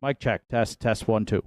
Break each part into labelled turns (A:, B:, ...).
A: Mic check. Test. Test. 1, 2.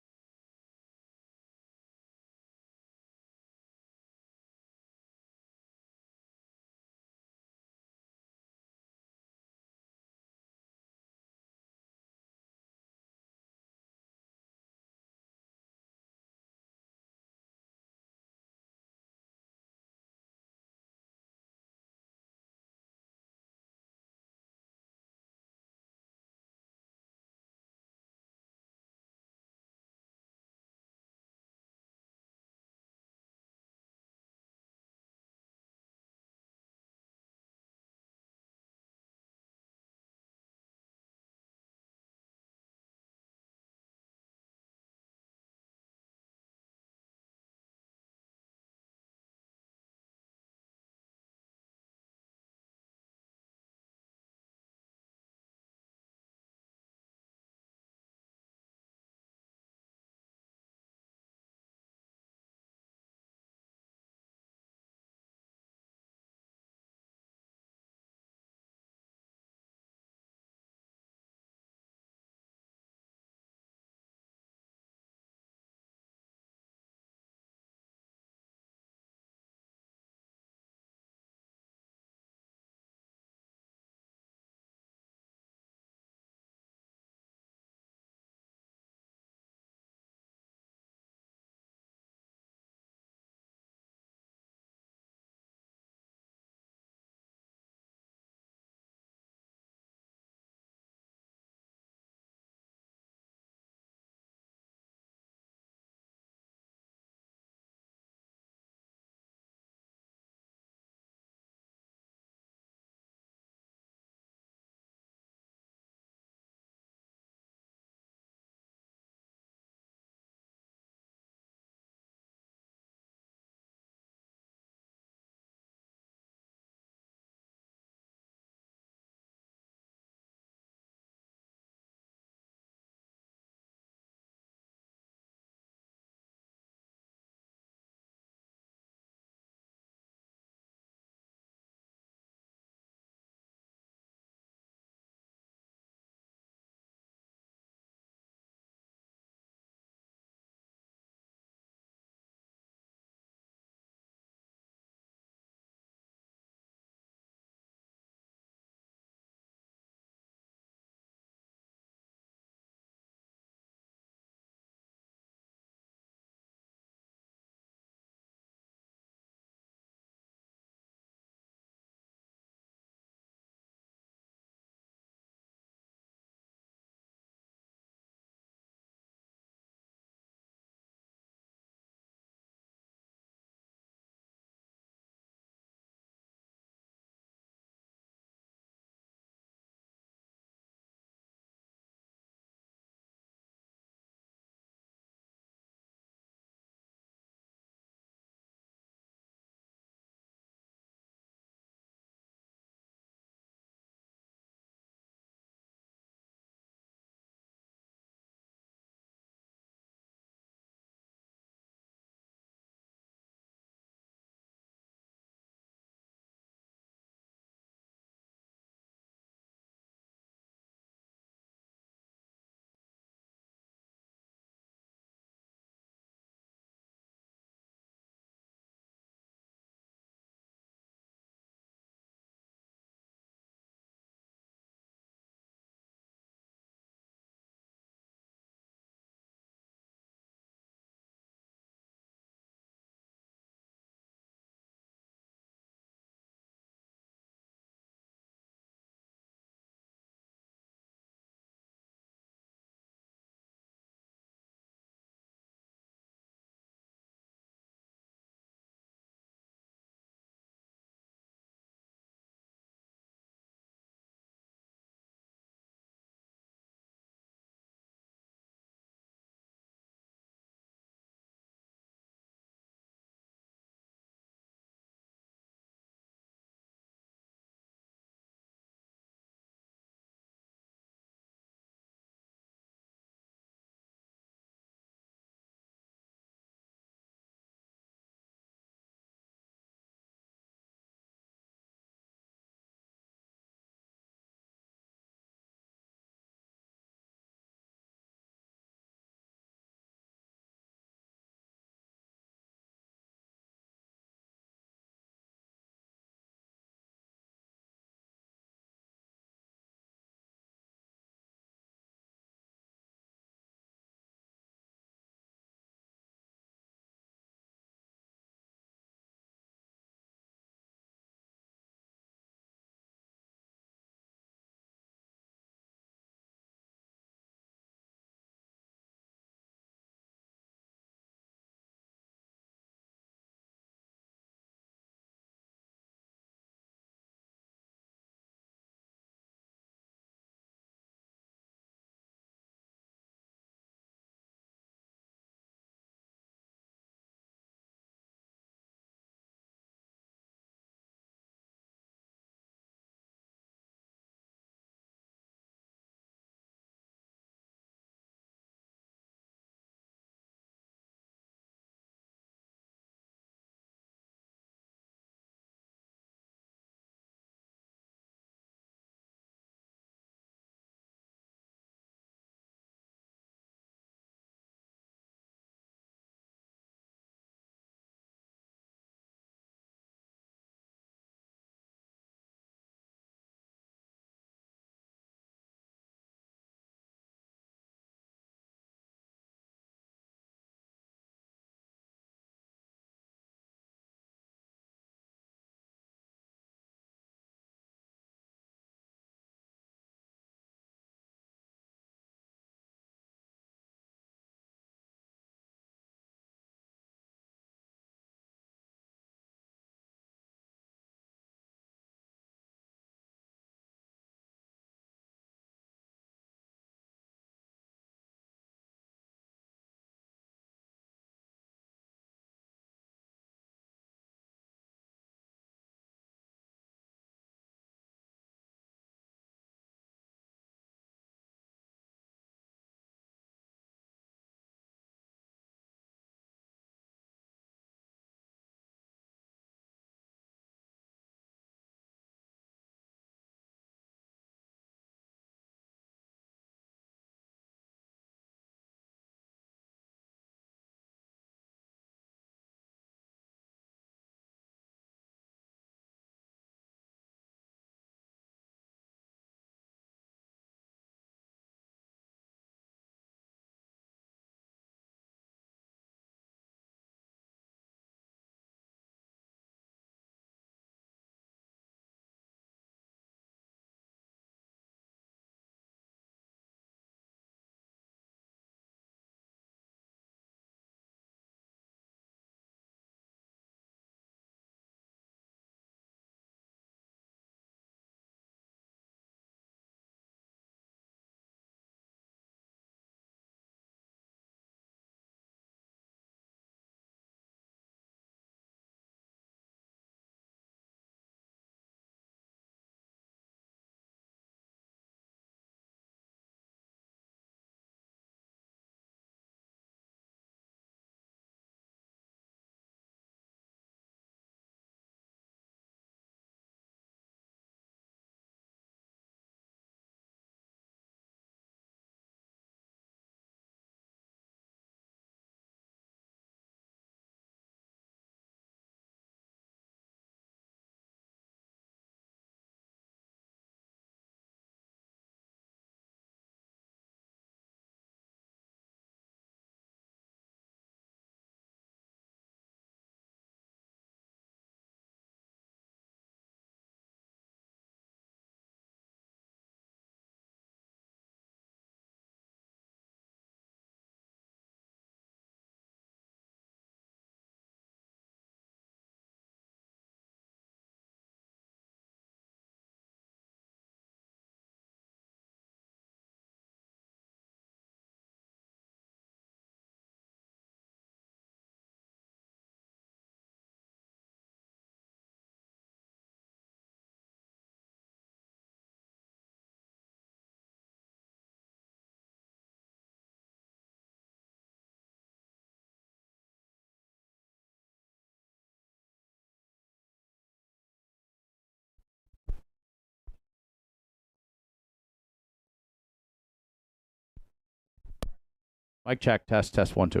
A: Mic check, test 1, 2.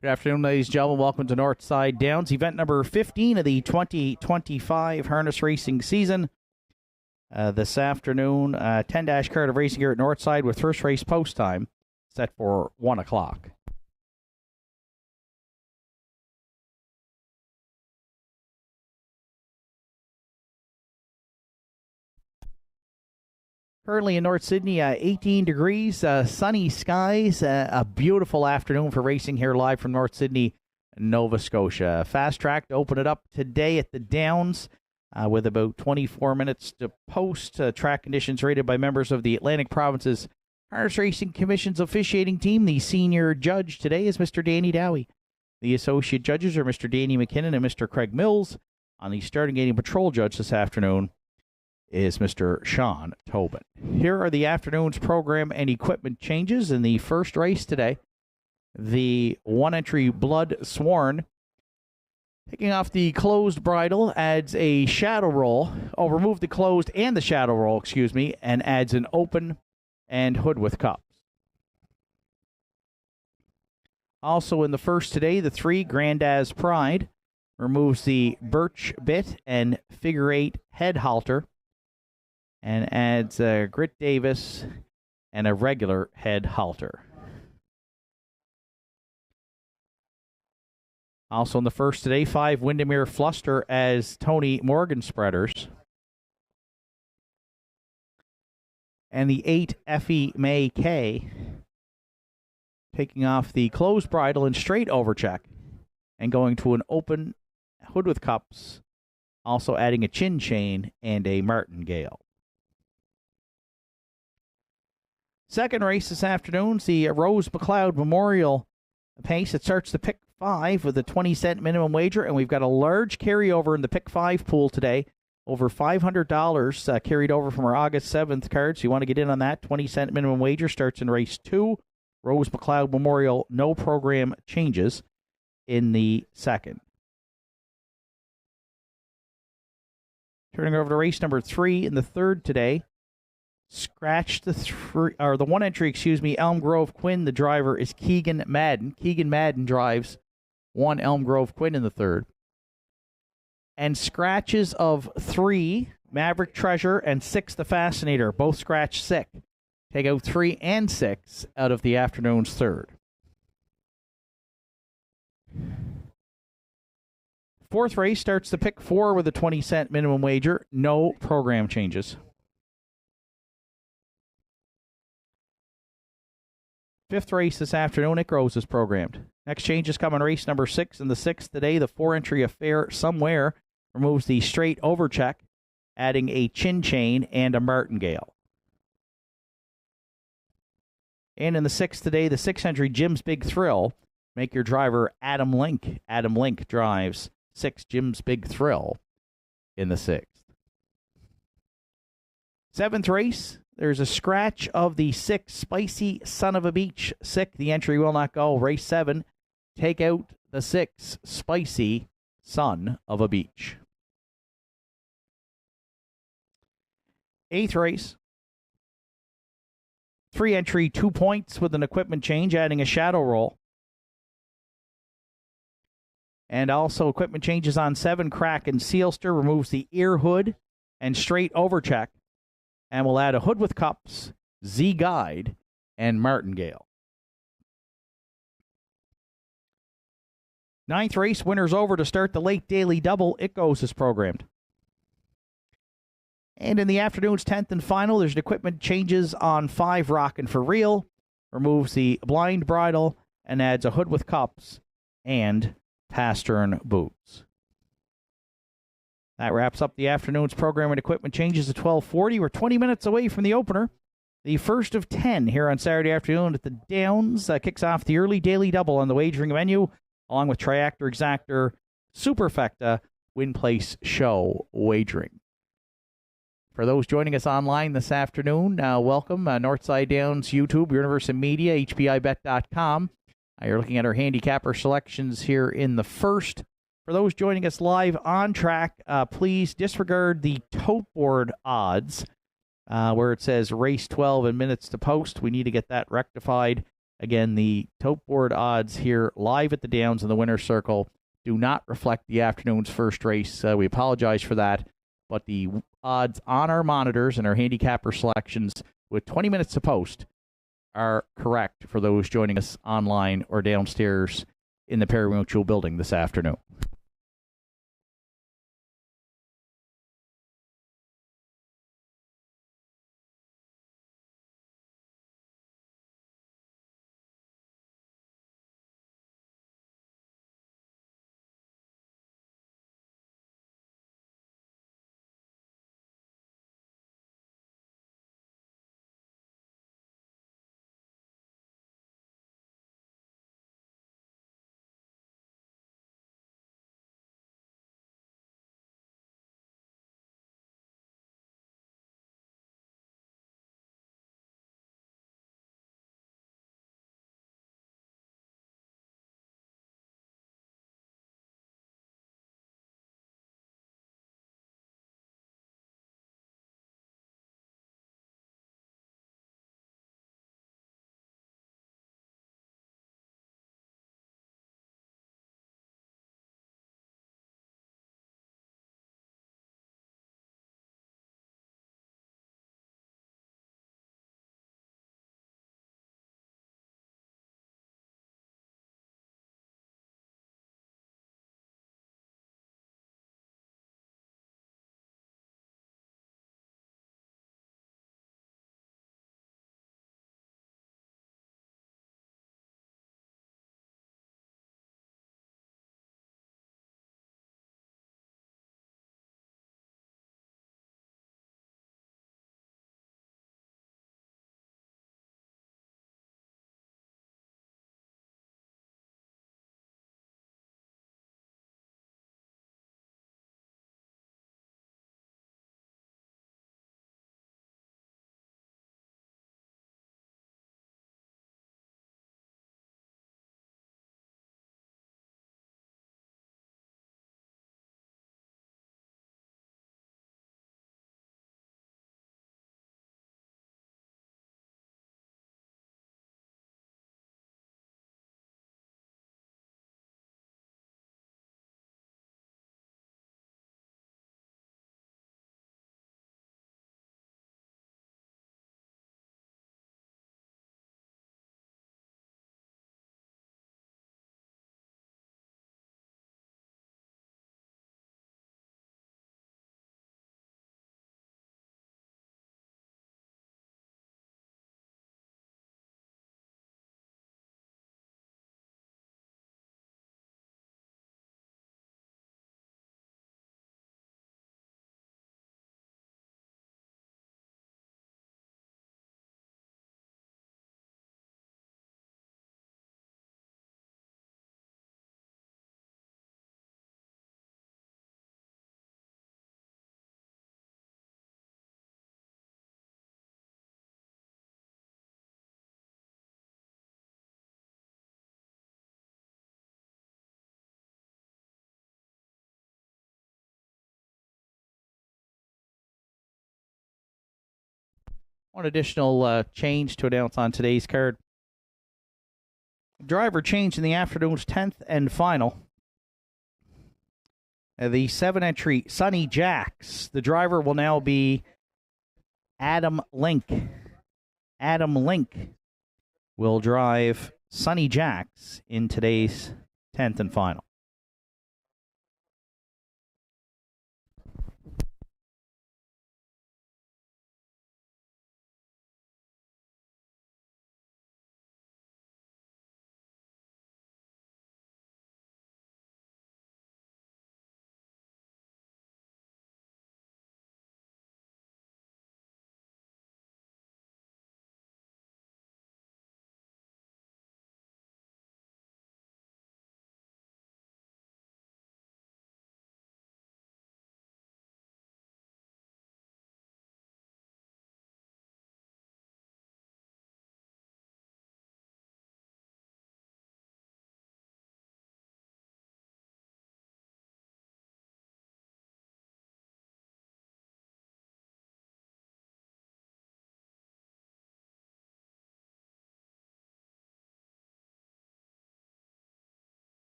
A: Good afternoon, ladies and gentlemen. Welcome to Nortside Downs, event number 15 of the 2025 harness racing season. This afternoon, 10-dash card of racing here at Nortside with first race post time set for 1 o'clock. Currently in North Sydney, 18 degrees, sunny skies, a beautiful afternoon for racing here live from North Sydney, Nova Scotia. Fast track to open it up today at the Downs with about 24 minutes to post. Track conditions rated by members of the Atlantic Province's Harness Racing Commission's officiating team. The senior judge today is Mr. Danny Dowie. The associate judges are Mr. Danny McKinnon and Mr. Craig Mills. On the starting gate and patrol judge this afternoon is Mr. Sean Tobin. Here are the afternoon's program and equipment changes in the first race today. The one-entry Blood Sworn, taking off the closed bridle, adds a shadow roll. Remove the closed and the shadow roll, and adds an open and hood with cups. Also in the first today, the 3 Grandaz Pride removes the birch bit and figure 8 head halter and adds a Grit Davis and a regular head halter. Also in the first today, 5 Windermere Fluster as Tony Morgan spreaders. And the 8 Effie May K taking off the closed bridle and straight overcheck and going to an open hood with cups, also adding a chin chain and a martingale. Second race this afternoon, the Rose McLeod Memorial pace. It starts the pick 5 with a 20-cent minimum wager, and we've got a large carryover in the pick 5 pool today. Over $500 carried over from our August 7th card, so you want to get in on that. 20-cent minimum wager starts in race 2. Rose McLeod Memorial, no program changes in the second. Turning over to race number 3 in the third today. Scratch the one entry, Elm Grove Quinn. The driver is Keegan Madden. Keegan Madden drives 1 Elm Grove Quinn in the third. And scratches of 3, Maverick Treasure, and 6, The Fascinator. Both scratch sick. Take out 3 and 6 out of the afternoon's third. Fourth race starts the pick 4 with a 20-cent minimum wager. No program changes. Fifth race this afternoon, Nick Rose is programmed. Next changes come in race number 6. In the 6th today, the 4-entry Affair Somewhere removes the straight overcheck, adding a chin chain and a martingale. And in the 6th today, the 6-entry Jim's Big Thrill, make your driver Adam Link. Adam Link drives 6 Jim's Big Thrill in the 6th. 7th race, there's a scratch of the 6 Spicy Son of a Beach. Sick, the entry will not go. Race 7, take out the 6 Spicy Son of a Beach. 8th race, 3-entry 2 points with an equipment change, adding a shadow roll. And also equipment changes on 7 Crack and Sealster, removes the ear hood and straight overcheck. And we'll add a hood with cups, Z-Guide, and martingale. 9th race, winners over to start the late daily double. It goes as programmed. And in the afternoon's 10th and final, there's an equipment changes on 5 Rockin' for Real. Removes the blind bridle and adds a hood with cups and pastern boots. That wraps up the afternoon's program and equipment changes at 12:40. We're 20 minutes away from the opener. The first of 10 here on Saturday afternoon at the Downs kicks off the early daily double on the wagering menu, along with Triactor, Exactor, Superfecta, Win Place Show wagering. For those joining us online this afternoon, welcome. Nortside Downs, YouTube, Universal Media, HPIBet.com. You're looking at our handicapper selections here in the first. For those joining us live on track, please disregard the tote board odds. where it says race 12 and minutes to post. We need to get that rectified. Again, the tote board odds here live at the Downs in the winner's circle do not reflect the afternoon's first race. We apologize for that, but the odds on our monitors and our handicapper selections with 20 minutes to post are correct for those joining us online or downstairs in the Parimutuel building this afternoon. One additional change to announce on today's card. Driver change in the afternoon's 10th and final. The 7-entry Sonny Jacks. The driver will now be Adam Link. Adam Link will drive Sonny Jacks in today's 10th and final.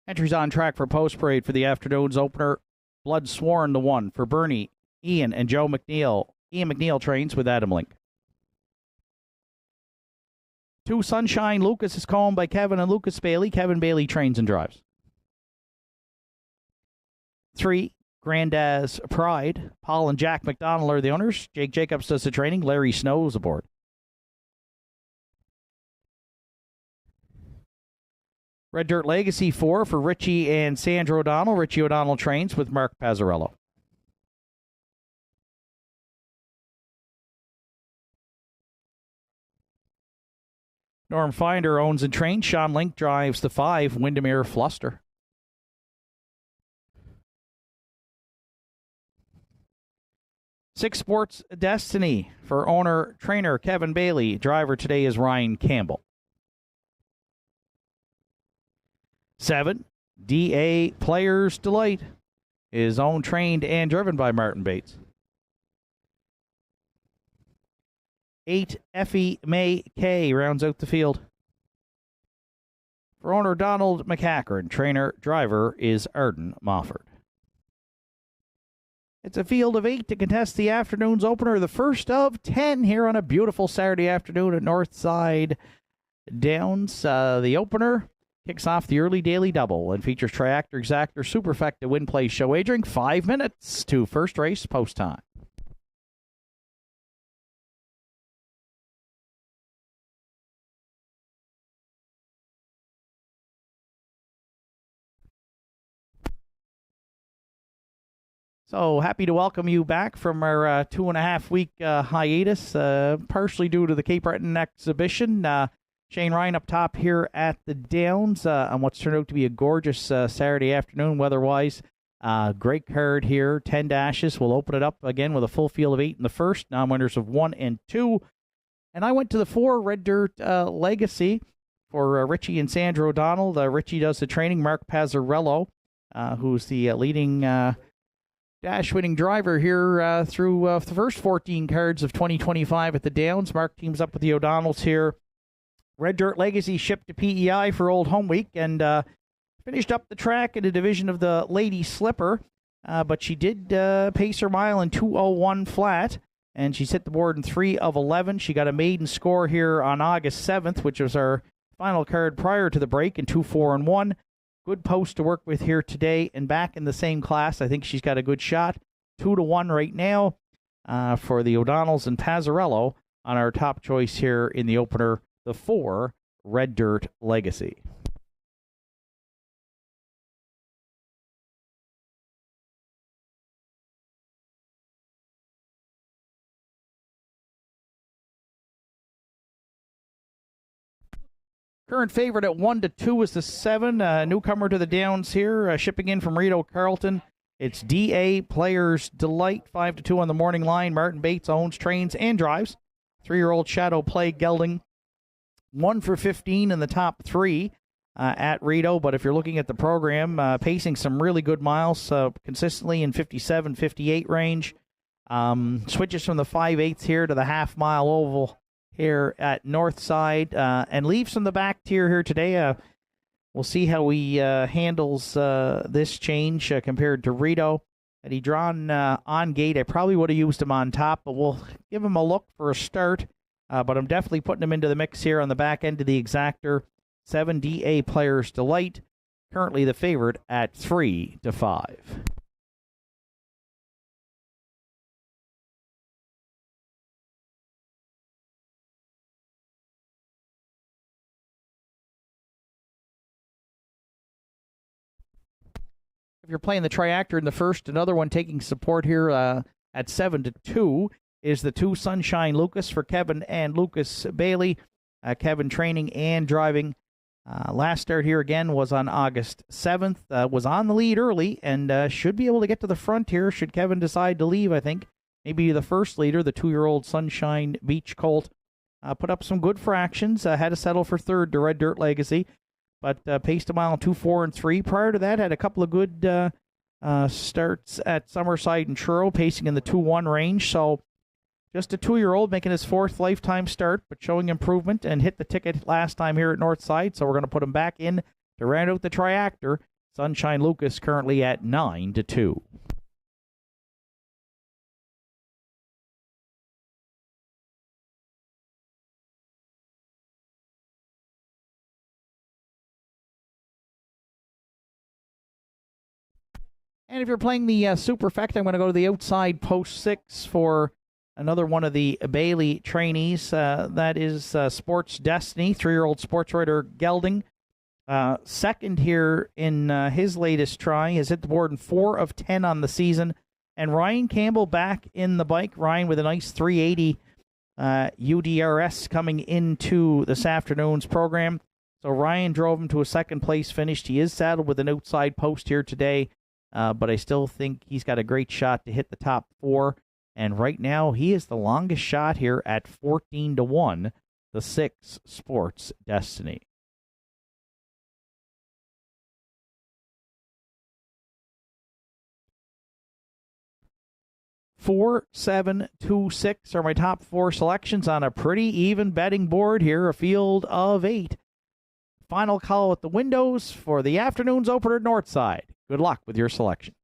A: Entries on track for post parade for the afternoon's opener. Blood Sworn, the 1 for Bernie, Ian, and Joe McNeil. Ian McNeil trains with Adam Link. 2 Sunshine Lucas is called by Kevin and Lucas Bailey. Kevin Bailey trains and drives. 3 Grandaz Pride. Paul and Jack McDonald are the owners. Jake Jacobs does the training. Larry Snow is aboard. Red Dirt Legacy 4 for Richie and Sandra O'Donnell. Richie O'Donnell trains with Mark Pazzarello. Norm Finder owns and trains. Sean Link drives the 5 Windermere Fluster. Six Sports Destiny for owner-trainer Kevin Bailey. Driver today is Ryan Campbell. 7 DA Players Delight is owned, trained, and driven by Martin Bates. 8 Effie May K rounds out the field. For owner Donald McCackern, trainer-driver is Arden Mofford. It's a field of 8 to contest the afternoon's opener, the first of 10 here on a beautiful Saturday afternoon at Northside Downs. The opener kicks off the early daily double and features Triactor Exactor Superfecta Win Play Show wagering. 5 minutes to first race post time. So happy to welcome you back from our 2.5-week hiatus, partially due to the Cape Breton exhibition. Shane Ryan up top here at the Downs on what's turned out to be a gorgeous Saturday afternoon weather-wise. Great card here, 10 dashes. We'll open it up again with a full field of 8 in the first, non-winners of 1 and 2. And I went to the 4 Red Dirt Legacy for Richie and Sandra O'Donnell. Richie does the training. Mark Pazzarello, who's the leading dash-winning driver here through the first 14 cards of 2025 at the Downs. Mark teams up with the O'Donnells here. Red Dirt Legacy shipped to PEI for Old Home Week and finished up the track in a division of the Lady Slipper, but she did pace her mile in 2:01 flat, and she's hit the board in 3 of 11. She got a maiden score here on August 7th, which was our final card prior to the break, in 2:4-1. Good post to work with here today, and back in the same class. I think she's got a good shot. 2-1 right now for the O'Donnells and Pazzarello on our top choice here in the opener, the 4 Red Dirt Legacy. Current favorite at 1-2 is the 7. Newcomer to the Downs here, shipping in from Rito Carlton. It's DA Players Delight, 5-2 on the morning line. Martin Bates owns, trains, and drives. 3-year-old Shadow Play Gelding. 1 for 15 in the top 3 at Rito. But if you're looking at the program, pacing some really good miles, consistently in 57, 58 range. Switches from the 5/8 here to the half-mile oval here at Northside, and leaves from the back tier here today. We'll see how he handles this change compared to Rito. Had he drawn on gate, I probably would have used him on top, but we'll give him a look for a start. But I'm definitely putting him into the mix here on the back end of the Exactor. 7 DA Players Delight, currently the favorite at 3-5. If you're playing the Triactor in the first, another one taking support here at 7-2 is the 2 Sunshine Lucas for Kevin and Lucas Bailey. Kevin training and driving. Last start here again was on August 7th. Was on the lead early and should be able to get to the front here should Kevin decide to leave, I think. Maybe the first leader, the 2-year-old Sunshine Beach Colt, put up some good fractions. Had to settle for third to Red Dirt Legacy, but paced a mile 2, 4, and 3. Prior to that, had a couple of good starts at Summerside and Truro, pacing in the 2-1 range. So just a 2-year-old making his 4th lifetime start, but showing improvement and hit the ticket last time here at Nortside. So we're going to put him back in to round out the triactor. Sunshine Lucas currently at 9-2. And if you're playing the Superfect, I'm going to go to the outside post 6 for another one of the Bailey trainees. That is Sports Destiny, 3-year-old sports writer Gelding. Second here in his latest try. Has hit the board in 4 of 10 on the season. And Ryan Campbell back in the bike. Ryan with a nice 380 UDRS coming into this afternoon's program. So Ryan drove him to a second place finish. He is saddled with an outside post here today. But I still think he's got a great shot to hit the top 4. And right now, he is the longest shot here at 14-1, the 6 Sports Destiny. Four, 7, 2, 6 are my top 4 selections on a pretty even betting board here, a field of 8. Final call at the windows for the afternoon's opener at Nortside. Good luck with your selections.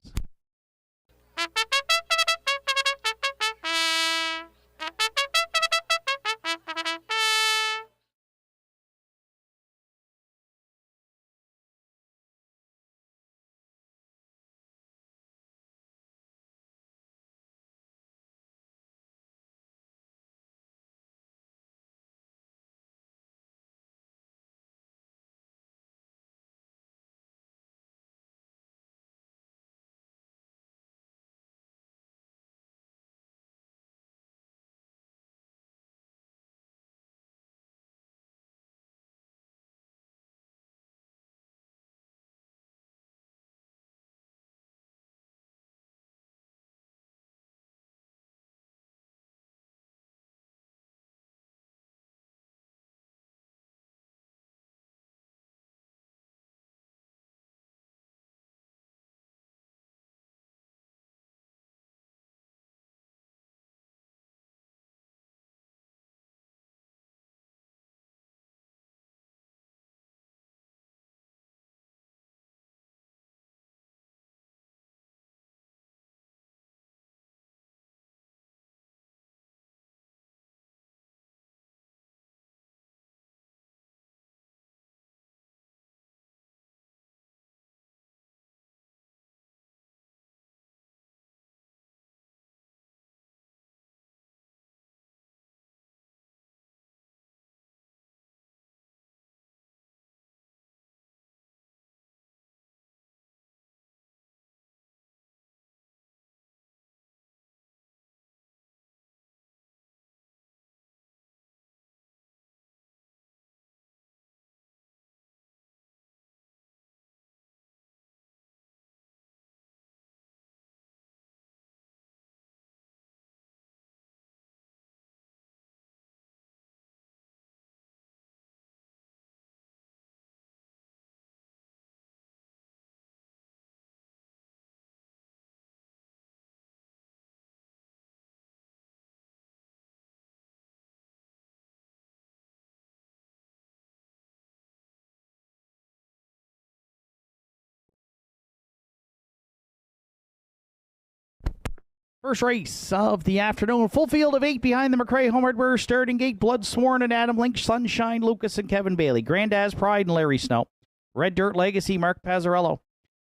A: First race of the afternoon. Full field of 8 behind the McRae Home Hardware starting gate. Blood Sworn and Adam Lynch, Sunshine Lucas and Kevin Bailey. Grandaz Pride and Larry Snow. Red Dirt Legacy, Mark Pazzarello.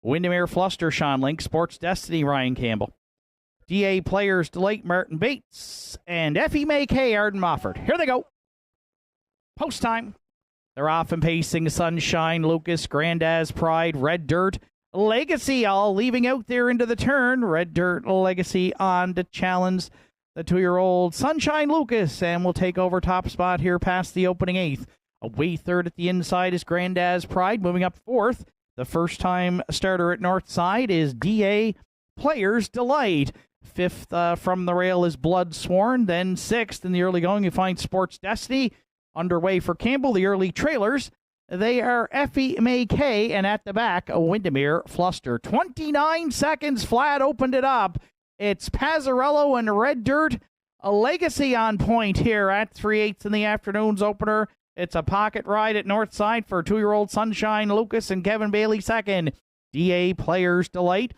A: Windermere Fluster, Sean Link. Sports Destiny, Ryan Campbell. DA Players Delight, Martin Bates. And Effie May K, Arden Mofford. Here they go. Post time. They're off and pacing. Sunshine Lucas, Grandaz Pride, Red Dirt Legacy, all leaving out there into the turn. Red Dirt Legacy on to challenge the 2-year-old Sunshine Lucas, and will take over top spot here past the opening 8th. Away third at the inside is Grandaz Pride. Moving up fourth, the first-time starter at Northside is DA Players Delight. Fifth from the rail is Blood Sworn. Then sixth in the early going, you find Sports Destiny. Underway for Campbell, the early trailers. They are Effie May K, and at the back, a Windermere Fluster. 29 seconds flat, opened it up. It's Pazzarello and Red Dirt. A Legacy on point here at 3/8 in the afternoon's opener. It's a pocket ride at Northside for 2-year-old Sunshine Lucas and Kevin Bailey second. DA Players Delight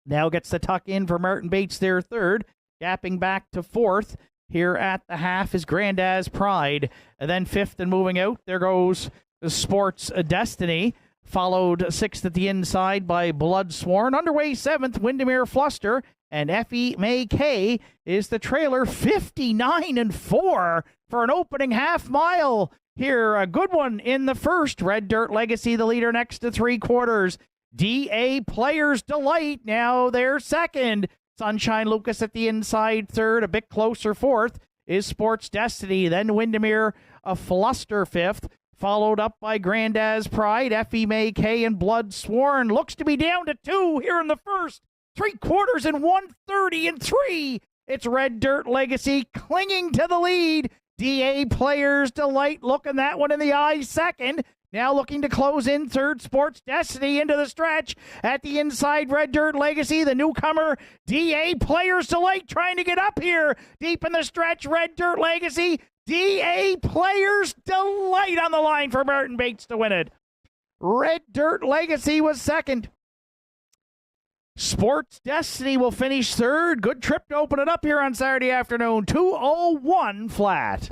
A: now gets the tuck in for Martin Bates there third. Gapping back to fourth here at the half is Grandaz Pride. And then fifth and moving out, there goes the Sports Destiny. Followed sixth at the inside by Blood Sworn. Underway seventh, Windermere Fluster. And Effie May K is the trailer, 59-4 for an opening half mile. Here, a good one in the first. Red Dirt Legacy, the leader next to 3/4. DA Players Delight, now they're second. Sunshine Lucas at the inside third. A bit closer fourth is Sports Destiny. Then Windermere, a Fluster fifth. Followed up by Grandaz Pride, Effie May K, and Blood Sworn. Looks to be down to two here in the first. 3/4 and 1:30-3. It's Red Dirt Legacy clinging to the lead. DA Players Delight looking that one in the eye second. Now looking to close in third, Sports Destiny into the stretch. At the inside, Red Dirt Legacy, the newcomer, DA Players Delight trying to get up here. Deep in the stretch, Red Dirt Legacy, DA Players Delight on the line for Martin Bates to win it. Red Dirt Legacy was second. Sports Destiny will finish third. Good trip to open it up here on Saturday afternoon. 2:01 flat.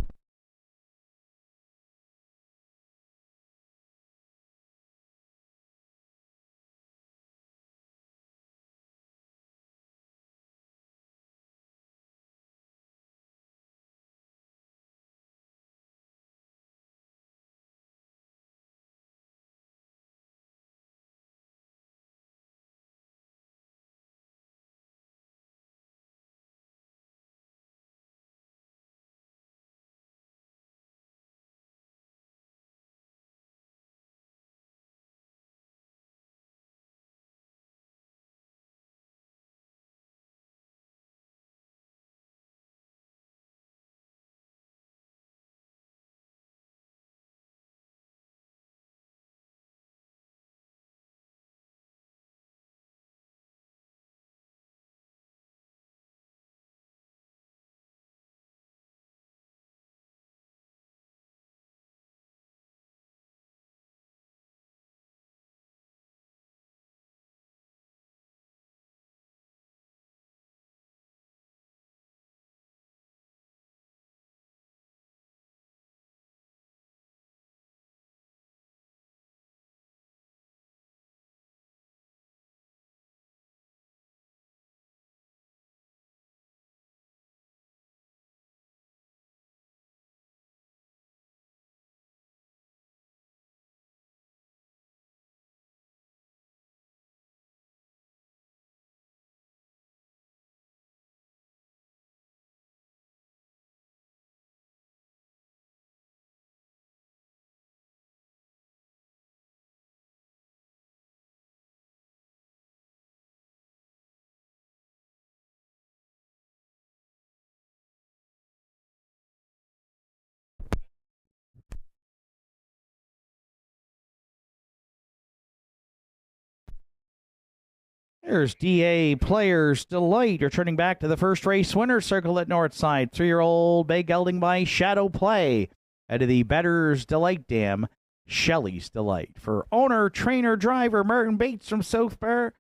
A: There's DA Players Delight returning back to the first race winner circle at Northside. 3-year-old Bay Gelding by Shadow Play. Out of the Better's Delight Dam, Shelley's Delight. For owner, trainer, driver Martin Bates from South Bar.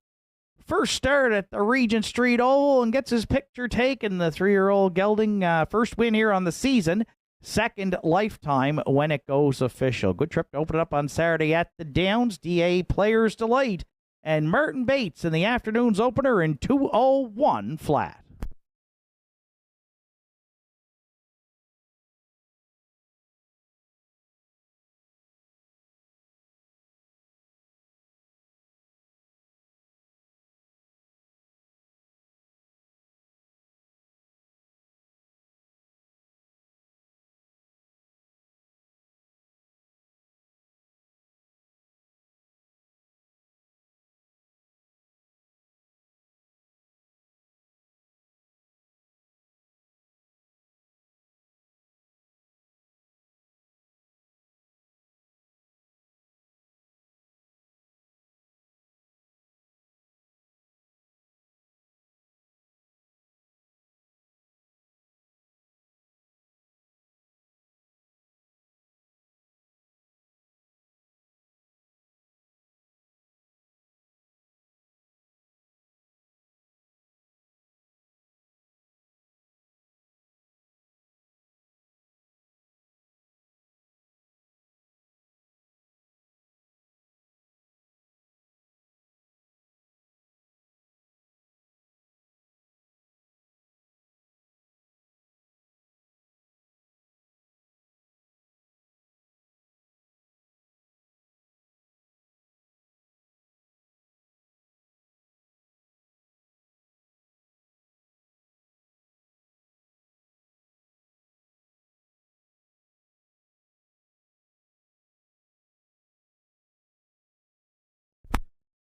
A: First start at the Regent Street Oval and gets his picture taken. The 3-year-old Gelding, first win here on the season. Second lifetime when it goes official. Good trip to open it up on Saturday at the Downs. DA Players Delight. And Martin Bates in the afternoon's opener in 2:01 flat.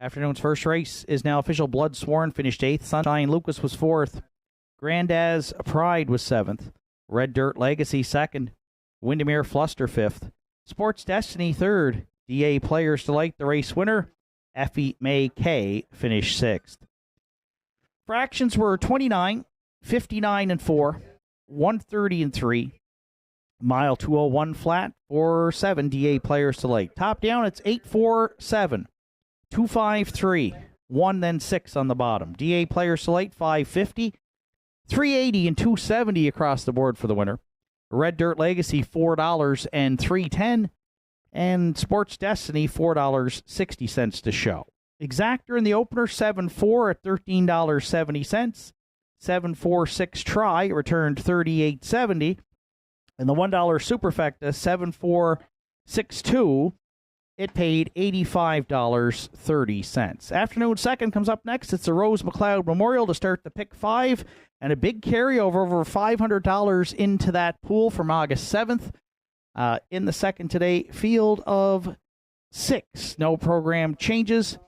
A: Afternoon's first race is now official. Blood Sworn finished 8th. Sunshine Lucas was 4th. Grandaz Pride was 7th. Red Dirt Legacy 2nd. Windermere Fluster 5th. Sports Destiny 3rd. DA Players Delight, the race winner. Effie May K finished 6th. Fractions were 29, 59 and 4, 130 and 3. Mile 201 flat, 4-7 DA Players Delight. Top down, it's 8-4-7. 253, 1 then 6 on the bottom. DA Players Delight 550, 380 and 270 across the board for the winner. Red Dirt Legacy $4 and 310, and Sports Destiny $4.60 to show. Exactor in the opener 7-4 at $13.70. 7-4-6 try returned $38.70, and the $1 Superfecta 7-4-6-2. It paid $85.30. Afternoon second comes up next. It's the Rose McLeod Memorial to start the pick 5, and a big carryover over $500 into that pool from August 7th. In the second today, field of 6. No program changes,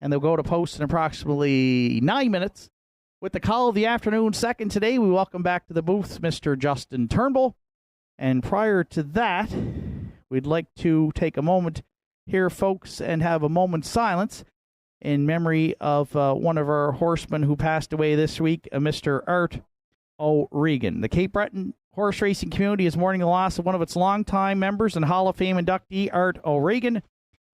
A: and they'll go to post in approximately 9 minutes. With the call of the afternoon second today, we welcome back to the booth Mr. Justin Turnbull. And prior to that, we'd like to take a moment here, folks, and have a moment's silence in memory of one of our horsemen who passed away this week, Mr. Art O'Regan. The Cape Breton horse racing community is mourning the loss of one of its longtime members and Hall of Fame inductee, Art O'Regan,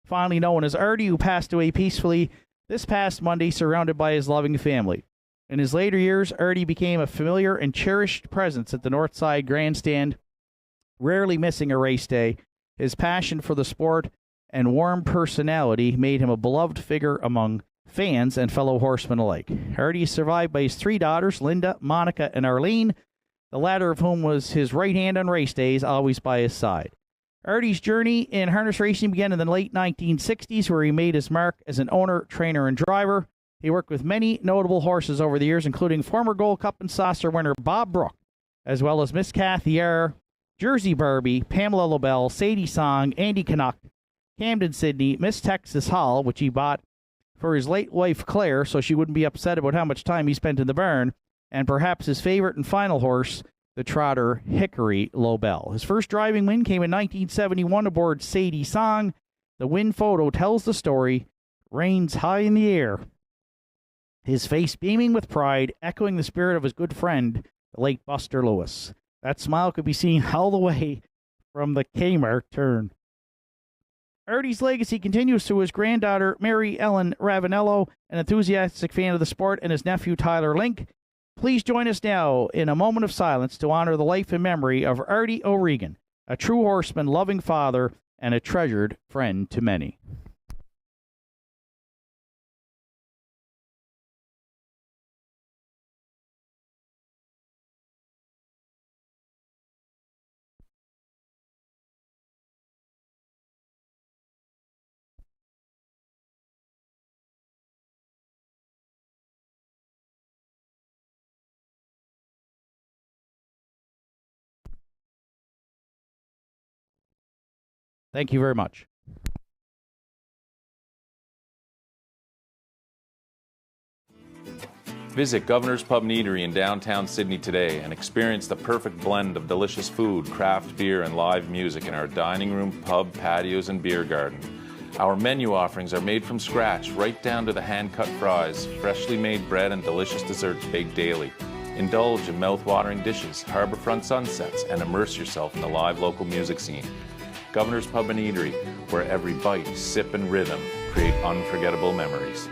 A: fondly known as Artie, who passed away peacefully this past Monday, surrounded by his loving family. In his later years, Artie became a familiar and cherished presence at the Nortside grandstand, rarely missing a race day. His passion for the sport and warm personality made him a beloved figure among fans and fellow horsemen alike. Artie is survived by his 3 daughters, Linda, Monica, and Arlene, the latter of whom was his right hand on race days, always by his side. Artie's journey in harness racing began in the late 1960s, where he made his mark as an owner, trainer, and driver. He worked with many notable horses over the years, including former Gold Cup and Saucer winner Bob Brook, as well as Miss Kathy Eyre, Jersey Barbie, Pamela LaBelle, Sadie Song, Andy Canuck, Camden Sydney, Miss Texas Hall, which he bought for his late wife Claire so she wouldn't be upset about how much time he spent in the barn, and perhaps his favorite and final horse, the trotter Hickory Lobel. His first driving win came in 1971 aboard Sadie Song. The win photo tells the story, reins high in the air, his face beaming with pride, echoing the spirit of his good friend, the late Buster Lewis. That smile could be seen all the way from the Kmart turn. Artie's legacy continues through his granddaughter, Mary Ellen Ravanello, an enthusiastic fan of the sport, and his nephew, Tyler Link. Please join us now in a moment of silence to honor the life and memory of Artie O'Regan, a true horseman, loving father, and a treasured friend to many. Thank you very much.
B: Visit Governor's Pub and Eatery in downtown Sydney today and experience the perfect blend of delicious food, craft beer, and live music in our dining room, pub, patios, and beer garden. Our menu offerings are made from scratch, right down to the hand-cut fries, freshly made bread, and delicious desserts baked daily. Indulge in mouth-watering dishes, harborfront sunsets, and immerse yourself in the live local music scene. Governor's Pub and Eatery, where every bite, sip, and rhythm create unforgettable memories.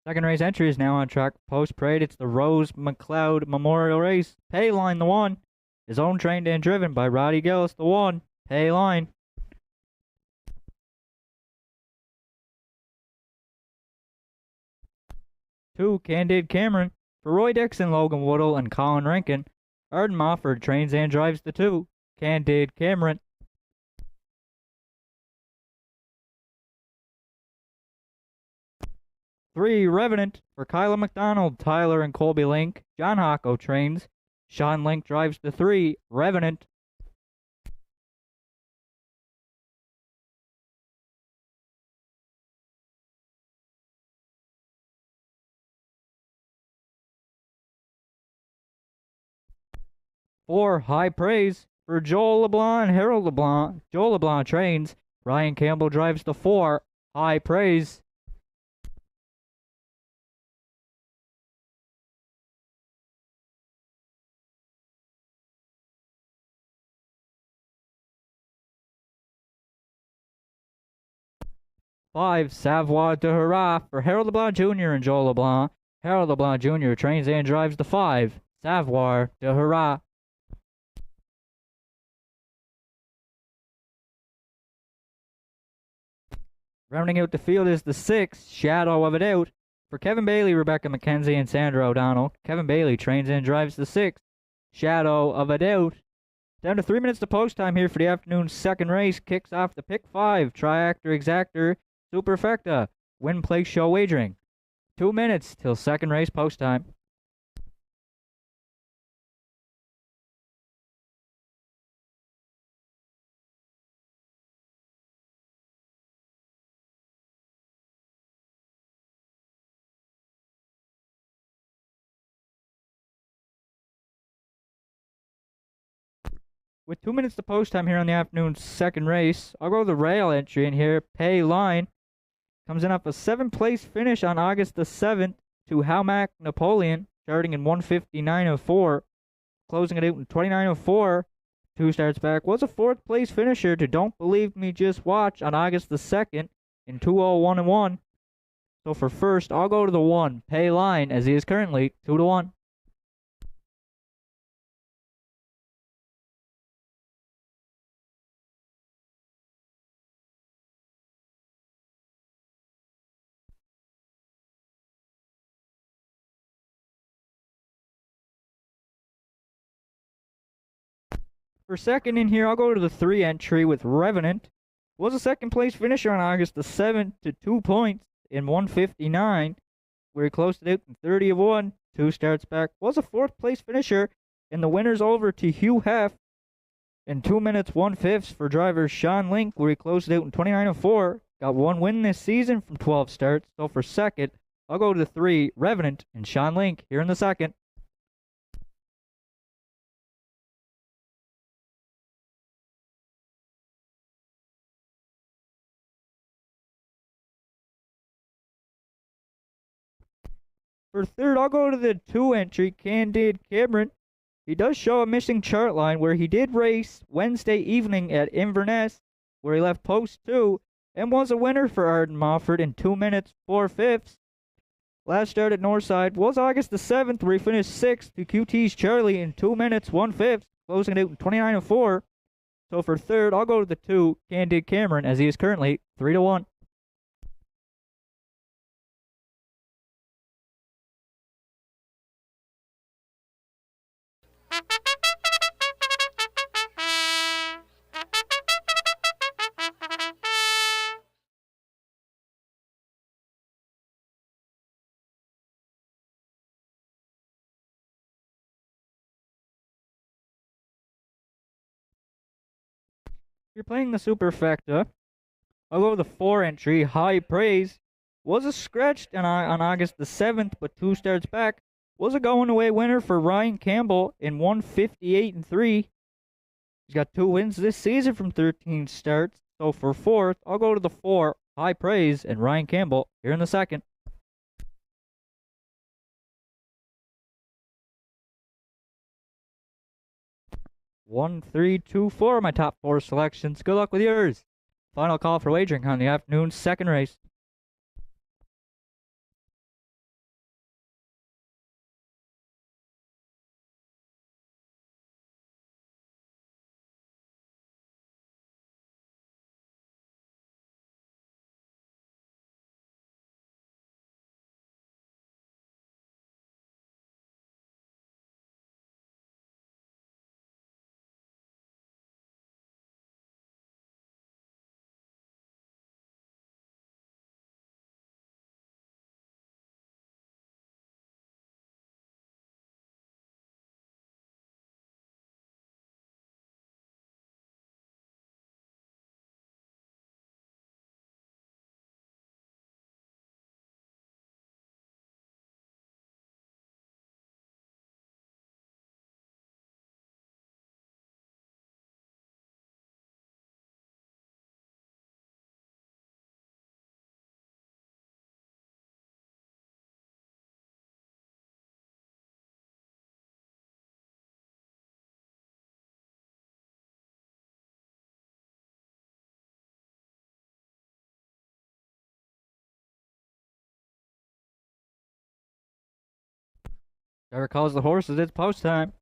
C: Second race entry is now on track. Post parade, it's the Rose McLeod Memorial Race. Pay line, the one, is owned, trained, and driven by Roddy Gillis, the one. Pay line. Two, Candid Cameron. For Roy Dixon, Logan Woodall, and Colin Rankin. Arden Mofford trains and drives the two. Candid Cameron. 3, Revenant. For Kyla McDonald, Tyler, and Colby Link. John Hocko trains. Sean Link drives the 3. Revenant. Four, High Praise. For Joel LeBlanc and Harold LeBlanc. Joel LeBlanc trains. Ryan Campbell drives the 4. High Praise. Five, Savoie de Hurrah. For Harold LeBlanc Jr. and Joel LeBlanc. Harold LeBlanc Jr. trains and drives the 5. Savoie de Hurrah. Rounding out the field is the 6, Shadow of a Doubt. For Kevin Bailey, Rebecca McKenzie, and Sandra O'Donnell. Kevin Bailey trains and drives the 6. Shadow of a Doubt. Down to 3 minutes to post time here for the afternoon's second race. Kicks off the pick 5, Triactor Exactor Superfecta. Win Place Show Wagering. 2 minutes till second race post time. With 2 minutes to post time here on the afternoon's second race, I'll go to the rail entry in here. Pay line comes in off a 7th place finish on August the 7th to Howmack Napoleon, starting in 159.04, closing it out in 29.04. 2 starts back was a 4th place finisher to Don't Believe Me Just Watch on August the 2nd in 2:01.1. So for first, I'll go to the 1, Pay line, as he is currently 2-1. For second in here, I'll go to the 3 entry with Revenant. Was a 2nd place finisher on August the 7th to 2 points in 159, where he closed it out in 30.1. 2 starts back. Was a 4th place finisher in the winners over to Hugh Heff in 2 minutes 1/5 for driver Sean Link, where he closed it out in 29.04. Got 1 win this season from 12 starts. So for second, I'll go to the 3, Revenant, and Sean Link here in the second. For third, I'll go to the 2 entry, Candid Cameron. He does show a missing chart line where he did race Wednesday evening at Inverness, where he left post 2, and was a winner for Arden Mofford in 2 minutes 4/5. Last start at Nortside was August the 7th, where he finished 6th to QT's Charlie in 2 minutes 1/5, closing it out in 29.04. So for third, I'll go to the 2, Candid Cameron, as he is currently 3-1. If you're playing the Superfecta, I'll go with the 4 entry, High Praise. Was a scratched on August the 7th, but 2 starts back. Was a going away winner for Ryan Campbell in 158.3. He's got 2 wins this season from 13 starts. So for fourth, I'll go to the 4, High Praise, and Ryan Campbell here in the second. One, three, two, four, my top 4 selections. Good luck with yours. Final call for wagering on the afternoon's second race. Driver calls the horses. It's post time.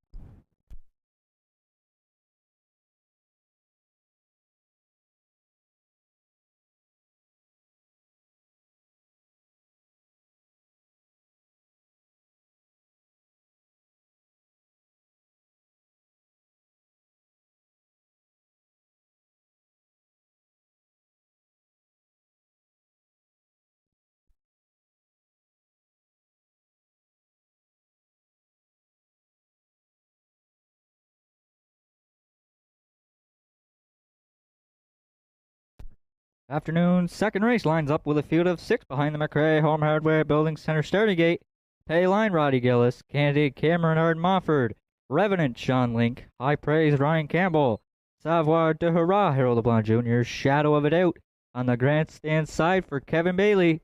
C: Afternoon, second race lines up with a field of 6 behind the McRae Home Hardware Building Center starting gate. Pay line Roddy Gillis, Candidate Cameron Arden Mofford, Revenant Sean Link, High Praise Ryan Campbell, Savoir de Hurrah Harold LeBlanc Jr., Shadow of a Doubt on the grandstand side for Kevin Bailey.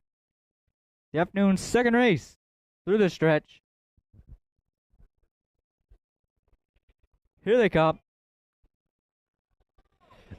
C: The afternoon's second race through the stretch. Here they come.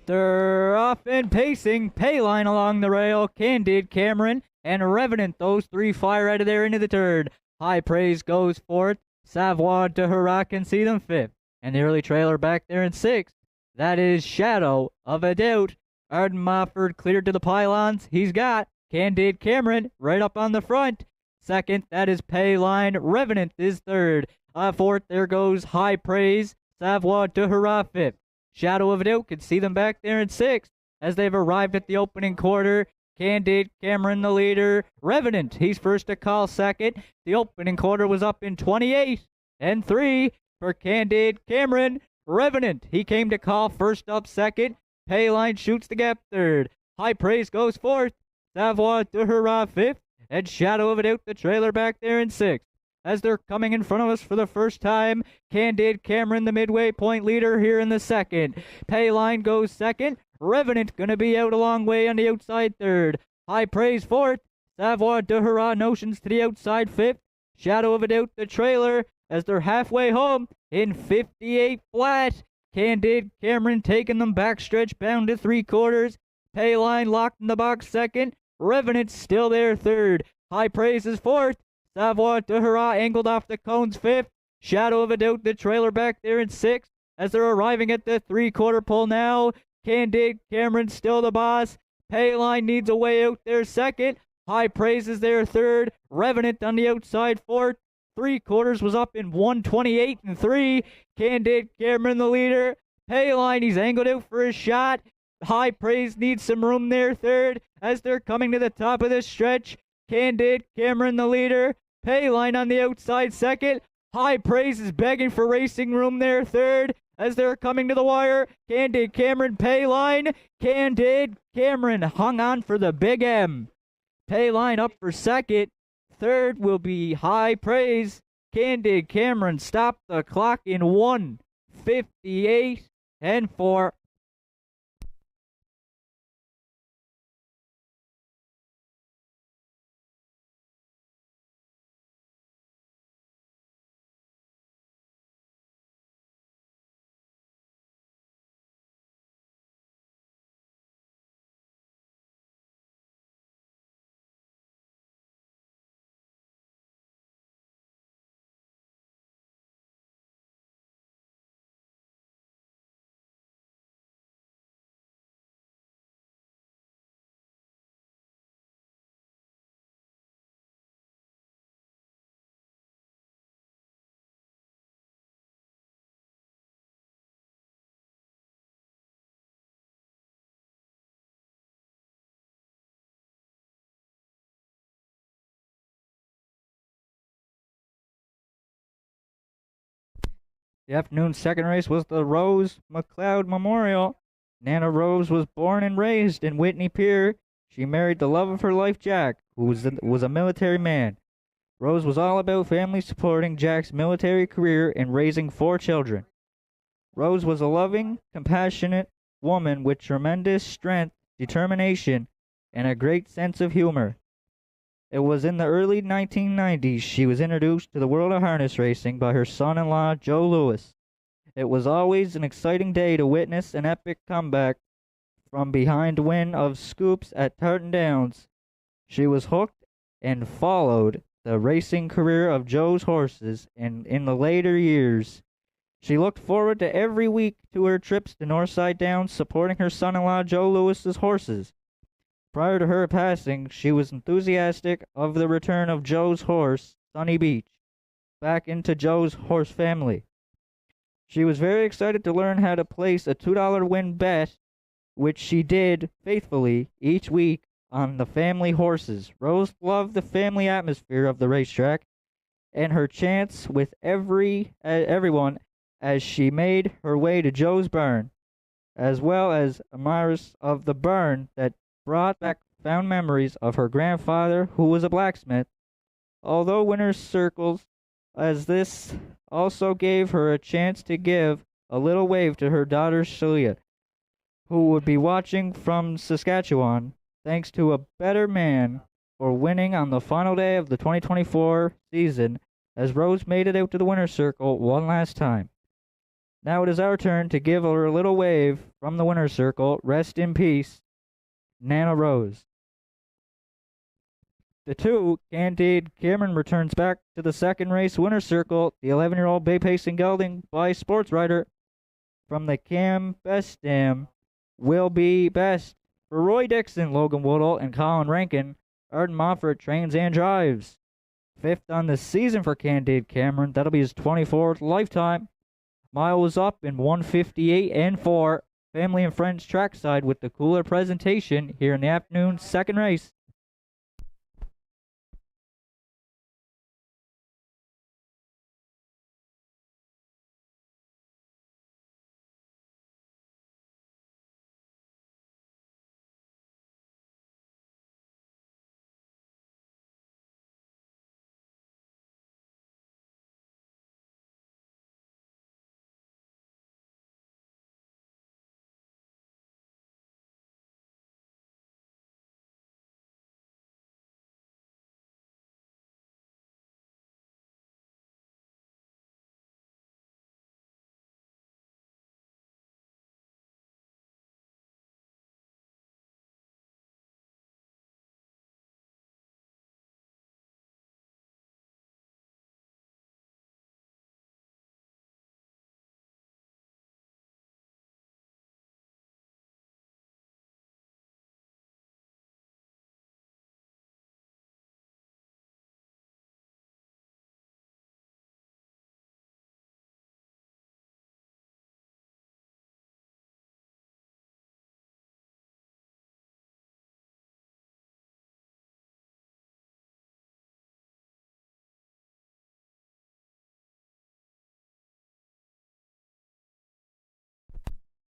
C: They're off and pacing. Payline along the rail. Candid, Cameron, and Revenant. Those three fire out of there into the turn. High Praise goes fourth. Savoir de Hurrah can see them fifth. And the early trailer back there in sixth. That is Shadow of a Doubt. Arden Mofford cleared to the pylons. He's got Candid Cameron right up on the front. Second, that is Payline. Revenant is third. Fourth, there goes High Praise. Savoir de Hurrah fifth. Shadow of a Doubt can see them back there in sixth as they've arrived at the opening quarter. Candid, Cameron the leader. Revenant, he's first to call second. The opening quarter was up in 28 and 3 for Candid, Cameron. Revenant, he came to call first up second. Payline shoots the gap third. High Praise goes fourth. Savoir de Hurrah fifth. And Shadow of a Doubt, the trailer back there in sixth. As they're coming in front of us for the first time, Candid Cameron, the midway point leader here in the second. Payline goes second. Revenant going to be out a long way on the outside third. High Praise fourth. Savoir de Hurrah notions to the outside fifth. Shadow of a Doubt, the trailer, as they're halfway home in 58 flat. Candid Cameron taking them backstretch bound to three quarters. Payline locked in the box second. Revenant still there third. High Praise is fourth. Savoir de Hurrah angled off the cones fifth. Shadow of a Doubt, the trailer back there in sixth. As they're arriving at the three-quarter pole now, Candid Cameron still the boss. Payline needs a way out there second. High Praise is there third. Revenant on the outside fourth. Three quarters was up in 128 and 3. Candid Cameron the leader. Payline, he's angled out for his shot. High Praise needs some room there third as they're coming to the top of this stretch. Candid Cameron the leader. Payline on the outside second. High Praise is begging for racing room there third as they're coming to the wire. Candid Cameron, Payline. Candid Cameron hung on for the big M. Payline up for second. Third will be High Praise. Candid Cameron stopped the clock in 1:58 and 4. The afternoon's second race was the Rose McLeod Memorial. Nana Rose was born and raised in Whitney Pier. She married the love of her life, Jack, who was a military man. Rose was all about family supporting Jack's military career and raising 4 children. Rose was a loving, compassionate woman with tremendous strength, determination, and a great sense of humor. It was in the early 1990s she was introduced to the world of harness racing by her son-in-law, Joe Lewis. It was always an exciting day to witness an epic comeback from behind win of Scoops at Tartan Downs. She was hooked and followed the racing career of Joe's horses, and in the later years, she looked forward to every week to her trips to Nortside Downs supporting her son-in-law Joe Lewis's horses. Prior to her passing, she was enthusiastic of the return of Joe's horse, Sunny Beach, back into Joe's horse family. She was very excited to learn how to place a $2 win bet, which she did faithfully each week on the family horses. Rose loved the family atmosphere of the racetrack and her chance with everyone as she made her way to Joe's barn, as well as admirers of the barn that brought back fond memories of her grandfather, who was a blacksmith. Although winner's circles, as this also gave her a chance to give a little wave to her daughter Celia, who would be watching from Saskatchewan, thanks to a better man for winning on the final day of the 2024 season, as Rose made it out to the winner's circle one last time. Now it is our turn to give her a little wave from the winner's circle. Rest in peace, Nana Rose. The 2, Candide Cameron, returns back to the second race winner's circle. The 11-year-old bay pacing gelding by sports writer from the Cam Best Dam will be best for Roy Dixon, Logan Woodall, and Colin Rankin. Arden Moffat trains and drives. 5th on the season for Candide Cameron. That'll be his 24th lifetime. Mile was up in 1:58 and 4. Family and friends trackside with the cooler presentation here in the afternoon second race.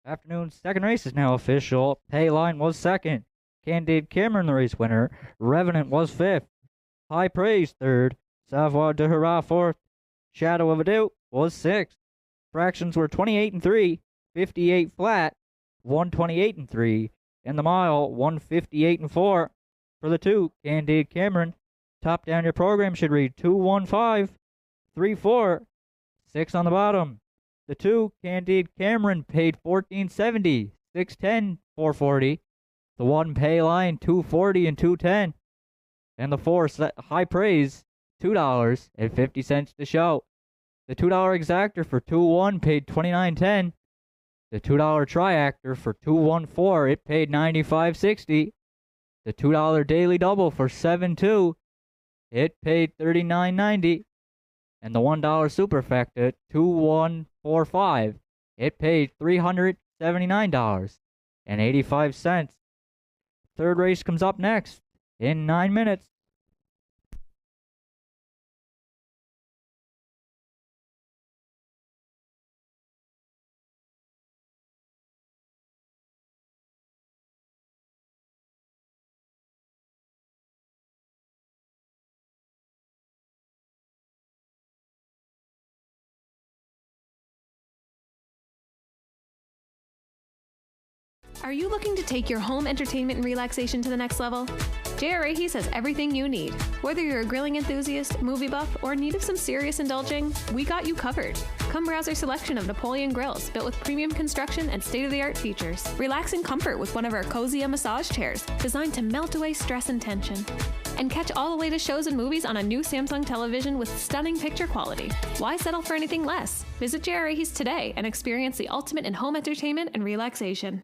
C: Afternoon's second race is now official. Payline was second. Candide Cameron, the race winner. Revenant was fifth. High Praise third. Savoir de Hurrah fourth. Shadow of a Doubt was sixth. Fractions were 28 and 3, 58 flat, 128 and 3, and the mile 158 and 4. For the 2, Candide Cameron. Top down your program should read 215, 34, 6 on the bottom. The 2, Candide Cameron, paid $14.70, 610, 440. The 1, Payline, $240 and 210. And the 4, High Praise, $2.50 to show. The $2 exactor for 2-1 paid $29.10. The $2 triactor for 214, it paid $95.60. The $2 daily double for 7-2, it paid $39.90. And the $1 superfecta 2145, it paid $379.85. Third race comes up next in 9 minutes.
D: Are you looking to take your home entertainment and relaxation to the next level? J.R. Rahis has everything you need. Whether you're a grilling enthusiast, movie buff, or in need of some serious indulging, we got you covered. Come browse our selection of Napoleon grills built with premium construction and state-of-the-art features. Relax in comfort with one of our cozy massage chairs designed to melt away stress and tension. And catch all the latest shows and movies on a new Samsung television with stunning picture quality. Why settle for anything less? Visit Jerry He's today and experience the ultimate in home entertainment and relaxation.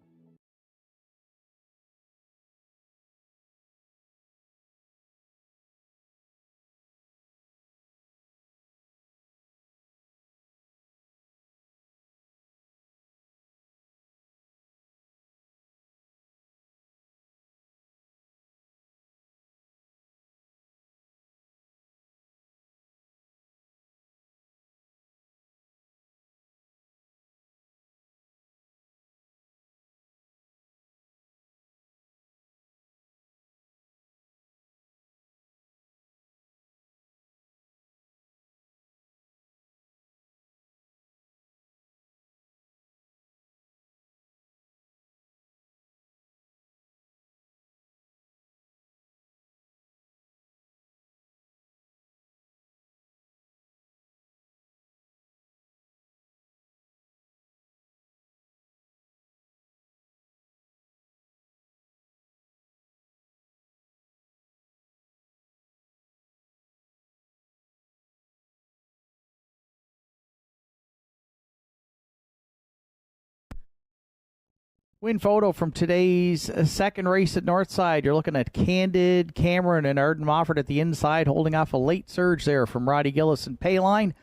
A: Win photo from today's second race at Nortside. You're looking at Candid, Cameron, and Arden Moffat at the inside, holding off a late surge there from Roddy Gillis and Payline.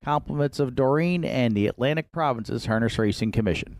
A: Compliments of Doreen and the Atlantic Provinces Harness Racing Commission.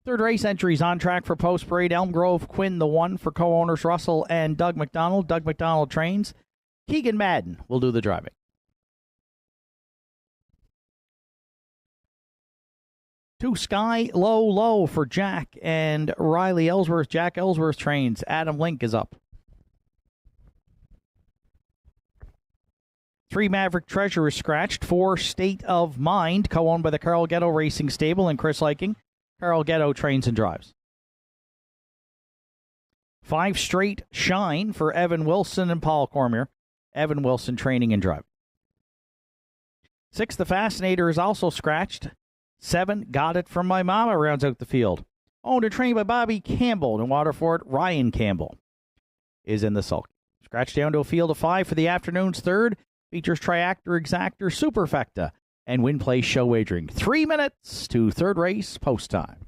A: Third race entries on track for Post Parade. Elm Grove, Quinn the 1 for co-owners Russell and Doug McDonald. Doug McDonald trains. Keegan Madden will do the driving. Two Sky, low for Jack and Riley Ellsworth. Jack Ellsworth trains. Adam Link is up. 3 Maverick Treasure is scratched. 4 State of Mind, co-owned by the Carl Ghetto Racing Stable and Chris Liking. Carl Ghetto trains and drives. 5 straight shine for Evan Wilson and Paul Cormier. Evan Wilson training and driving. 6, the Fascinator is also scratched. 7, Got It From My Mama rounds out the field. Owned and trained by Bobby Campbell. In Waterford, Ryan Campbell is in the sulky. Scratch down to a field of 5 for the afternoon's third. Features Triactor Exactor Superfecta and Win Play Show Wagering. 3 minutes to third race post time.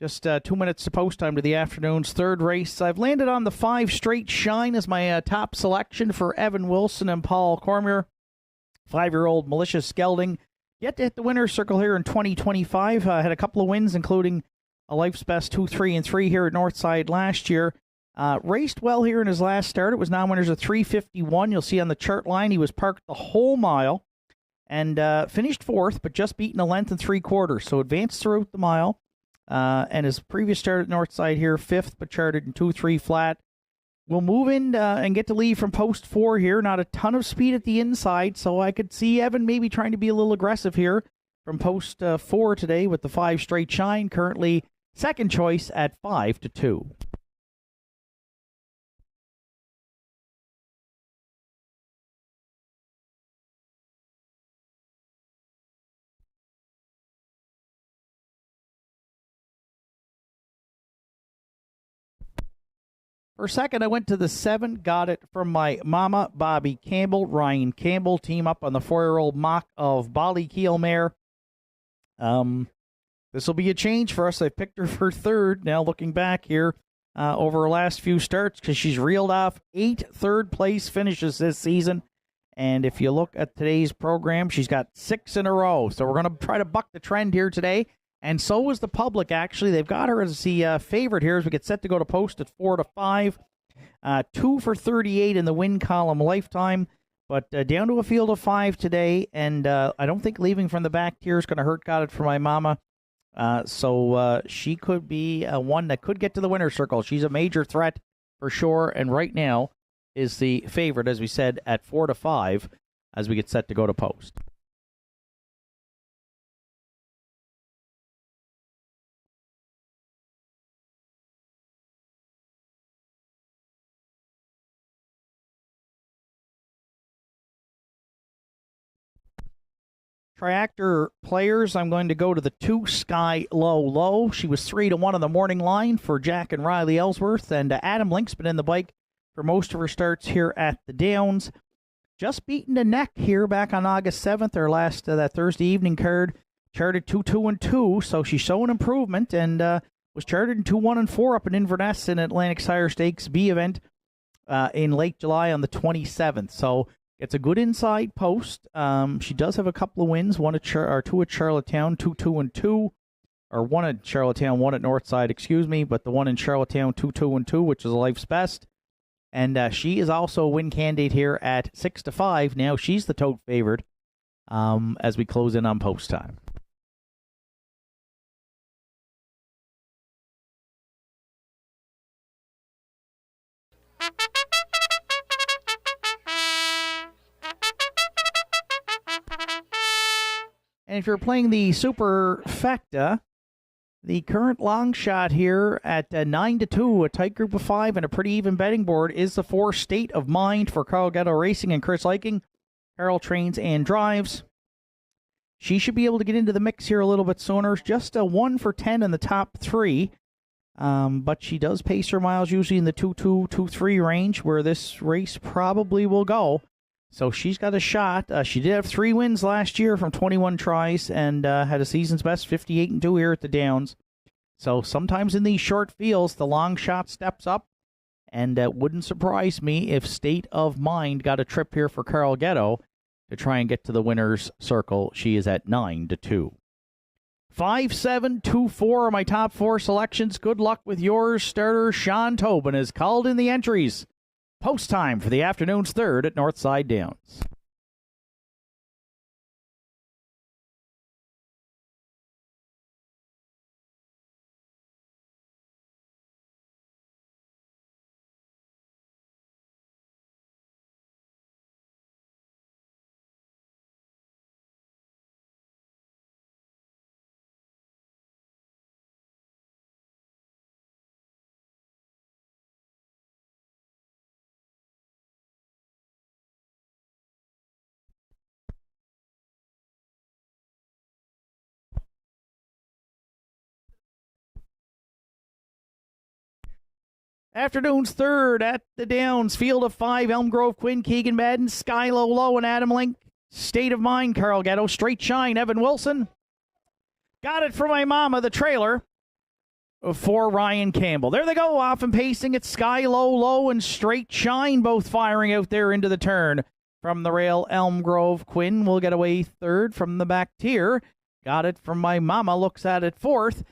A: Just 2 minutes to post time to the afternoon's third race. I've landed on the 5 straight shine as my top selection for Evan Wilson and Paul Cormier. 5-year-old Malicious Gelding yet to hit the winner's circle here in 2025. Had a couple of wins, including a Life's Best 2, 3, and 3 here at Nortside last year. Raced well here in his last start. It was non-winners of 3:51. You'll see on the chart line he was parked the whole mile and finished 4th, but just beaten a length and 3/4. So advanced throughout the mile. And his previous start at Northside here, 5th, but charted in 2-3 flat. We'll move in and get to lead from post 4 here. Not a ton of speed at the inside, so I could see Evan maybe trying to be a little aggressive here from post 4 today with the 5 straight shine. Currently second choice at 5-2. For second, I went to the 7, Got It From My Mama, Bobby Campbell, Ryan Campbell, team up on the 4-year-old mock of Ballykeel mare. This will be a change for us. I picked her for third. Now looking back here over her last few starts, because she's reeled off 8 third-place finishes this season. And if you look at today's program, she's got 6 in a row. So we're going to try to buck the trend here today. And so was the public, actually. They've got her as the favorite here as we get set to go to post at 4-5. 2 for 38 in the win column lifetime, but down to a field of 5 today. And I don't think leaving from the back tier is going to hurt Got It From My Mama. So she could be one that could get to the winner's circle. She's a major threat for sure. And right now is the favorite, as we said, at 4-5 as we get set to go to post. Triactor players, I'm going to go to the 2, Sky Low Low. She was 3-1 on the morning line for Jack and Riley Ellsworth, and Adam Link's been in the bike for most of her starts here at the Downs. Just beaten the neck here back on August 7th, or last that Thursday evening card, charted 2-2-2, so she's showing improvement, and was charted in 2-1-4 up in Inverness in Atlantic Sire Stakes B event in late July on the 27th. So it's a good inside post. She does have a couple of wins, 2 at Charlottetown, 2-2-2, or 1 at Charlottetown, 1 at Northside, excuse me, but the one in Charlottetown, 2-2-2, which is a Life's Best. And she is also a win candidate here at 6-5. Now she's the tote favorite as we close in on post time. And if you're playing the Superfecta, the current long shot here at 9-2, a tight group of 5 and a pretty even betting board, is the 4, State of Mind for Carl Ghetto Racing and Chris Liking. Carl trains and drives. She should be able to get into the mix here a little bit sooner. Just a 1 for 10 in the top 3. But she does pace her miles usually in the 2-2, 2-3 range, where this race probably will go. So she's got a shot. She did have 3 wins last year from 21 tries and had a season's best 58-2 here at the Downs. So sometimes in these short fields, the long shot steps up. And it wouldn't surprise me if State of Mind got a trip here for Carl Ghetto to try and get to the winner's circle. She is at 9-2. 5, 7, 2, 4 are my top 4 selections. Good luck with yours. Starter Sean Tobin has called in the entries. Post time for the afternoon's third at Nortside Downs. Afternoon's third at the Downs. Field of 5, Elm Grove, Quinn, Keegan Madden, Skylo Low, and Adam Link. State of Mind, Carl Ghetto. Straight Shine, Evan Wilson. Got it for my mama, the trailer for Ryan Campbell. There they go, off and pacing. It's Skylo Low and Straight Shine, both firing out there into the turn. From the rail, Elm Grove, Quinn will get away third from the back tier. Got it from my mama, looks at it fourth.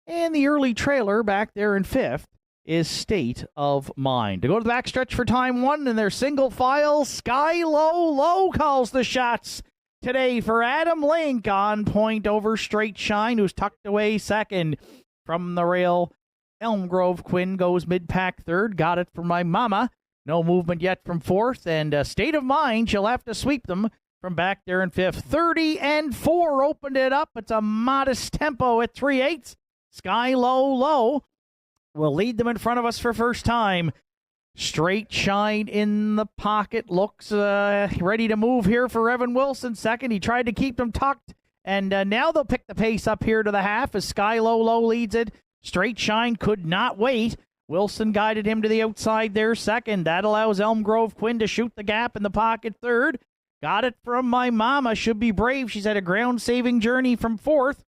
A: And the early trailer back there in fifth is State of Mind. To go to the backstretch for time 1 in their single file, Skylo Low calls the shots today for Adam Link on point over Straight Shine, who's tucked away second. From the rail, Elm Grove Quinn goes mid-pack third. Got it from my mama. No movement yet from fourth. And State of Mind, she'll have to sweep them from back there in fifth. 30-4 opened it up. It's a modest tempo at 3/8. Skylo Low will lead them in front of us for first time. Straight Shine in the pocket. Looks ready to move here for Evan Wilson second. He tried to keep them tucked. And now they'll pick the pace up here to the half as Skylo Low leads it. Straight Shine could not wait. Wilson guided him to the outside there second. That allows Elm Grove Quinn to shoot the gap in the pocket third. Got it from my mama. Should be brave. She's had a ground-saving journey from fourth.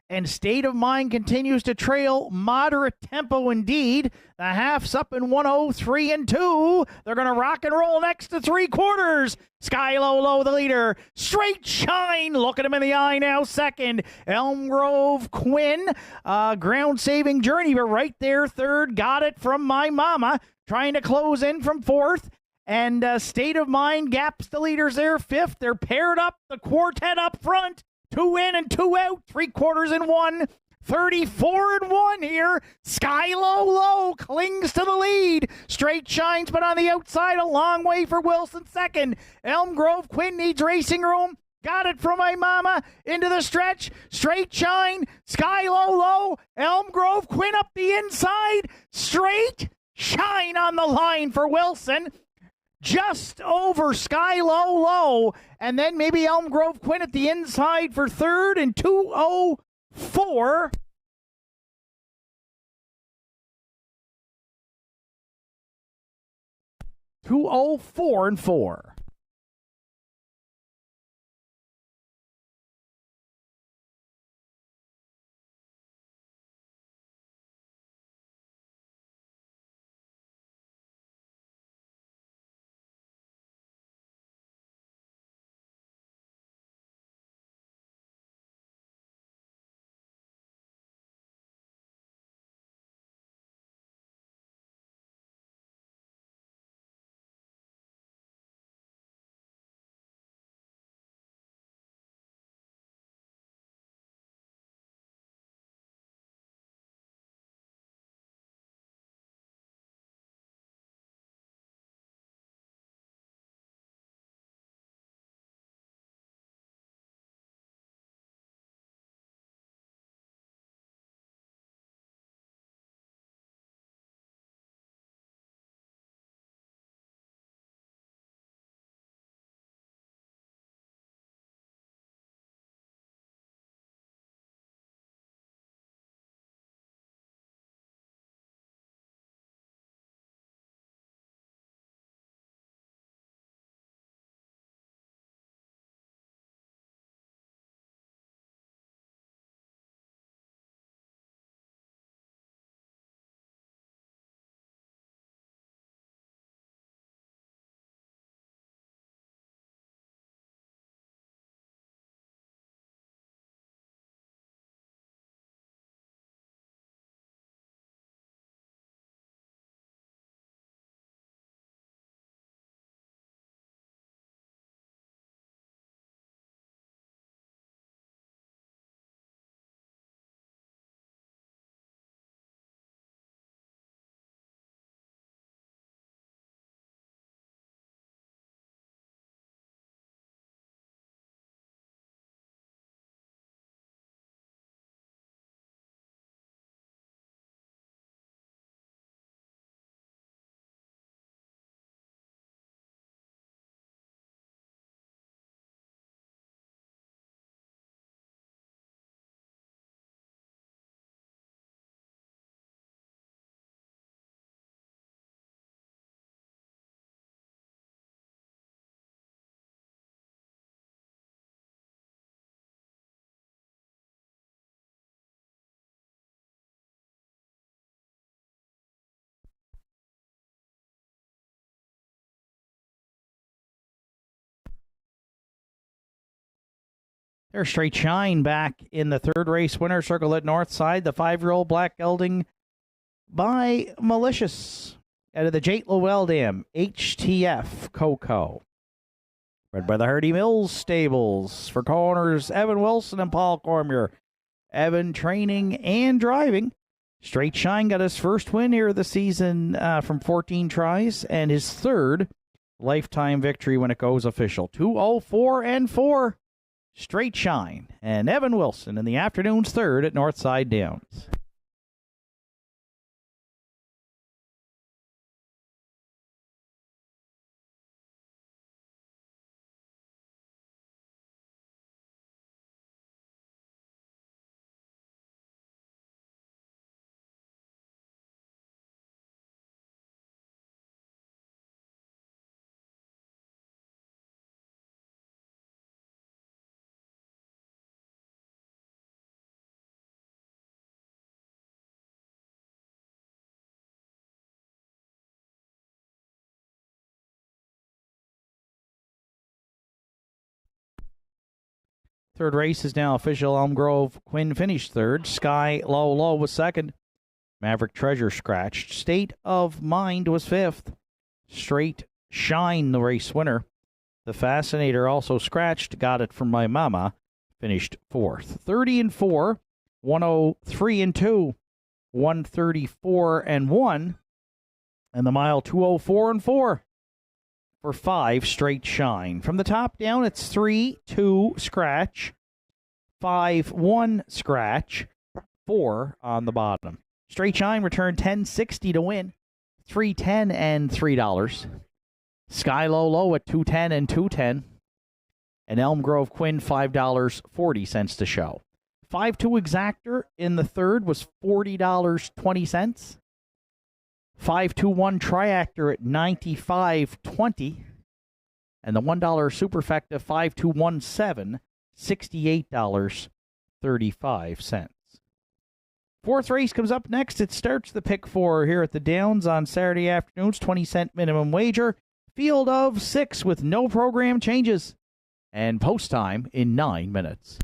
A: And State of Mind continues to trail. Moderate tempo indeed. The half's up in 103-2. They're going to rock and roll next to 3/4. Skylo Low, the leader. Straight Shine. Look at him in the eye now, second. Elm Grove Quinn. Ground-saving journey, but right there, third. Got it from my mama. Trying to close in from fourth. And State of Mind gaps the leaders there, fifth. They're paired up, the quartet up front. 2 in and 2 out, 3/4 34-1 here. Skylo Low clings to the lead. Straight Shines, but on the outside, a long way for Wilson second. Elm Grove Quinn needs racing room. Got it from my mama into the stretch. Straight Shine, Skylo Low, Elm Grove Quinn up the inside. Straight Shine on the line for Wilson. Just over Skylo Low, and then maybe Elm Grove Quinn at the inside for third, and 2:04. 2:04-4. There's Straight Shine back in the third race winner circle at Northside. The 5-year-old black gelding by Malicious out of the Jate Lowell Dam, HTF Coco. Bred by the Hardy Mills Stables. For corners, Evan Wilson and Paul Cormier. Evan training and driving. Straight Shine got his first win here of the season from 14 tries and his third lifetime victory when it goes official. 2:04 and 4. Straight Shine and Evan Wilson in the afternoon's third at Northside Downs. Third race is now official. Elm Grove Quinn finished third. Sky Low Low was second. Maverick Treasure scratched. State of Mind was fifth. Straight Shine, the race winner. The Fascinator also scratched. Got it from my mama. Finished fourth. 30 and 4. 103 and 2. 134 and 1. And the mile 204 and 4. For 5, Straight Shine. From the top down, it's 3, 2, scratch, 5, 1, scratch, 4 on the bottom. Straight Shine returned $10.60 to win, $3.10 and $3. Sky Low Low at $2.10 and $2.10. And Elm Grove Quinn, $5.40 to show. 5-2 Exactor in the third was $40.20. 521 Triactor at $95.20. And the $1 Superfecta 5217, $68.35. Fourth race comes up next. It starts the pick four here at the Downs on Saturday afternoons, 20-cent minimum wager. Field of 6 with no program changes. And post time in 9 minutes.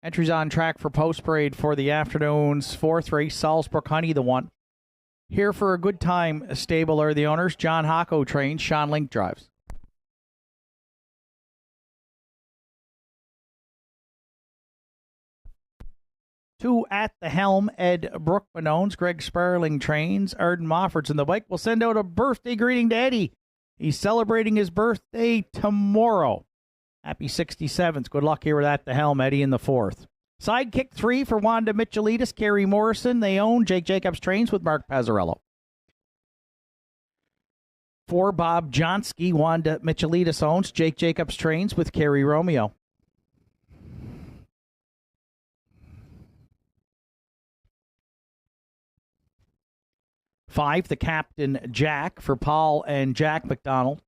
A: Entries on track for post parade for the afternoon's fourth race. Salzburg Honey, the one. Here for a good time stable are the owners. John Hocko trains. Sean Link drives. Two at the helm. Ed Brookman owns. Greg Sparling trains. Arden Moffort's in the bike. We'll send out a birthday greeting to Eddie. He's celebrating his birthday tomorrow. Happy 67th. Good luck here with at the helm, Eddie, in the fourth. Sidekick 3 for Wanda Michelitis, Kerry Morrison. They own. Jake Jacobs trains with Mark Pazzarello. 4, Bob Johnsky. Wanda Michelitis owns. Jake Jacobs trains with Kerry Romeo. 5, the Captain Jack for Paul and Jack McDonald.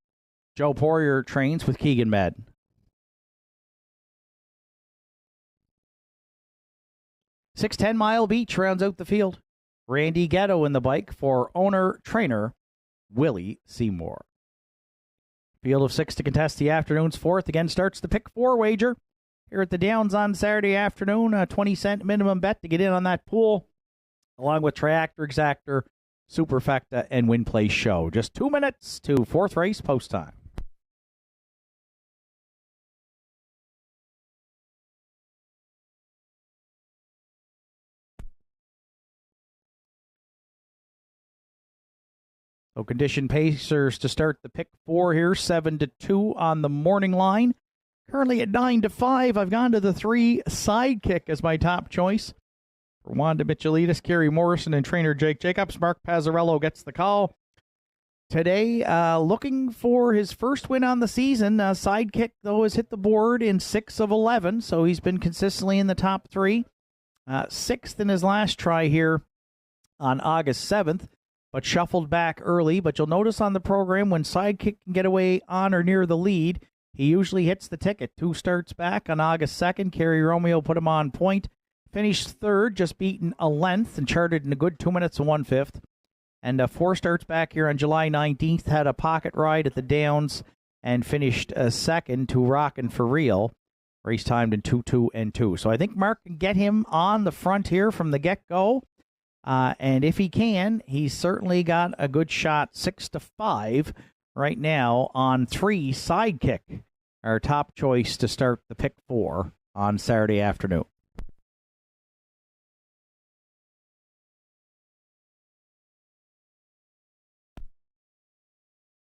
A: Joe Poirier trains with Keegan Madden. 6, 10 Mile Beach rounds out the field. Randy Ghetto in the bike for owner-trainer Willie Seymour. Field of 6 to contest the afternoon's fourth. Again starts the pick 4 wager here at the Downs on Saturday afternoon. A 20-cent minimum bet to get in on that pool, along with Triactor, Exactor, Superfecta, and Win Play Show. Just 2 minutes to fourth race post time. So condition pacers to start the pick 4 here, 7-2 on the morning line. Currently at 9-5, I've gone to the 3 Sidekick as my top choice. For Wanda Michelitis, Kerry Morrison, and trainer Jake Jacobs, Mark Pazzarello gets the call. Today, looking for his first win on the season. Sidekick, though, has hit the board in 6 of 11, so he's been consistently in the top 3. 6th in his last try here on August 7th. But shuffled back early. But you'll notice on the program when Sidekick can get away on or near the lead, he usually hits the ticket. 2 starts back on August 2nd. Kerry Romeo put him on point. Finished third, just beaten a length and charted in a good 2 minutes and 1/5. And 4 starts back here on July 19th. Had a pocket ride at the Downs and finished second to Rockin' For Real. Race timed in 2-2 and 2. So I think Mark can get him on the front here from the get-go. And if he can, he's certainly got a good shot. 6-5 right now on 3 Sidekick, our top choice to start the pick 4 on Saturday afternoon.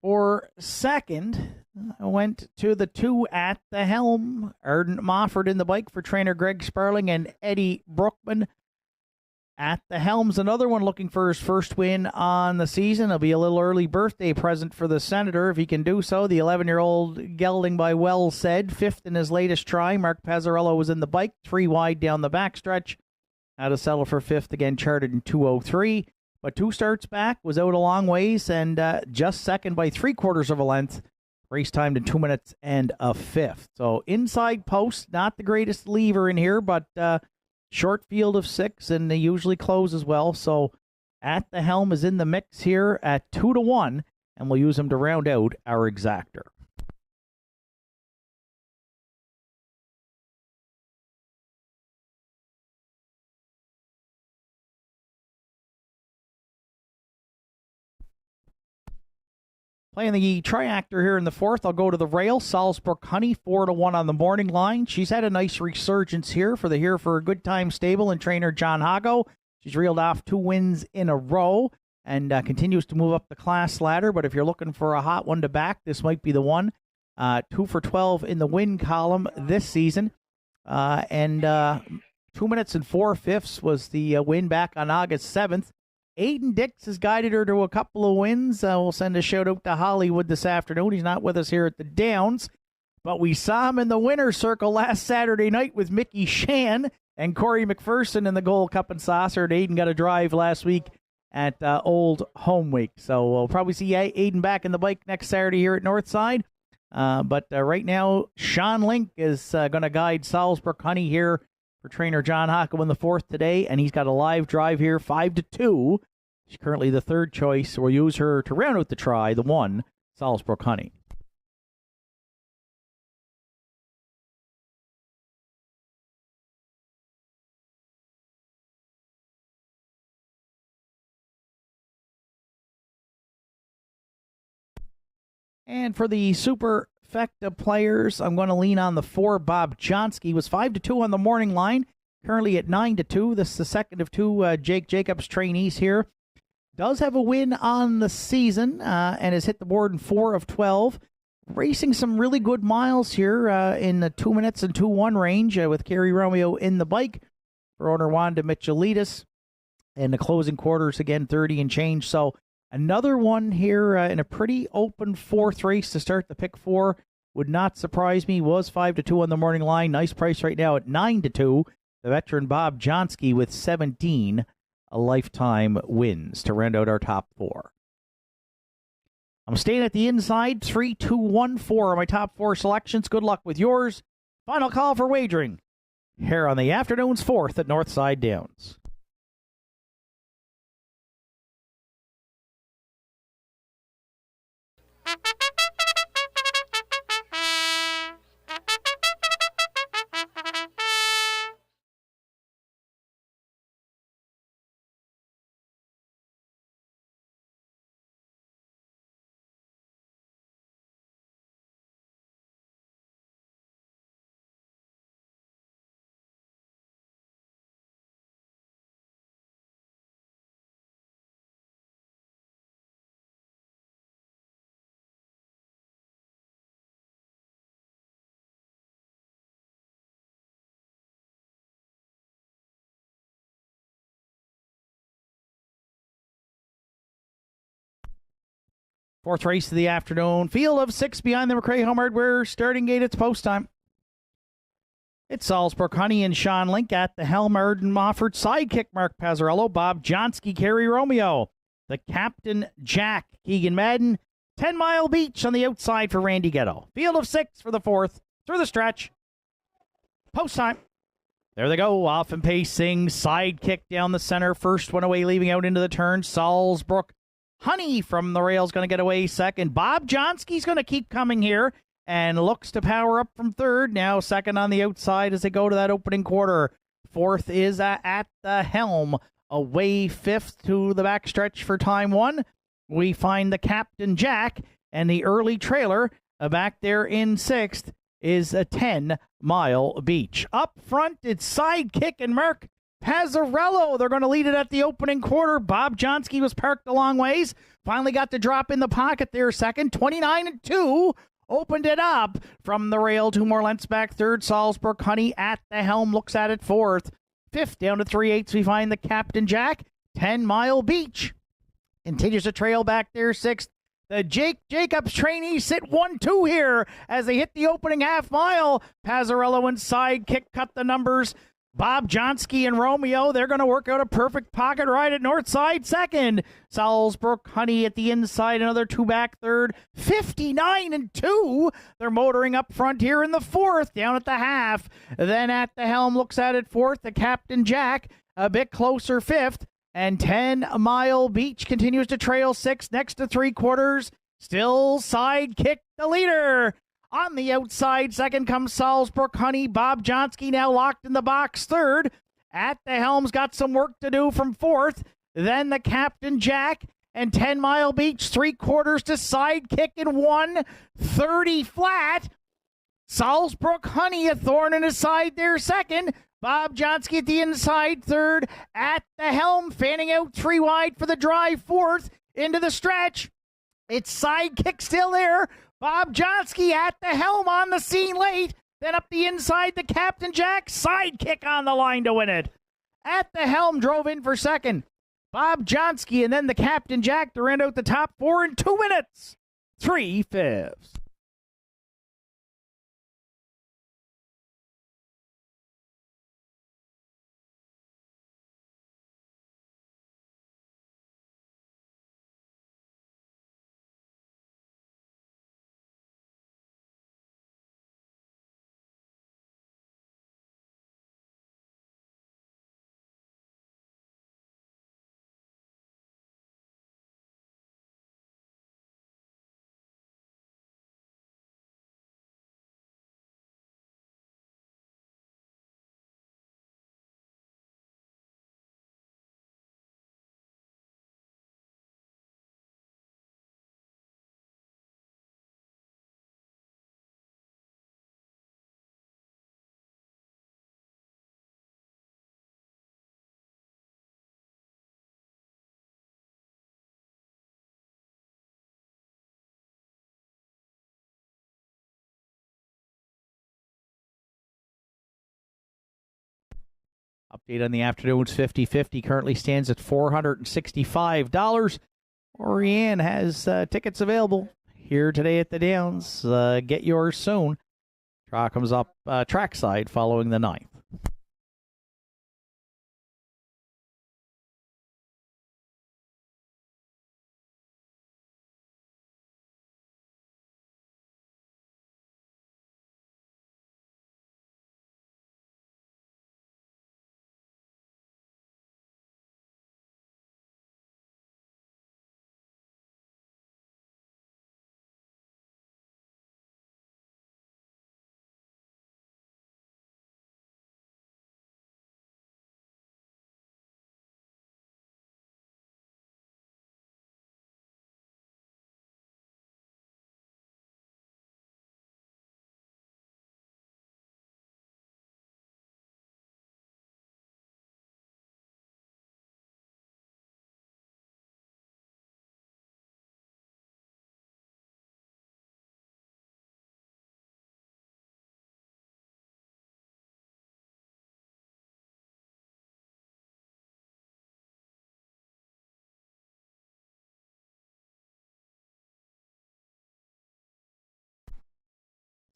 A: For second, I went to the 2 at the helm. Arden Mofford in the bike for trainer Greg Sparling and Eddie Brookman. At the helm's another one looking for his first win on the season. It'll be a little early birthday present for the Senator if he can do so. The 11-year-old gelding by Well Said, 5th in his latest try. Mark Pazzarello was in the bike, 3 wide down the backstretch. Had to settle for 5th, again charted in 2:03. But 2 starts back, was out a long ways, and just second by 3/4 of a length. Race timed in 2 minutes and a 1/5. So inside post, not the greatest lever in here, but short field of 6, and they usually close as well. So at the helm is in the mix here at 2-1, and we'll use him to round out our exactor. Playing the Triactor here in the fourth, I'll go to the rail. Salzburg Honey, 4-1 on the morning line. She's had a nice resurgence here for the Here for a Good Time stable and trainer John Hago. She's reeled off 2 wins in a row and continues to move up the class ladder. But if you're looking for a hot one to back, this might be the one. 2 for 12 in the win column this season. 2 minutes and 4/5 was the win back on August 7th. Aiden Dix has guided her to a couple of wins. We'll send a shout-out to Hollywood this afternoon. He's not with us here at the Downs, but we saw him in the winner's circle last Saturday night with Mickey Shan. and Corey McPherson in the Gold Cup and Saucer. Aiden got a drive last week at Old Home Week. So we'll probably see Aiden back in the bike next Saturday here at Northside. But right now, Sean Link is going to guide Salzburg Honey here for trainer John Hockel in the fourth today, and he's got a live drive here, 5-2. She's currently the third choice. We'll use her to round out the try, the 1, Salzburg Honey. And for the Superfecta players, I'm going to lean on the 4, Bob Johnsky. Was 5-2 on the morning line, currently at 9-2. This is the second of 2 Jake Jacobs trainees here. Does have a win on the season and has hit the board in 4 of 12. Racing some really good miles here in the 2 minutes and 2-1 range with Kerry Romeo in the bike for owner Wanda Michelidis. And the closing quarters, again, 30 and change. So another one here in a pretty open fourth race to start the pick 4. Would not surprise me. Was 5-2 on the morning line. Nice price right now at 9-2. The veteran Bob Johnsky with 17 lifetime wins to round out our top 4. I'm staying at the inside. 3, 2, 1, 4 are my top 4 selections. Good luck with yours. Final call for wagering here on the afternoon's 4th at Northside Downs. Fourth race of the afternoon. Field of 6 behind the McRae Home Hardware starting gate. It's post time. It's Salzburg Honey and Sean Link at the helm. Arden Mofford, sidekick Mark Pazzarello, Bob Johnsky, Kerry Romeo. The Captain Jack, Keegan Madden. 10 Mile Beach on the outside for Randy Ghetto. Field of 6 for the 4th. Through the stretch. Post time. There they go, off and pacing. Sidekick down the center. First one away, leaving out into the turn. Salzburg Honey from the rails going to get away second. Bob Johnsky's going to keep coming here and looks to power up from third. Now second on the outside as they go to that opening quarter. Fourth is at the helm. Away fifth to the backstretch for time 1. We find the Captain Jack, and the early trailer back there in 6th is a 10 Mile Beach. Up front, it's Sidekick and Mark Pazzarello. They're going to lead it at the opening quarter. Bob Johnsky was parked a long ways. Finally got the drop in the pocket there second. 29-2. Opened it up from the rail. 2 more lengths back third. Salzburg Honey at the helm. Looks at it fourth. Fifth down to 3/8. We find the Captain Jack. 10 Mile Beach. Continues to trail back there sixth. The Jake Jacobs trainees sit 1-2 here as they hit the opening half mile. Pazzarello and Sidekick cut the numbers. Bob Johnsky and Romeo, they're going to work out a perfect pocket ride at Northside second. Salzburg Honey at the inside, another 2 back third. 59-2. They're motoring up front here in the 4th, down at the half. Then at the helm, looks at it 4th, the Captain Jack, a bit closer 5th. And 10 Mile Beach continues to trail 6th, next to 3/4. Still Sidekick the leader. On the outside, second comes Salzburg Honey. Bob Johnsky now locked in the box third. At the helm's got some work to do from 4th. Then the Captain Jack and 10 Mile Beach, 3/4 to Sidekick in 1:30 flat. Salzburg Honey, a thorn in his side there second. Bob Johnsky at the inside third. At the helm, fanning out 3 wide for the drive 4th. Into the stretch. It's Sidekick still there. Bob Johnsky at the helm on the scene late. Then up the inside, the Captain Jack. Sidekick on the line to win it. At the helm, drove in for second. Bob Johnsky and then the Captain Jack to round out the top 4 in 2 minutes. 3/5. Update on the afternoon's 50-50 currently stands at $465. Orianne has tickets available here today at the Downs. Get yours soon. Draw comes up trackside following the 9th.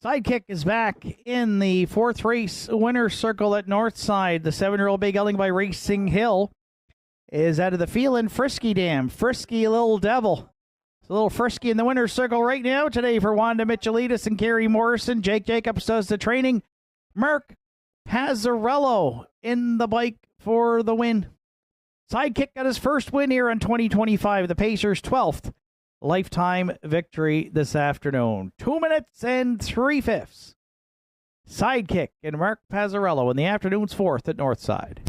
A: Sidekick is back in the 4th race winner's circle at Northside. The 7-year-old Big Elling by Racing Hill is out of the field in Frisky Dam. Frisky Little Devil. It's a little frisky in the winner's circle right now today for Wanda Michelitis and Carrie Morrison. Jake Jacobs does the training. Mark Pazzarello in the bike for the win. Sidekick got his first win here in 2025. The Pacers' 12th lifetime victory this afternoon. 2 minutes and 3/5. Sidekick and Mark Pazzarello in the afternoon's 4th at Northside.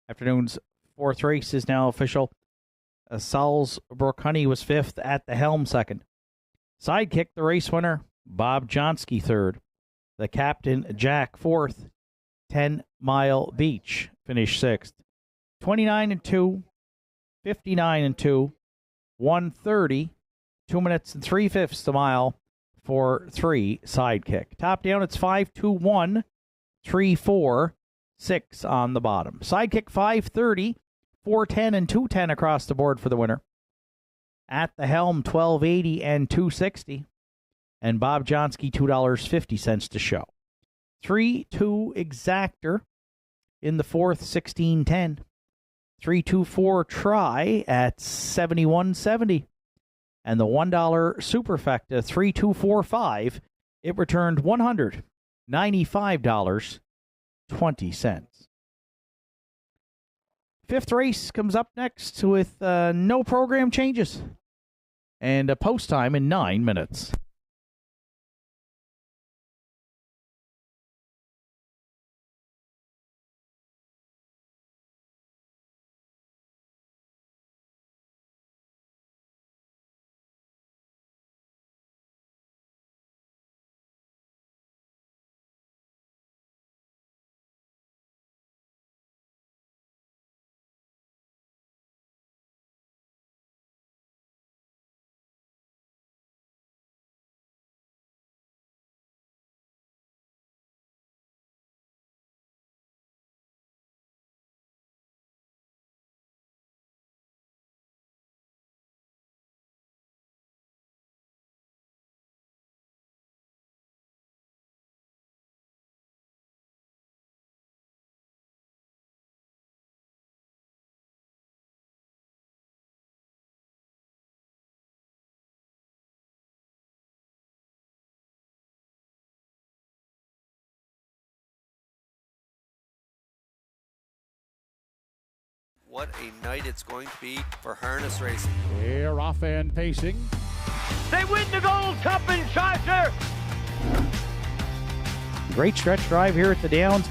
A: Afternoon's 4th race is now official. Salzbrook Honey was 5th at the helm, 2nd. Sidekick, the race winner, Bob Johnsky, 3rd. The captain, Jack, 4th. 10 Mile Beach finished 6th. 29-2, 59-2, 130, 2 minutes and 3/5 the mile for 3 Sidekick. Top down, it's 5-2-1, 3-4. 6 on the bottom. Sidekick 530, 410 and 210 across the board for the winner. At the helm 1280 and 260. And Bob Johnsky $2.50 to show. 3-2 Exactor in the 4th 1610. 3-2-4 Try at 71.70. And the $1 Superfecta 3-2-4-5. It returned $195.20. 5th race comes up next with no program changes and a post time in 9 minutes.
E: what a night it's going to be for harness racing.
F: They're off and pacing.
G: They win the Gold Cup in Charger.
A: Great stretch drive here at the Downs.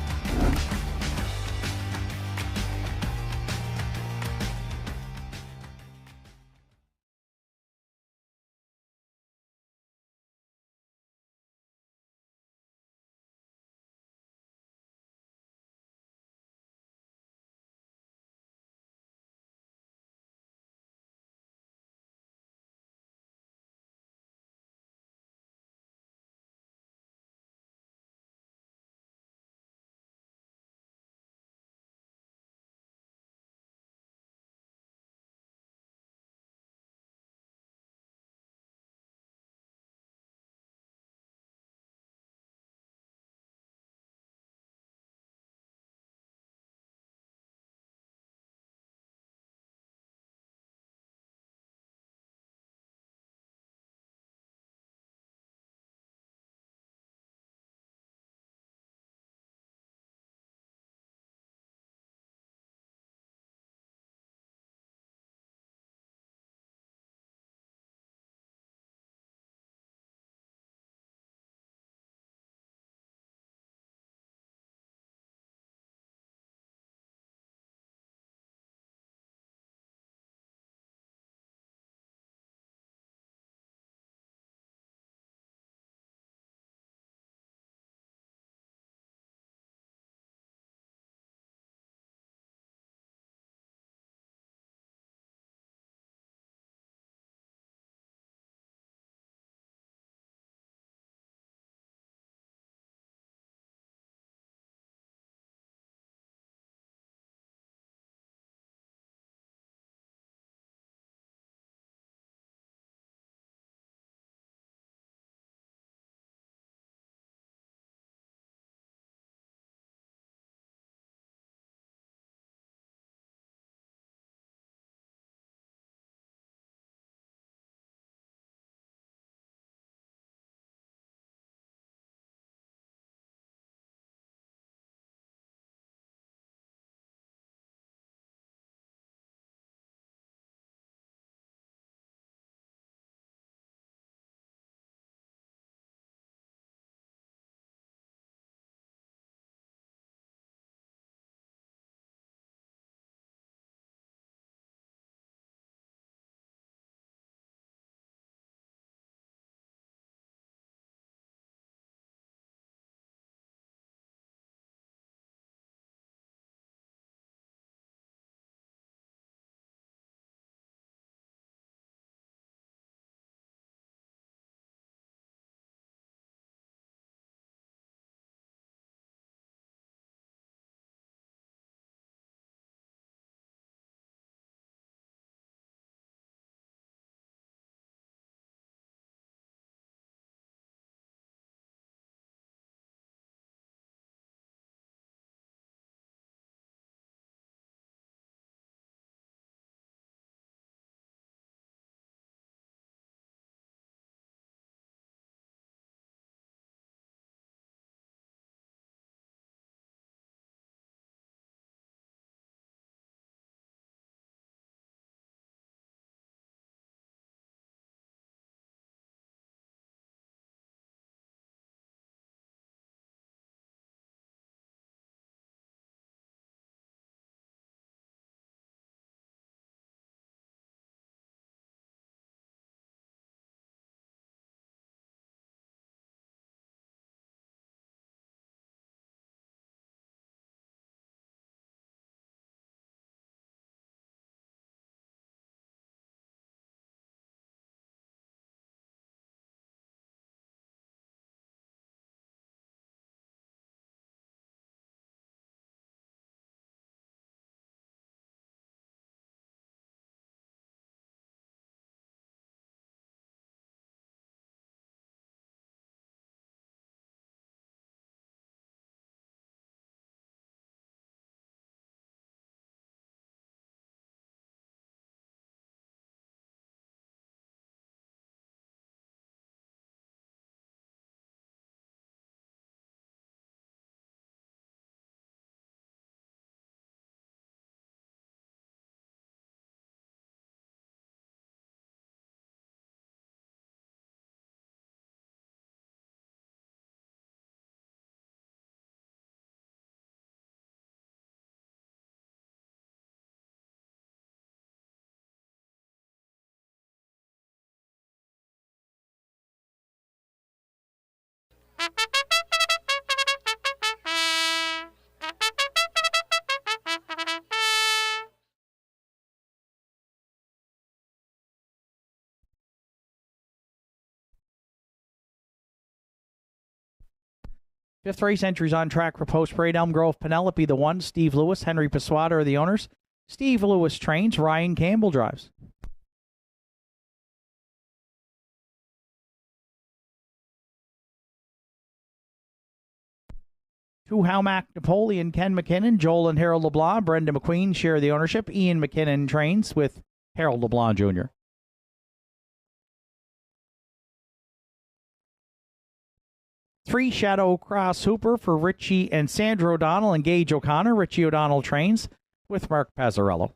A: Fifth race entries on track for Post Parade. Elm Grove Penelope, the 1. Steve Lewis, Henry Paswata are the owners. Steve Lewis trains. Ryan Campbell drives. Two Howmack Napoleon, Ken McKinnon, Joel and Harold LeBlanc, Brenda McQueen share the ownership. Ian McKinnon trains with Harold LeBlanc Jr. Three Shadow Cross Hooper for Richie and Sandra O'Donnell and Gage O'Connor. Richie O'Donnell trains with Mark Pazzarello.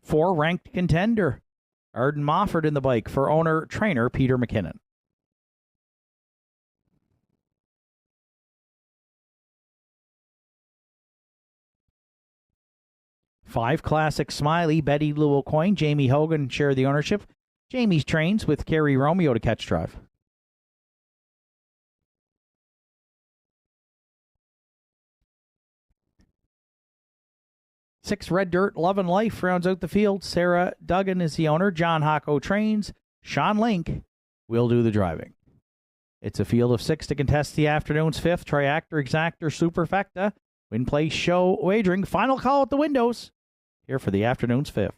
A: Four Ranked Contender, Arden Mofford in the bike for owner-trainer Peter McKinnon. Five Classic Smiley, Betty Lou O'Coin, Jamie Hogan share the ownership. Jamie's trains with Kerry Romeo to catch drive. Six Red Dirt, Love and Life rounds out the field. Sarah Duggan is the owner. John Hocko trains. Sean Link will do the driving. It's a field of 6 to contest the afternoon's 5th. Triactor, Exactor, Superfecta. Win Place Show Wagering. Final call at the windows here for the afternoon's 5th.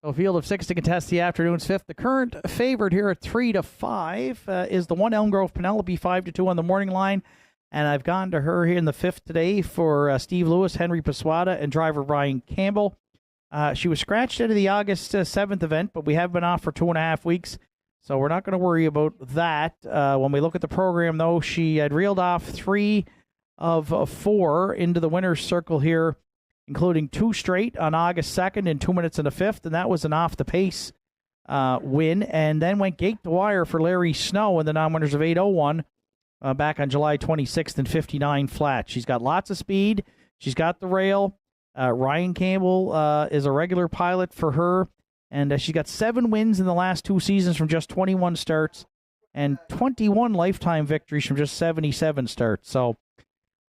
A: So field of 6 to contest the afternoon's 5th. The current favorite here at 3 to 5 is the 1 Elm Grove Penelope, 5 to 2 on the morning line. And I've gone to her here in the 5th today for Steve Lewis, Henry Paswata, and driver Ryan Campbell. She was scratched out of the August 7th event, but we have been off for 2.5 weeks, so we're not going to worry about that. When we look at the program, though, she had reeled off 3 of 4 into the winner's circle here, including 2 straight on August 2nd and 2 minutes in the 5th, and that was an off-the-pace win, and then went gate to wire for Larry Snow in the non-winners of 8:01 back on July 26th and 59 flat. She's got lots of speed. She's got the rail. Ryan Campbell is a regular pilot for her, and she's got 7 wins in the last 2 seasons from just 21 starts and 21 lifetime victories from just 77 starts. So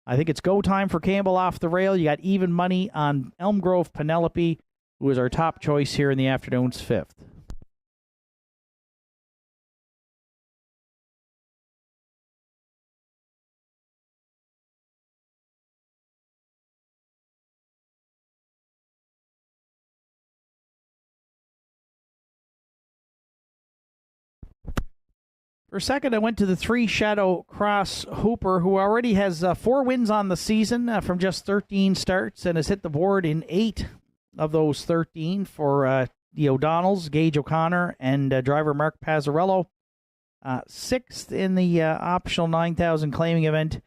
A: I think it's go time for Campbell off the rail. You got even money on Elm Grove Penelope, who is our top choice here in the afternoon's 5th. For second, I went to the 3 Shadow Cross Hooper, who already has 4 wins on the season from just 13 starts and has hit the board in 8 of those 13 for the O'Donnells, Gage O'Connor, and driver Mark Pazzarello. 6th in the optional 9,000 claiming event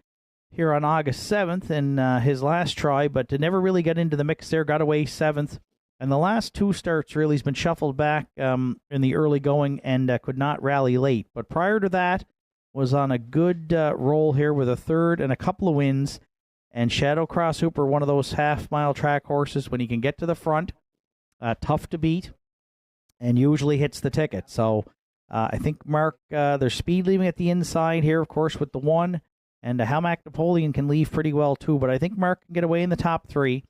A: here on August 7th in his last try, but never really got into the mix there, got away 7th. And the last 2 starts really has been shuffled back in the early going and could not rally late. But prior to that, was on a good roll here with a 3rd and a couple of wins. And Shadow Cross Hooper, one of those half-mile track horses, when he can get to the front, tough to beat, and usually hits the ticket. So I think Mark, there's speed leaving at the inside here, of course, with the 1. And Howmack Napoleon can leave pretty well, too. But I think Mark can get away in the top 3.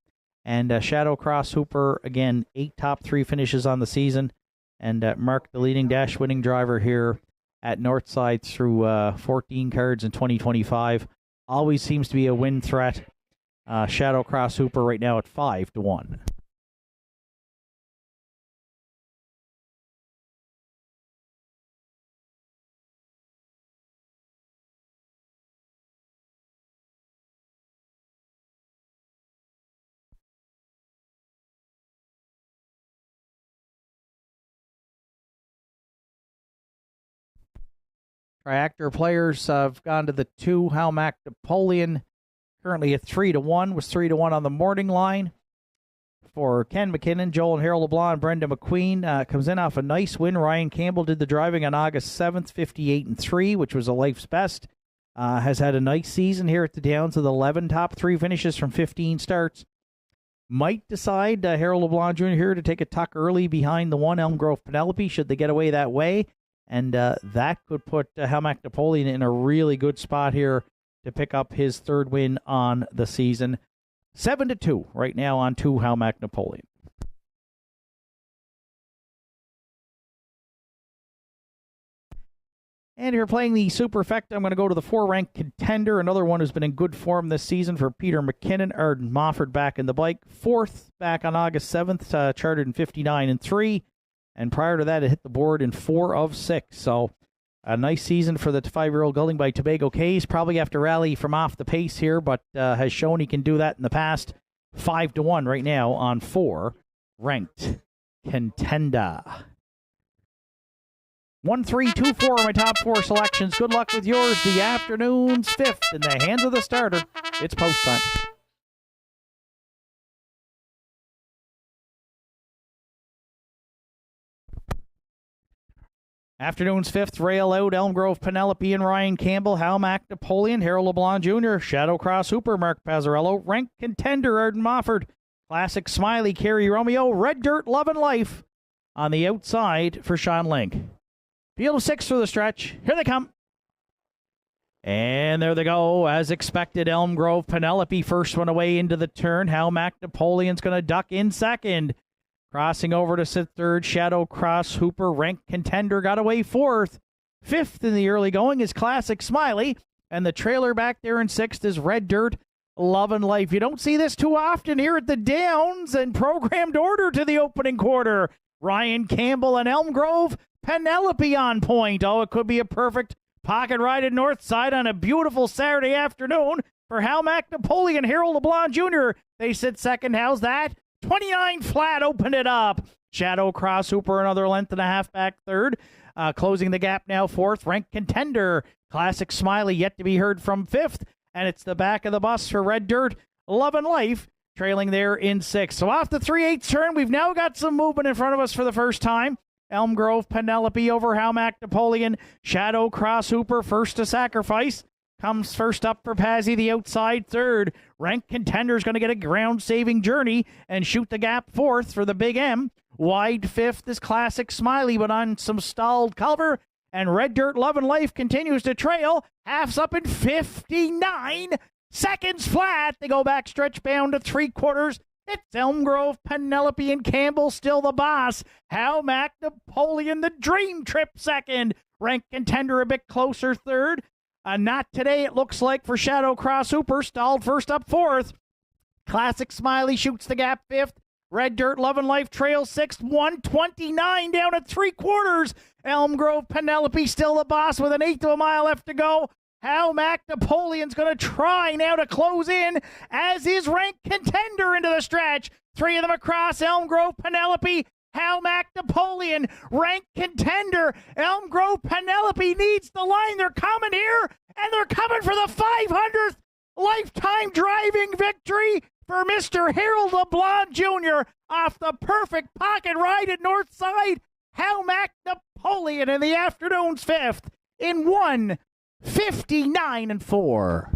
A: And Shadow Cross Hooper, again, 8 top 3 finishes on the season. And Mark, the leading dash-winning driver here at Nortside through 14 cards in 2025. Always seems to be a win threat. Shadow Cross Hooper right now at 5 to 1. Triactor players have gone to the 2 Howmack Napoleon, currently at 3 to 1, was 3 to 1 on the morning line. for Ken McKinnon, Joel and Harold LeBlanc, and Brenda McQueen. Comes in off a nice win. Ryan Campbell did the driving on August 7th, 58-3, which was a life's best. Has had a nice season here at the Downs with 11 top 3 finishes from 15 starts. Might decide Harold LeBlanc Jr. here to take a tuck early behind the one Elm Grove Penelope, should they get away that way. And that could put Helmac Napoleon in a really good spot here to pick up his 3rd win on the season. 7-2 right now on 2 Helmac Napoleon. And if you're playing the Superfecta, I'm going to go to the 4-ranked contender, another one who's been in good form this season for Peter McKinnon. Arden Mofford back in the bike. 4th back on August 7th, charted in 59-3. And prior to that, it hit the board in 4 of 6. So a nice season for the 5-year-old gelding by Tobago Cays. Probably have to rally from off the pace here, but has shown he can do that in the past. 5-1 right now on 4-ranked contender. 1, 3, 2, 4 are my top 4 selections. Good luck with yours. The afternoon's 5th in the hands of the starter. It's post time. Afternoon's 5th, rail out, Elm Grove Penelope and Ryan Campbell, Helmac Napoleon, Harold LeBlanc Jr., Shadow Cross Hooper, Mark Pazzarello, Ranked Contender, Arden Mofford, Classic Smiley, Kerry Romeo, Red Dirt, Love and Life on the outside for Sean Link. Field of 6 for the stretch. Here they come. And there they go. As expected, Elm Grove Penelope, first one away into the turn. Helmac Napoleon's going to duck in second. Crossing over to sit third, Shadow Cross Hooper, Ranked Contender, got away 4th. 5th in the early going is Classic Smiley. And the trailer back there in 6th is Red Dirt, Love and Life. You don't see this too often here at the Downs, and programmed order to the opening quarter. Ryan Campbell and Elm Grove Penelope on point. Oh, it could be a perfect pocket ride at Northside on a beautiful Saturday afternoon for Helmac Napoleon, Harold LeBlanc Jr. They sit second. How's that? 29 flat, open it up. Shadow Cross Hooper, another length and a half back third. Closing the gap now 4th. Ranked Contender, Classic Smiley, yet to be heard from 5th. And it's the back of the bus for Red Dirt, Love and Life, trailing there in 6th. So off the 3/8 turn, we've now got some movement in front of us for the first time. Elm Grove Penelope over Helmac Napoleon. Shadow Cross Hooper first to sacrifice. Comes first up for Pazzi, the outside third. Ranked Contender is going to get a ground-saving journey and shoot the gap 4th for the Big M. Wide 5th is Classic Smiley, but on some stalled cover. And Red Dirt Love and Life continues to trail. Half's up in 59 seconds flat. They go back stretch bound to 3/4. It's Elm Grove, Penelope, and Campbell still the boss. Helmac Napoleon, the Dream Trip second. Ranked Contender a bit closer third. Not today, it looks like, for Shadow Cross Hooper. Stalled first up 4th. Classic Smiley shoots the gap 5th. Red Dirt Love and Life trails 6th. 129 down at 3/4. Elm Grove Penelope still the boss with 1/8 of a mile left to go. Helmac Napoleon's going to try now to close in, as is Ranked Contender into the stretch. 3 of them across. Elm Grove Penelope, Helmac Napoleon, Ranked Contender. Elm Grove Penelope needs the line. They're coming here, and they're coming for the 500th lifetime driving victory for Mr. Harold LeBlanc Jr. off the perfect pocket ride at Northside. Helmac Napoleon in the afternoon's 5th in 1:59-4.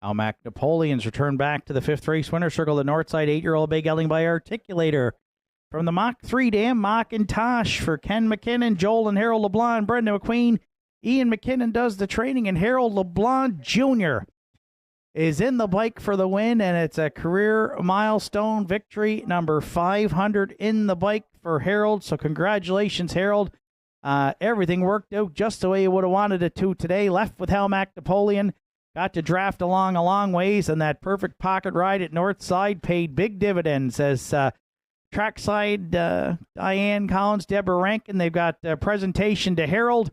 A: Almac Napoleon's return back to the fifth race winner circle. The Nortside 8-year-old Bay Gelding by Articulator. From the Mach 3 Dam, Macintosh for Ken McKinnon, Joel and Harold LeBlanc, Brenda McQueen. Ian McKinnon does the training, and Harold LeBlanc Jr. is in the bike for the win, and it's a career milestone victory, number 500 in the bike for Harold. So congratulations, Harold. Everything worked out just the way you would have wanted it to today. Left with Almac Napoleon. Got to draft along a long ways, and that perfect pocket ride at Northside paid big dividends as trackside Diane Collins, Deborah Rankin, they've got a presentation to Harold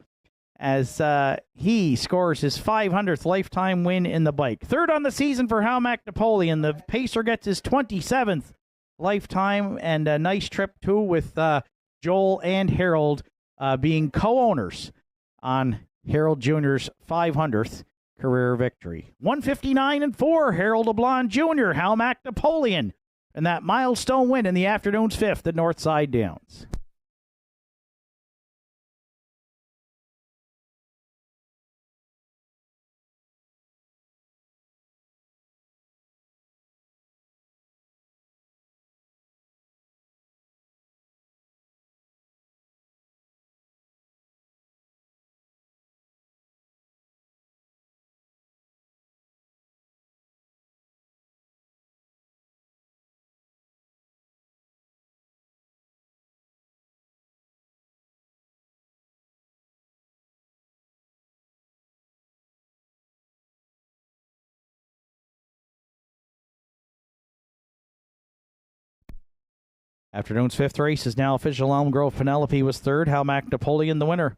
A: as he scores his 500th lifetime win in the bike. Third on the season for Almac Napoleon. The Pacer gets his 27th lifetime, and a nice trip, too, with Joel and Harold being co-owners on Harold Jr.'s 500th career victory. 159-4, Harold LeBlanc Jr., Almac Napoleon, and that milestone win in the afternoon's fifth at Northside Downs. Afternoon's fifth race is now official. Elm Grove Penelope was third. Almac Napoleon the winner.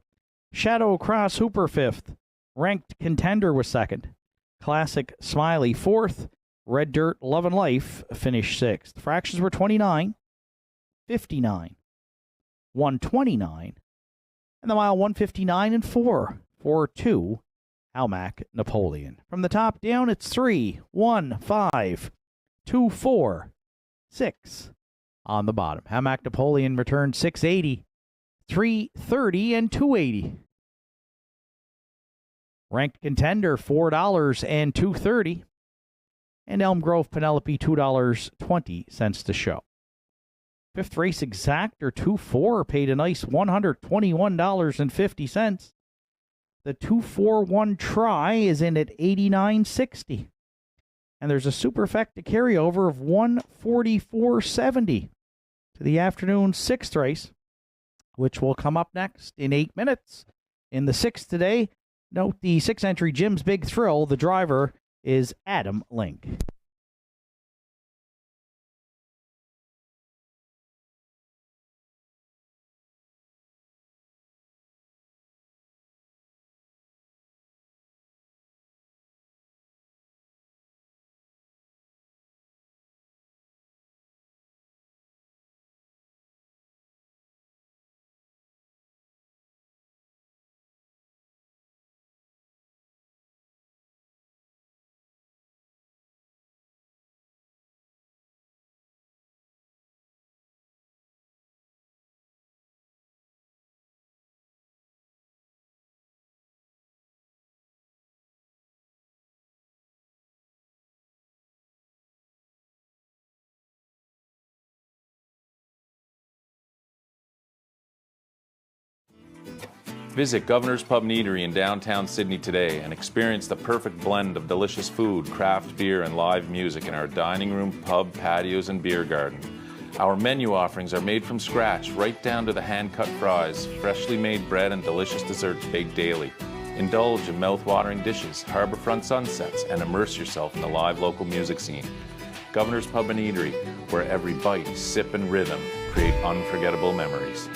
A: Shadow Cross Hooper fifth. Ranked Contender was second. Classic Smiley fourth. Red Dirt Love and Life finished sixth. Fractions were 29, 59, 129, and the mile 159-4. 4-2, Almac Napoleon. From the top down, it's 3, 1, 5, 2, 4, 6. On the bottom, Almac Napoleon returned 680, 330, and 280. Ranked Contender, $4 and $2.30. And Elm Grove Penelope, $2.20 to show. Fifth race exactor 2-4 paid a nice $121.50. The 2-4-1 try is in at $89.60. And there's a superfecta carryover of $144.70 to the afternoon sixth race, which will come up next in 8 minutes. In the sixth today, note the six-entry Jim's Big Thrill. The driver is Adam Link.
B: Visit Governor's Pub and Eatery in downtown Sydney today and experience the perfect blend of delicious food, craft beer, and live music in our dining room, pub, patios, and beer garden. Our menu offerings are made from scratch, right down to the hand-cut fries, freshly made bread, and delicious desserts baked daily. Indulge in mouth-watering dishes, harborfront sunsets, and immerse yourself in the live local music scene. Governor's Pub and Eatery, where every bite, sip, and rhythm create unforgettable memories.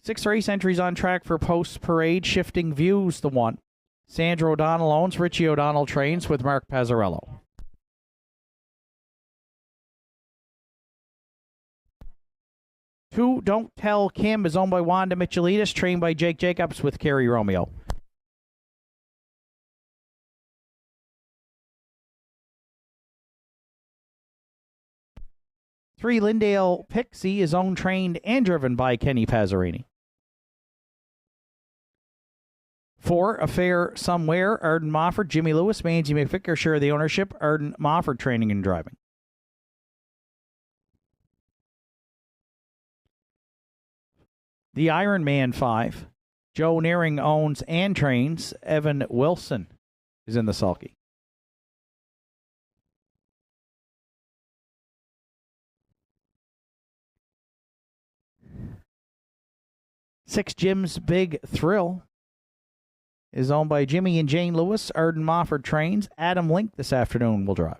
A: 6 race entries on track for post-parade. Shifting Views, the 1. Sandra O'Donnell owns. Richie O'Donnell trains with Mark Pazzarello. Two, Don't Tell Kim is owned by Wanda Michelitis, trained by Jake Jacobs with Kerry Romeo. Three, Lindale Pixie is owned, trained, and driven by Kenny Pazzarini. 4, Affair Somewhere, Arden Mofford, Jimmy Lewis, Manzi McVicker share the ownership. Arden Mofford training and driving. The Iron Man 5, Joe Nearing owns and trains. Evan Wilson is in the sulky. 6, Jim's Big Thrill is owned by Jimmy and Jane Lewis. Arden Mofford trains. Adam Link this afternoon will drive.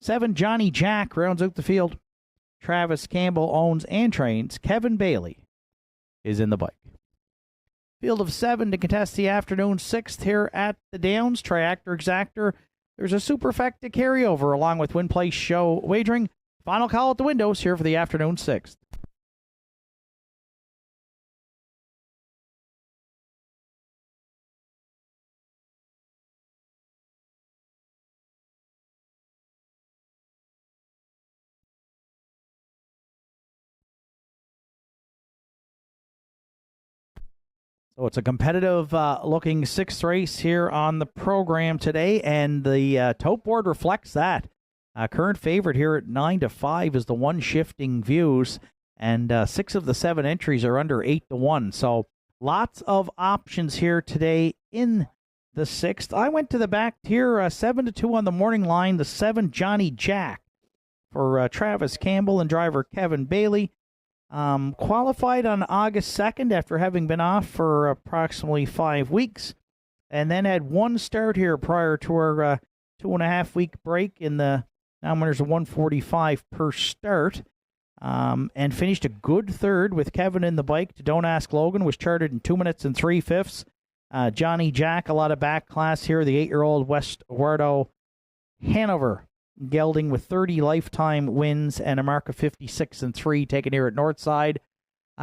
A: 7, Johnny Jack rounds out the field. Travis Campbell owns and trains. Kevin Bailey is in the bike. Field of 7 to contest the afternoon 6th here at the Downs. Triactor Exactor. There's a superfecta carryover along with Win Place Show wagering. Final call at the windows here for the afternoon 6th. So it's a competitive looking 6th race here on the program today, and the tote board reflects that. Current favorite here at 9-5 is the 1 Shifting Views, and 6 of the 7 entries are under 8-1. So lots of options here today in the 6th. I went to the back tier, 7-2 on the morning line, the 7 Johnny Jack for Travis Campbell and driver Kevin Bailey. Qualified on August 2nd after having been off for approximately 5 weeks, and then had 1 start here prior to our 2.5-week break in the non-winners of 145 per start, and finished a good 3rd with Kevin in the bike to Don't Ask Logan, was charted in 2 minutes and 3/5. Johnny Jack, a lot of back class here, the 8-year-old West Wardo Hanover gelding with 30 lifetime wins and a mark of 56-3 taken here at Nortside.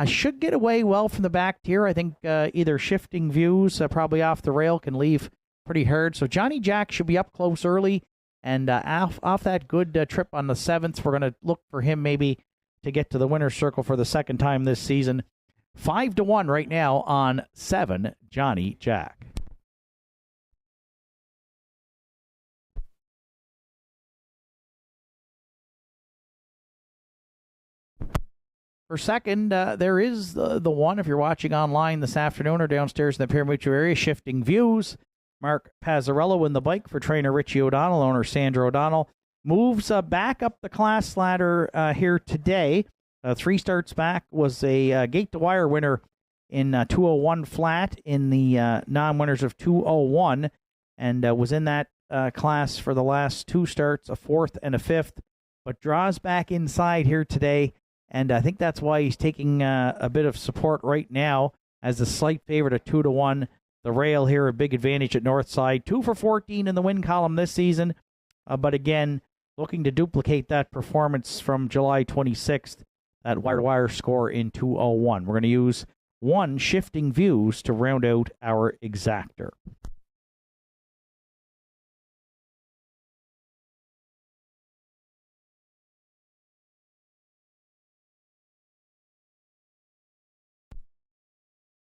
A: Should get away well from the back tier. I think either Shifting Views, probably off the rail, can leave pretty hard. So Johnny Jack should be up close early, and off that good trip on the 7th, we're going to look for him maybe to get to the winner's circle for the 2nd time this season. 5-1 right now on 7 Johnny Jack. For 2nd, there is the one, if you're watching online this afternoon or downstairs in the Parimutuel area, Shifting Views. Mark Pazzarello in the bike for trainer Richie O'Donnell, owner Sandra O'Donnell. Moves back up the class ladder here today. 3 starts back, was a gate-to-wire winner in 201 flat in the non-winners of 201, and was in that class for the last 2 starts, a 4th and a 5th, but draws back inside here today. And I think that's why he's taking a bit of support right now as a slight favorite at 2-1. The rail here, a big advantage at Northside. 2 for 14 in the win column this season. But again, looking to duplicate that performance from July 26th, that wire-to-wire score in 2:01. We're going to use 1 Shifting Views to round out our exactor.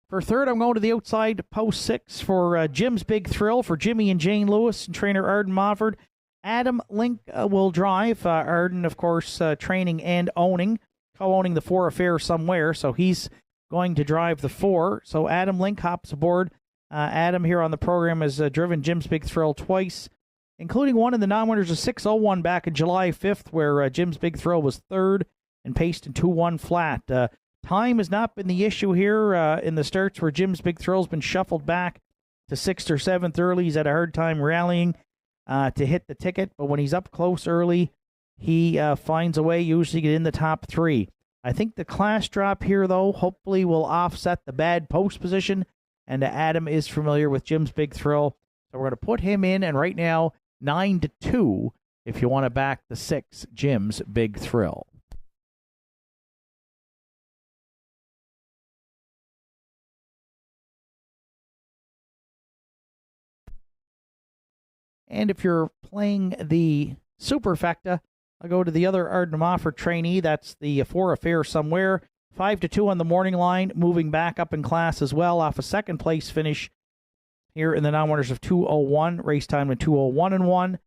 A: For 3rd, I'm going to the outside post 6 for Jim's Big Thrill for Jimmy and Jane Lewis and trainer Arden Mofford. Adam Link will drive. Arden, of course, training and co-owning the 4 Affair Somewhere, so he's going to drive the 4. So Adam Link hops aboard. Adam here on the program has driven Jim's Big Thrill twice, including one in the non-winners of 6:01 back in July 5th, where Jim's Big Thrill was 3rd and paced in 2:1 flat. Time has not been the issue here in the starts where Jim's Big Thrill's been shuffled back to 6th or 7th early. He's had a hard time rallying to hit the ticket, but when he's up close early, he finds a way usually to get in the top 3. I think the class drop here, though, hopefully will offset the bad post position. And Adam is familiar with Jim's Big Thrill. So we're going to put him in. And right now, 9-2 if you want to back the 6, Jim's Big Thrill. And if you're playing the Superfecta, I'll go to the other Arden Mofford trainee. That's the 4 Affair Somewhere. 5-2 on the morning line, moving back up in class as well off a second place finish here in the non-winners of 2:01. Race time at 2:01 and 1.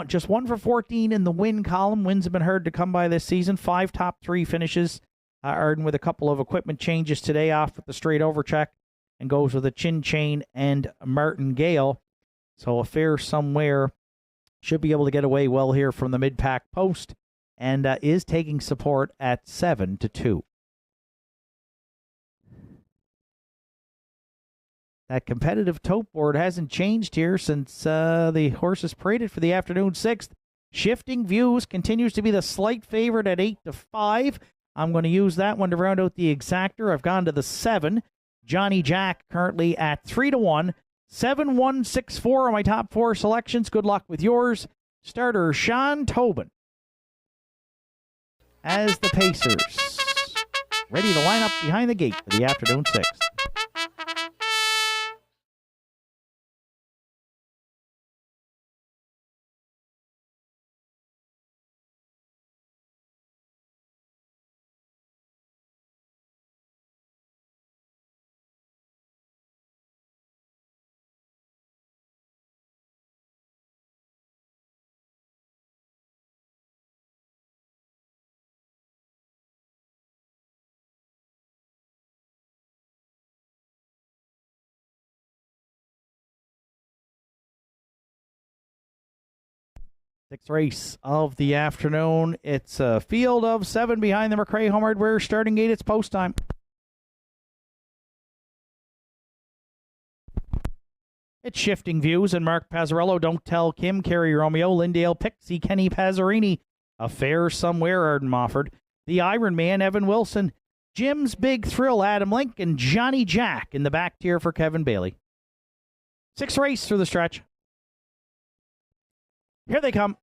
A: Just 1 for 14 in the win column. Wins have been hard to come by this season. 5 top 3 finishes. Arden with a couple of equipment changes today off with the straight over check and goes with a Chin Chain and Martin Gale. So Affair Somewhere should be able to get away well here from the mid-pack post and is taking support at 7-2. That competitive tote board hasn't changed here since the horses paraded for the afternoon 6th. Shifting Views continues to be the slight favorite at 8-5. I'm going to use that one to round out the exactor. I've gone to the 7. Johnny Jack currently at 3-1. 7-1-6-4 are my top 4 selections. Good luck with yours. Starter Sean Tobin as the Pacers ready to line up behind the gate for the afternoon 6th. Sixth race of the afternoon. It's a field of 7 behind the McRae Home Hardware starting gate. It's post time. It's Shifting Views and Mark Pazzarello. Don't Tell Kim, Carrie Romeo, Lindale Pixie, Kenny Pazzarini. Affair Somewhere, Arden Mofford. The Iron Man, Evan Wilson. Jim's Big Thrill, Adam Lincoln. Johnny Jack in the back tier for Kevin Bailey. 6th race through the stretch. Here they come.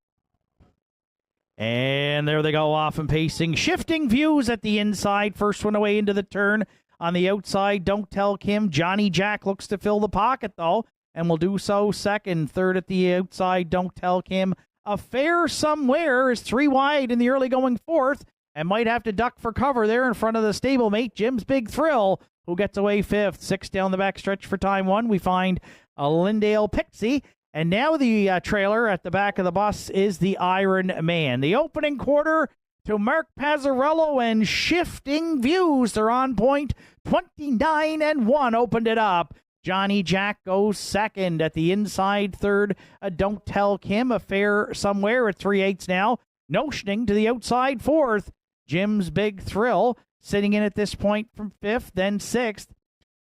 A: And there they go off and pacing. Shifting Views at the inside. First one away into the turn. On the outside, Don't Tell Kim. Johnny Jack looks to fill the pocket, though, and will do so second. Third at the outside, Don't Tell Kim. Affair Somewhere is 3 wide in the early going 4th and might have to duck for cover there in front of the stablemate, Jim's Big Thrill, who gets away 5th. 6 down the back stretch for time 1. We find a Lindale Pixie. And now the trailer at the back of the bus is the Iron Man. The opening quarter to Mark Pazzarello and Shifting Views. They're on point. 29-1 opened it up. Johnny Jack goes second at the inside third. Don't Tell Kim, Affair Somewhere at 3/8 now. Notioning to the outside 4th. Jim's Big Thrill sitting in at this point from 5th, then 6th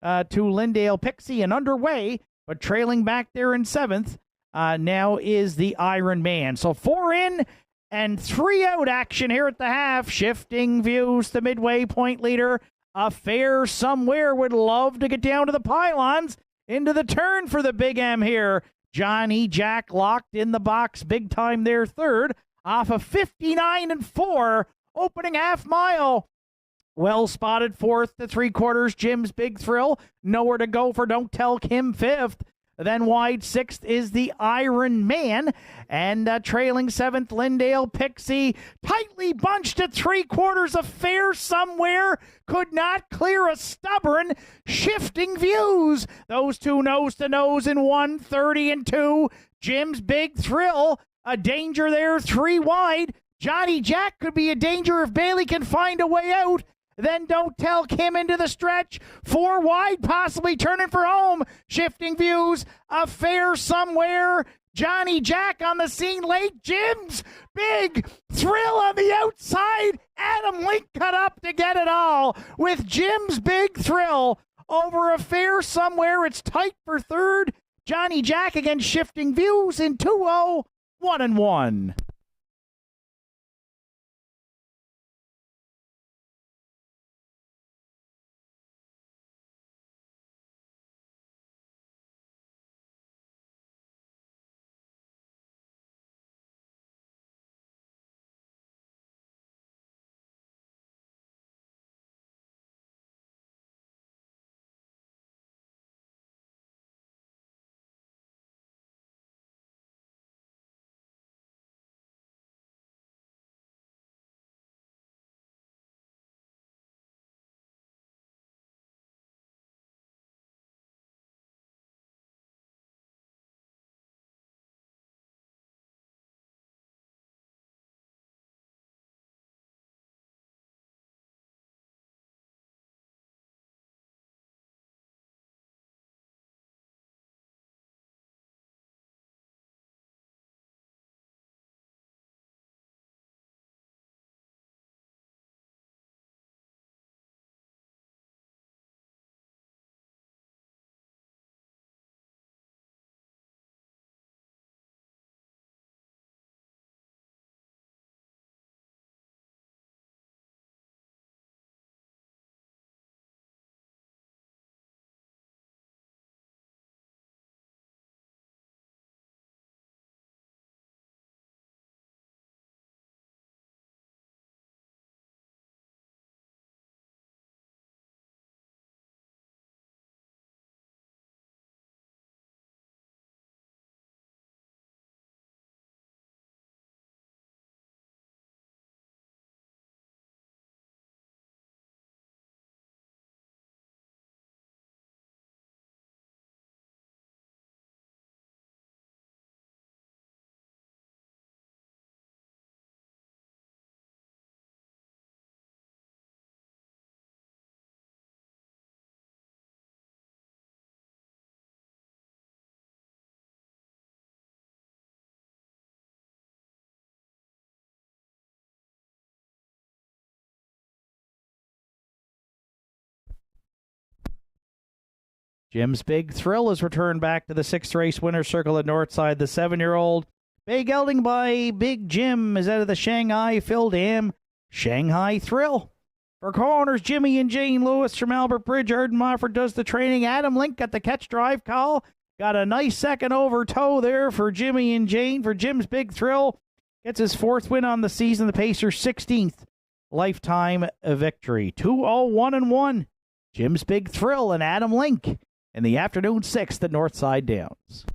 A: to Lindale Pixie and underway, but trailing back there in 7th. Now is the Iron Man. So 4 in and 3 out action here at the half. Shifting Views, the midway point leader. Affair Somewhere would love to get down to the pylons. Into the turn for the Big M here. Johnny Jack locked in the box big time there 3rd. Off of 59-4 opening half mile. Well spotted 4th to 3/4. Jim's Big Thrill. Nowhere to go for Don't Tell Kim 5th. Then wide 6th is the Iron Man. And trailing 7th, Lindale Pixie. Tightly bunched at 3/4. Affair Somewhere could not clear a stubborn Shifting Views. Those two nose to nose in 1:30-2. Jim's Big Thrill. A danger there, 3 wide. Johnny Jack could be a danger if Bailey can find a way out. Then Don't Tell Kim into the stretch. 4 wide, possibly turning for home. Shifting Views. Affair Somewhere. Johnny Jack on the scene late. Jim's Big Thrill on the outside. Adam Link cut up to get it all with Jim's Big Thrill over Affair Somewhere. It's tight for 3rd. Johnny Jack against Shifting Views in 2-0, 1-1. Jim's Big Thrill is returned back to the 6th race winner's circle at Nortside. The 7-year-old Big Gelding by Big Jim is out of the Shanghai Phil Dam Shanghai Thrill. For co-owners Jimmy and Jane Lewis from Albert Bridge, Arden Mofford does the training. Adam Link got the catch drive call. Got a nice second over toe there for Jimmy and Jane. For Jim's Big Thrill, gets his 4th win on the season. The Pacer's 16th lifetime victory. 2-0-1-1. Jim's Big Thrill and Adam Link in the afternoon 6th at Northside Downs.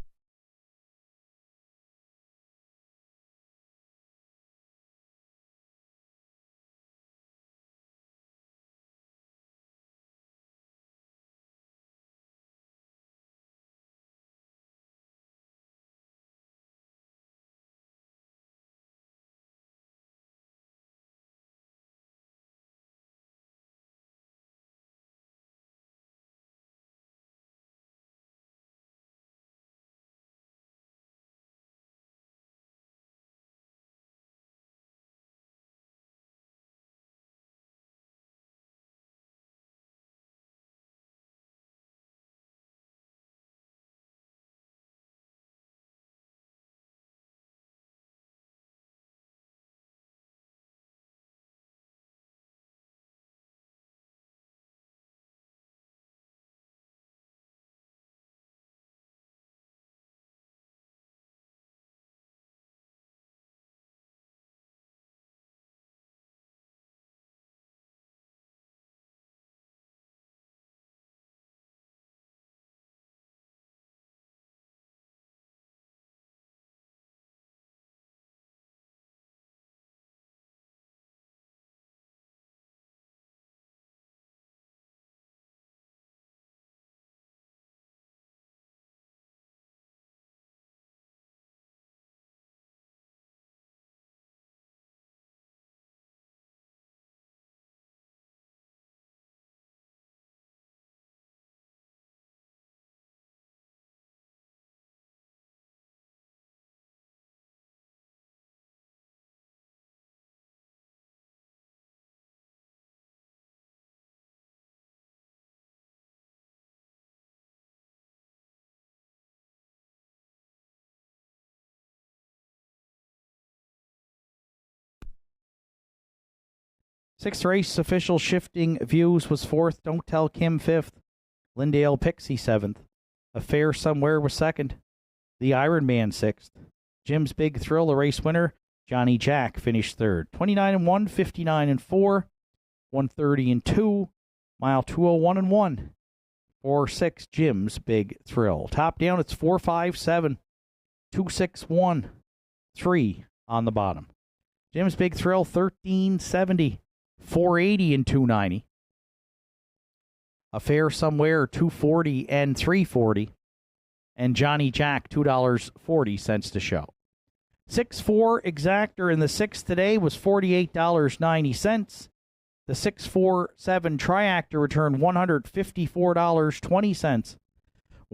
A: Sixth race, Official Shifting Views was 4th. Don't Tell Kim 5th. Lindale Pixie 7th. Affair Somewhere was 2nd. The Iron Man 6th. Jim's Big Thrill, a race winner. Johnny Jack finished 3rd. 29-1, 59-4, 130-2, mile 201-1. 4-6, Jim's Big Thrill. Top down, it's 4-5-7, 2-6-1, 3 on the bottom. Jim's Big Thrill, 1370, 480 and 290. Affair Somewhere, 240 and 340. And Johnny Jack, $2.40 to show. 6-4 Exactor in the 6th today was $48.90. The 6-4-7 Triactor returned $154.20.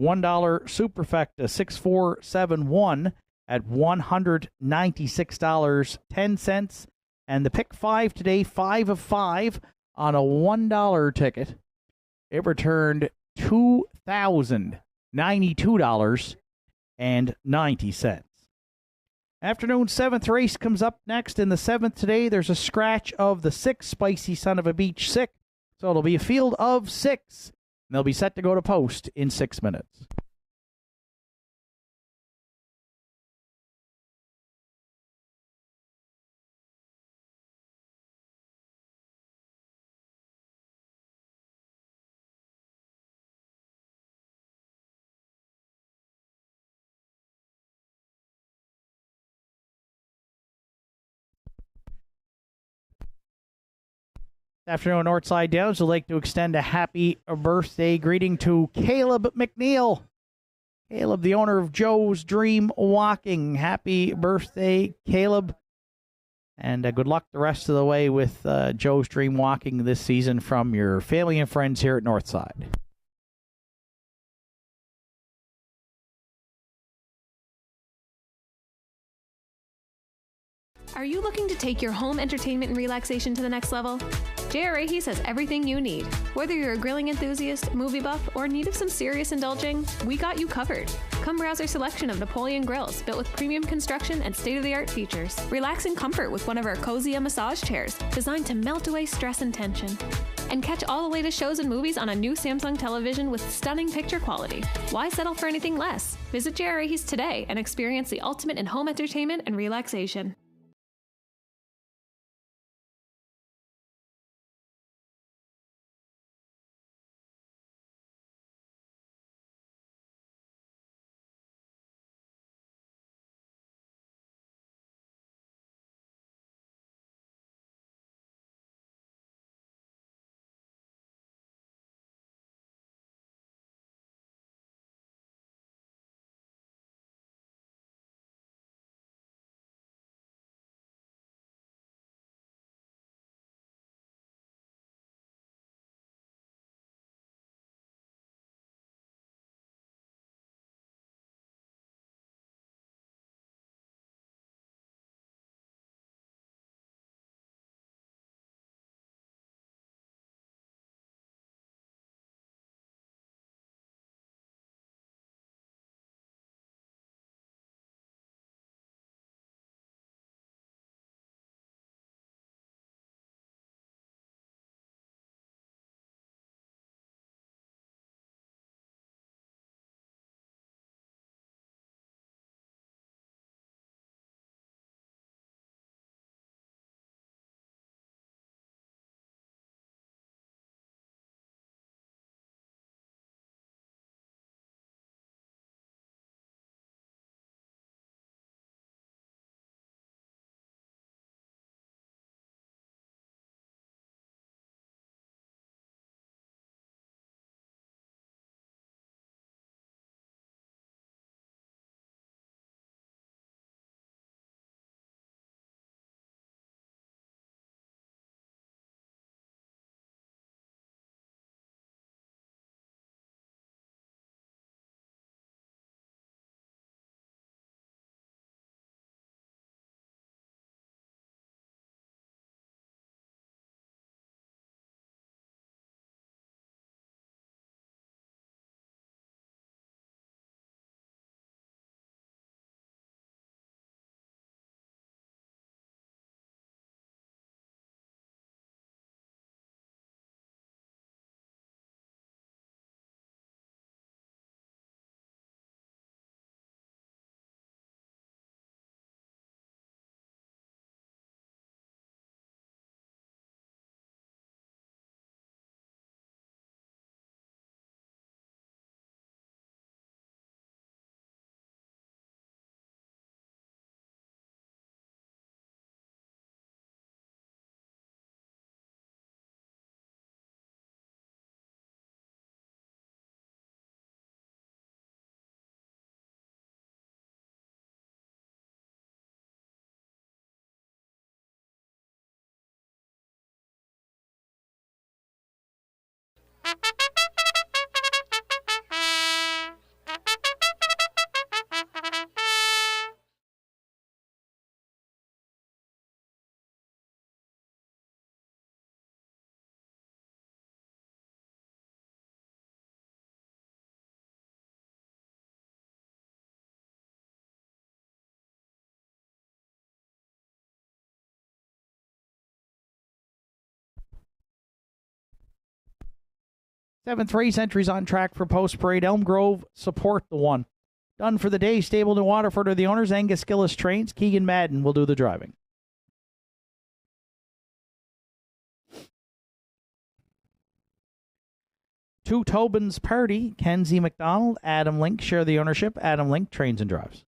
A: $1 Superfecta 6-4-7-1 at $196.10. And the pick 5 today, 5 of 5 on a $1 ticket. It returned $2,092.90. Afternoon 7th race comes up next. In the 7th today, there's a scratch of the 6 Spicy Son of a Beach 6. So it'll be a field of 6. And they'll be set to go to post in 6 minutes. Afternoon, Nortside Downs would like to extend a happy birthday greeting to Caleb McNeil. Caleb, the owner of Joe's Dream Walking. Happy birthday, Caleb. And good luck the rest of the way with Joe's Dream Walking this season from your family and friends here at Northside.
D: Are you looking to take your home entertainment and relaxation to the next level? JRA has everything you need. Whether you're a grilling enthusiast, movie buff, or in need of some serious indulging, we got you covered. Come browse our selection of Napoleon grills built with premium construction and state-of-the-art features. Relax in comfort with one of our cozy massage chairs designed to melt away stress and tension. And catch all the latest shows and movies on a new Samsung television with stunning picture quality. Why settle for anything less? Visit JRA today and experience the ultimate in home entertainment and relaxation.
A: Seventh race entries on track for Post Parade. Elm Grove, Support the One. Done for the day. Stable to Waterford are the owners. Angus Gillis trains. Keegan Madden will do the driving. Two Tobin's Party. Kenzie McDonald, Adam Link share the ownership. Adam Link trains and drives.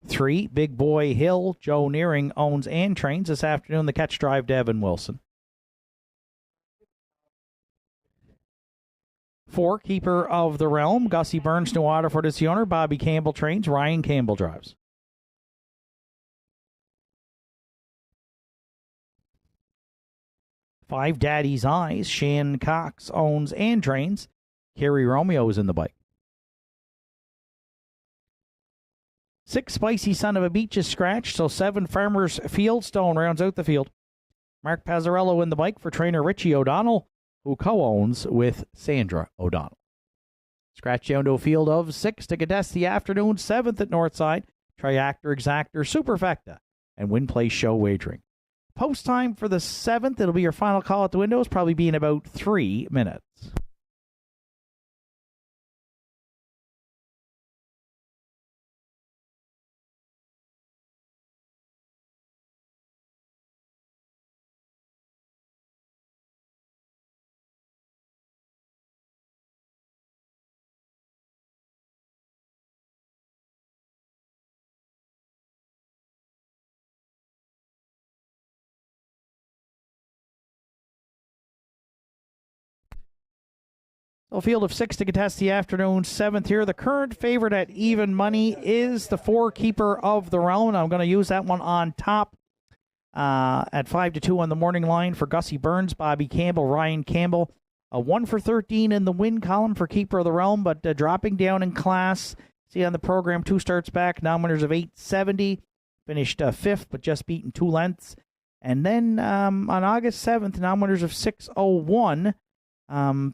A: Three, Big Boy Hill. Joe Nearing owns and trains this afternoon. The catch drive, Devin Wilson. 4, Keeper of the Realm. Gussie Burns, New Waterford is the owner. Bobby Campbell trains. Ryan Campbell drives. 5, Daddy's Eyes. Shan Cox owns and trains. Kerry Romeo is in the bike. 6, Spicy Son of a Beach is scratched, so 7, Farmer's Fieldstone rounds out the field. Mark Pazzarello in the bike for trainer Richie O'Donnell, who co-owns with Sandra O'Donnell. Scratch down to a field of 6 to contest the afternoon, 7th at Nortside, Triactor, Exactor, Superfecta, and Win Place Show Wagering. Post time for the 7th, it'll be your final call at the windows, probably be in about 3 minutes. A field of 6 to contest the afternoon, 7th here. The current favorite at even money is the 4, Keeper of the Realm. I'm going to use that one on top at 5-2 on the morning line for Gussie Burns, Bobby Campbell, Ryan Campbell. A 1 for 13 in the win column for Keeper of the Realm, but dropping down in class. See on the program, 2 starts back, non-winners of 870. Finished 5th, but just beaten 2 lengths. And then on August 7th, non-winners of 601.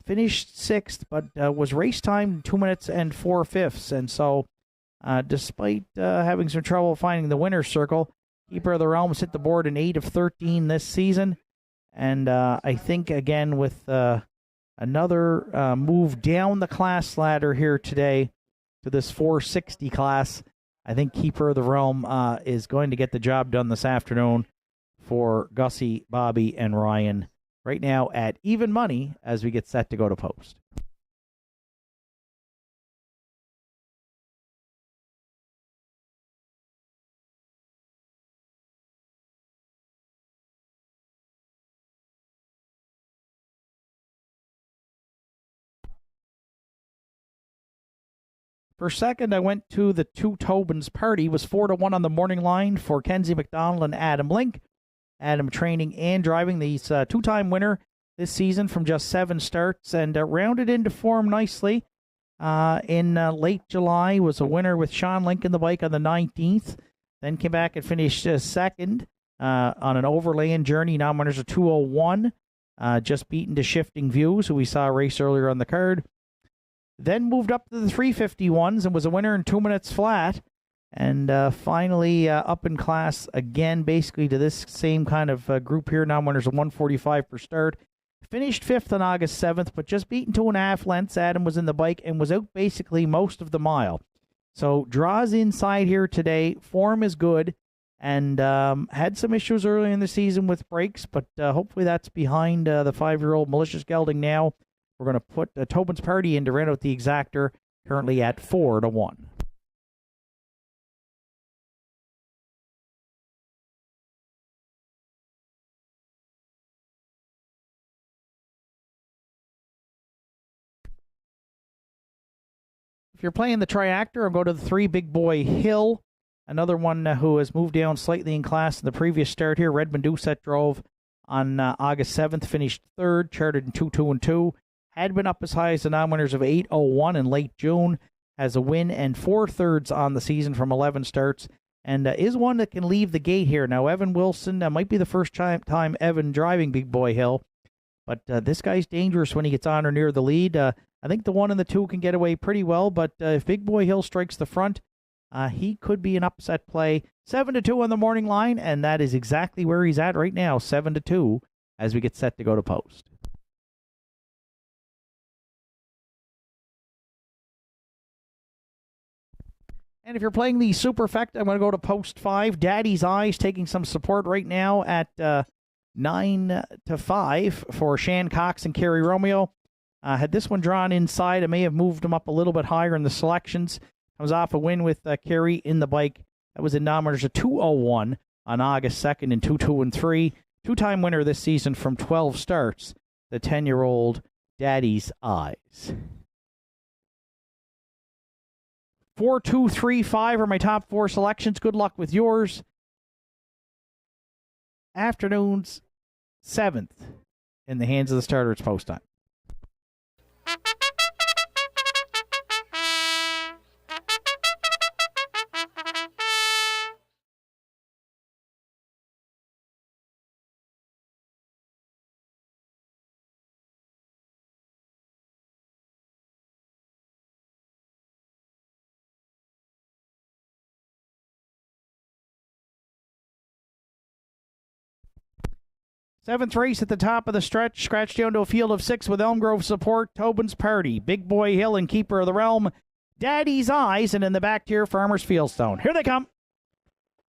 A: Finished 6th, but was race time 2 minutes and 4/5. And so, despite having some trouble finding the winner's circle, Keeper of the Realms hit the board in 8 of 13 this season. And I think, again, with another move down the class ladder here today to this 460 class, I think Keeper of the Realm is going to get the job done this afternoon for Gussie, Bobby, and Ryan. Right now at even money as we get set to go to post. For second, I went to the 2 Tobin's Party. Was 4-1 on the morning line for Kenzie McDonald and Adam Link. Adam training and driving. These 2-time winner this season from just 7 starts and rounded into form nicely. In late July was a winner with Sean Link in the bike on the 19th. Then came back and finished second on an overland journey. Non-winners of 201. Just beaten to Shifting Views, who we saw race earlier on the card. Then moved up to the 351s and was a winner in 2 minutes flat. And finally up in class again, basically to this same kind of group here. Non-winners of 145 per start. Finished 5th on August 7th, but just beaten 2.5 lengths. Adam was in the bike and was out basically most of the mile. So draws inside here today. Form is good. And had some issues early in the season with brakes, but hopefully that's behind the 5-year-old malicious gelding now. We're going to put Tobin's Party in to round out the exactor, currently at 4-1. If you're playing the Triactor, I'll go to the 3 Big Boy Hill. Another one who has moved down slightly in class in the previous start here. Redmond Doucette drove on August 7th, finished 3rd, charted in 2-2-2. Had been up as high as the non-winners of 801 in late June. Has a win and 4 thirds on the season from 11 starts. And is one that can leave the gate here. Now, Evan Wilson might be the first time Evan driving Big Boy Hill. But this guy's dangerous when he gets on or near the lead. I think the 1 and the 2 can get away pretty well, but if Big Boy Hill strikes the front, he could be an upset play. 7-2 on the morning line, and that is exactly where he's at right now, 7-2, as we get set to go to post. And if you're playing the Superfecta, I'm going to go to post 5. Daddy's Eyes taking some support right now at 9-5 for Shan Cox and Kerry Romeo. Had this one drawn inside, I may have moved him up a little bit higher in the selections. Comes off a win with Kerry in the bike. That was in non-winners of 201 on August 2nd in 2-2-3. 2-time winner this season from 12 starts, the 10-year-old Daddy's Eyes. 4, 2, 3, 5 are my top 4 selections. Good luck with yours. Afternoon's 7th in the hands of the starter. It's post time. Seventh race at the top of the stretch, scratched down to a field of 6 with Elm Grove support, Tobin's Party, Big Boy Hill, and Keeper of the Realm, Daddy's Eyes, and in the back tier, Farmer's Fieldstone. Here they come.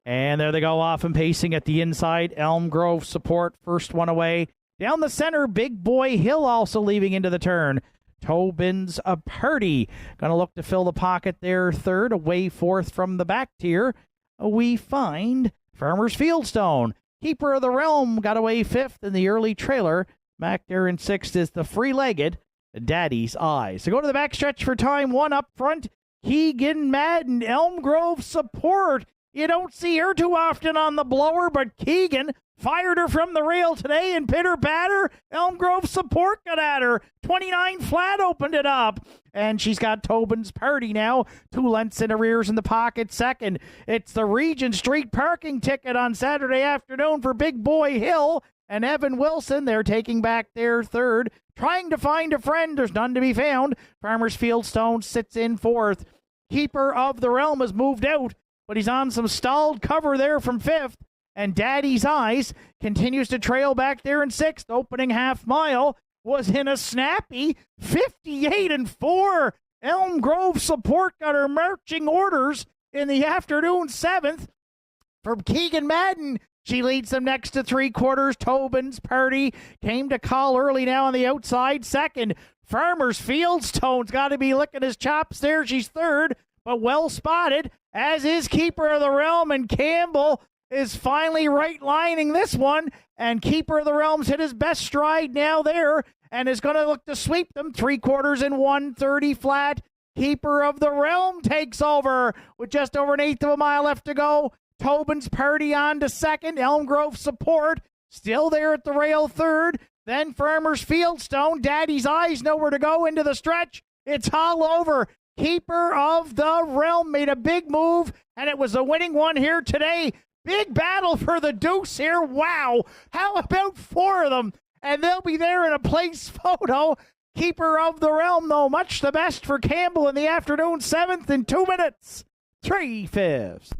A: And there they go off and pacing at the inside. Elm Grove support, first one away. Down the center, Big Boy Hill also leaving into the turn. Tobin's a Party. Going to look to fill the pocket there, third. Away fourth from the back tier. We find Farmer's Fieldstone. Keeper of the Realm got away fifth in the early trailer. Back there in sixth is the free-legged Daddy's Eyes. So go to the backstretch for time one up front. Keegan Madden, Elm Grove support. You don't see her too often on the blower, but Keegan fired her from the rail today and pitter patter. Elm Grove support got at her. 29 flat opened it up. And she's got Tobin's Party now. 2 lengths in arrears in the pocket second. It's the Regent Street parking ticket on Saturday afternoon for Big Boy Hill. And Evan Wilson, they're taking back their third. Trying to find a friend. There's none to be found. Farmer's Fieldstone sits in fourth. Keeper of the Realm has moved out, but he's on some stalled cover there from fifth. And Daddy's Eyes continues to trail back there in sixth. Opening half mile was in a snappy 58-4. Elm Grove support got her marching orders in the afternoon seventh. From Keegan Madden, she leads them next to three quarters. Tobin's Party came to call early now on the outside. Second, Farmer's Fieldstone's got to be licking his chops there. She's third, but well spotted, as is Keeper of the Realm, and Campbell is finally right-lining this one, and Keeper of the Realm's hit his best stride now there, and is going to look to sweep them. 3/4 and 130 flat. Keeper of the Realm takes over with just over an eighth of a mile left to go. Tobin's Party on to second. Elm Grove support still there at the rail third. Then Farmer's Fieldstone. Daddy's Eyes nowhere to go into the stretch. It's all over. Keeper of the Realm made a big move, and it was a winning one here today. Big battle for the deuce here. Wow. How about 4 of them? And they'll be there in a place photo. Keeper of the Realm, though, much the best for Campbell in the afternoon 7th in 2 minutes. 3/5.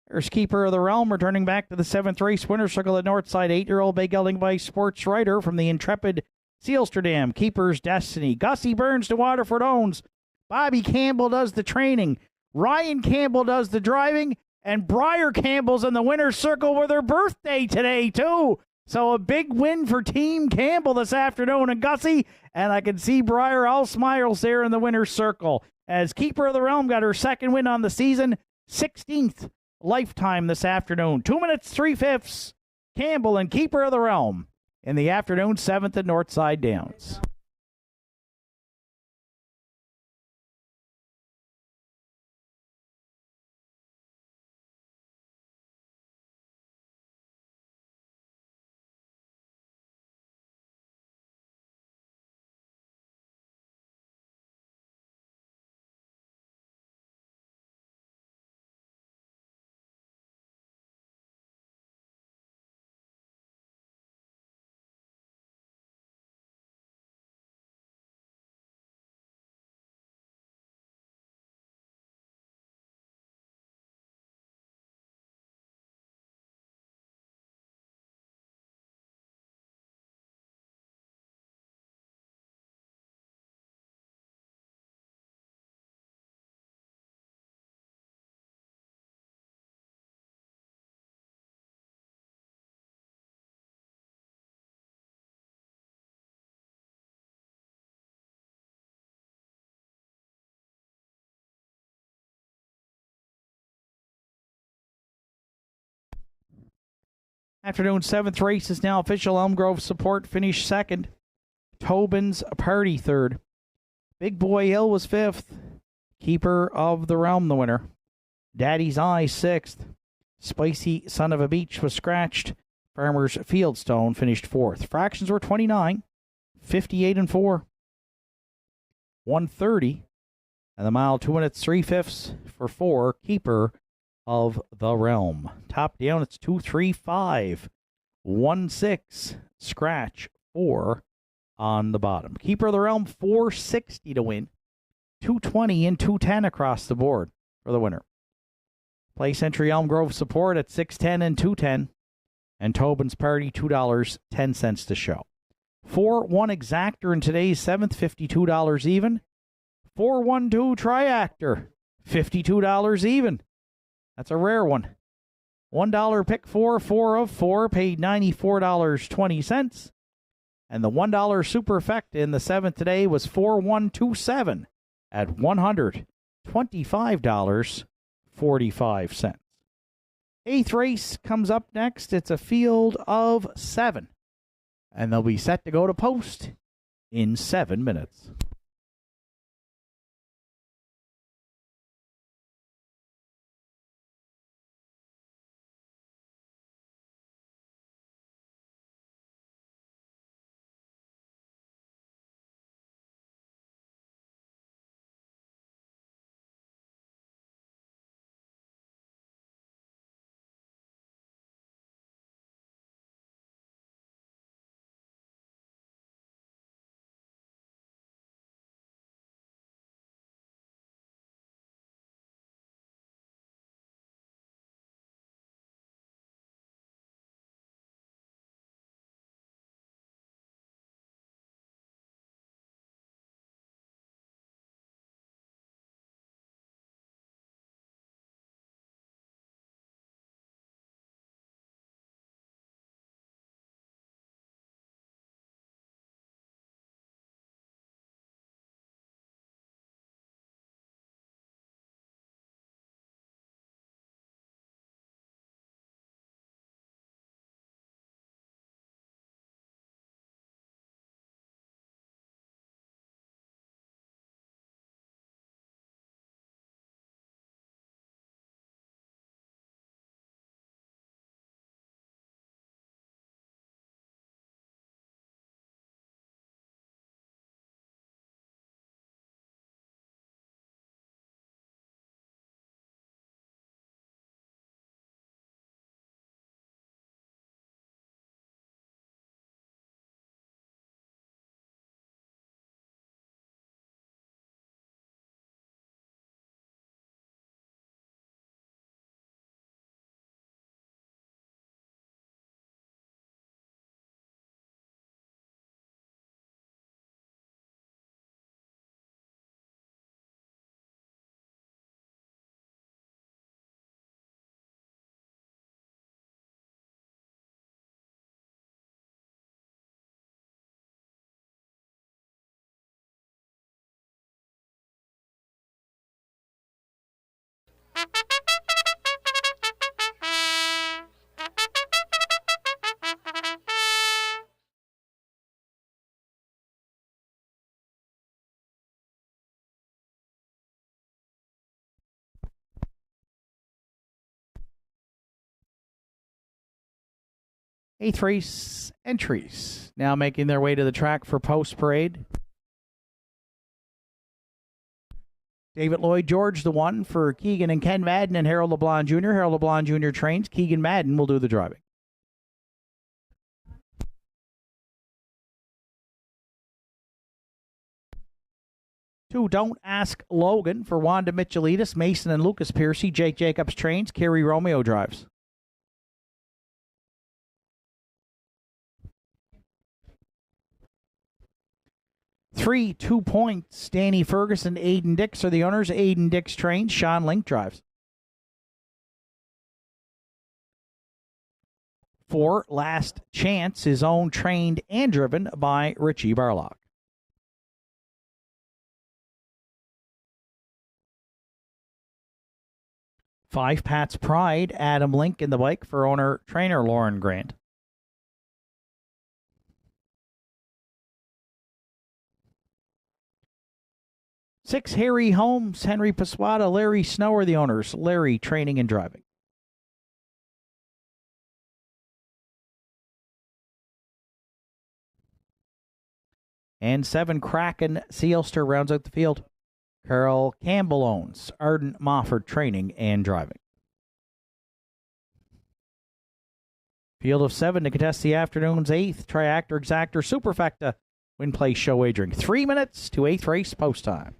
A: There's Keeper of the Realm returning back to the 7th race winner circle at Nortside. 8-year-old bay gelding by Sports Writer from the intrepid Sealsterdam. Keeper's Destiny. Gussie Burns to Waterford owns. Bobby Campbell does the training. Ryan Campbell does the driving. And Briar Campbell's in the winner's circle with her birthday today, too. So a big win for Team Campbell this afternoon. And Gussie, and I can see Briar all smiles there in the winner's circle. As Keeper of the Realm got her second win on the season, 16th lifetime this afternoon. 2 minutes, 3/5. Campbell and Keeper of the Realm in the afternoon, 7th at Nortside Downs. Afternoon 7th race is now official. Elm Grove Support finished second. Tobin's Party third. Big Boy Hill was fifth. Keeper of the Realm the winner. Daddy's Eye sixth. Spicy Son of a Beach was scratched. Farmer's Fieldstone finished fourth. Fractions were 29, 58 and 4. 130. And the mile 2 minutes 3/5 for 4. Keeper of the Realm. Top down, it's 235. 1-6. Scratch 4 on the bottom. Keeper of the Realm, 460 to win. 220 and 210 across the board for the winner. Place entry Elm Grove Support at 610 and 210. And Tobin's Party, $2.10 to show. 4-1 Exactor in today's 7th, $52 even. 4-1-2 Triactor, $52 even. That's a rare one. $1 pick 4 of 4, paid $94.20. And the $1 Superfecta in the 7th today was 4127 at $125.45. 8th race comes up next. It's a field of 7. And they'll be set to go to post in 7 minutes. 8th race entries now making their way to the track for post parade. David Lloyd George, the one for Keegan and Ken Madden and Harold LeBlanc Jr. Harold LeBlanc Jr. trains. Keegan Madden will do the driving. Two, Don't Ask Logan for Wanda Michelitis, Mason and Lucas Piercy. Jake Jacobs trains. Kerry Romeo drives. Three, 2 points. Danny Ferguson, Aiden Dix are the owners. Aiden Dix trains. Sean Link drives. 4, Last Chance is owned, trained, and driven by Richie Barlock. 5, Pat's Pride, Adam Link in the bike for owner-trainer Lauren Grant. 6, Harry Holmes, Henry Pasquata, Larry Snow are the owners. Larry training and driving. And 7, Kraken Sealster rounds out the field. Carl Campbell owns. Arden Mofford training and driving. Field of 7 to contest the afternoon's 8th Triactor Exactor Superfecta Win Place Show wagering. 3 minutes to 8th race post time.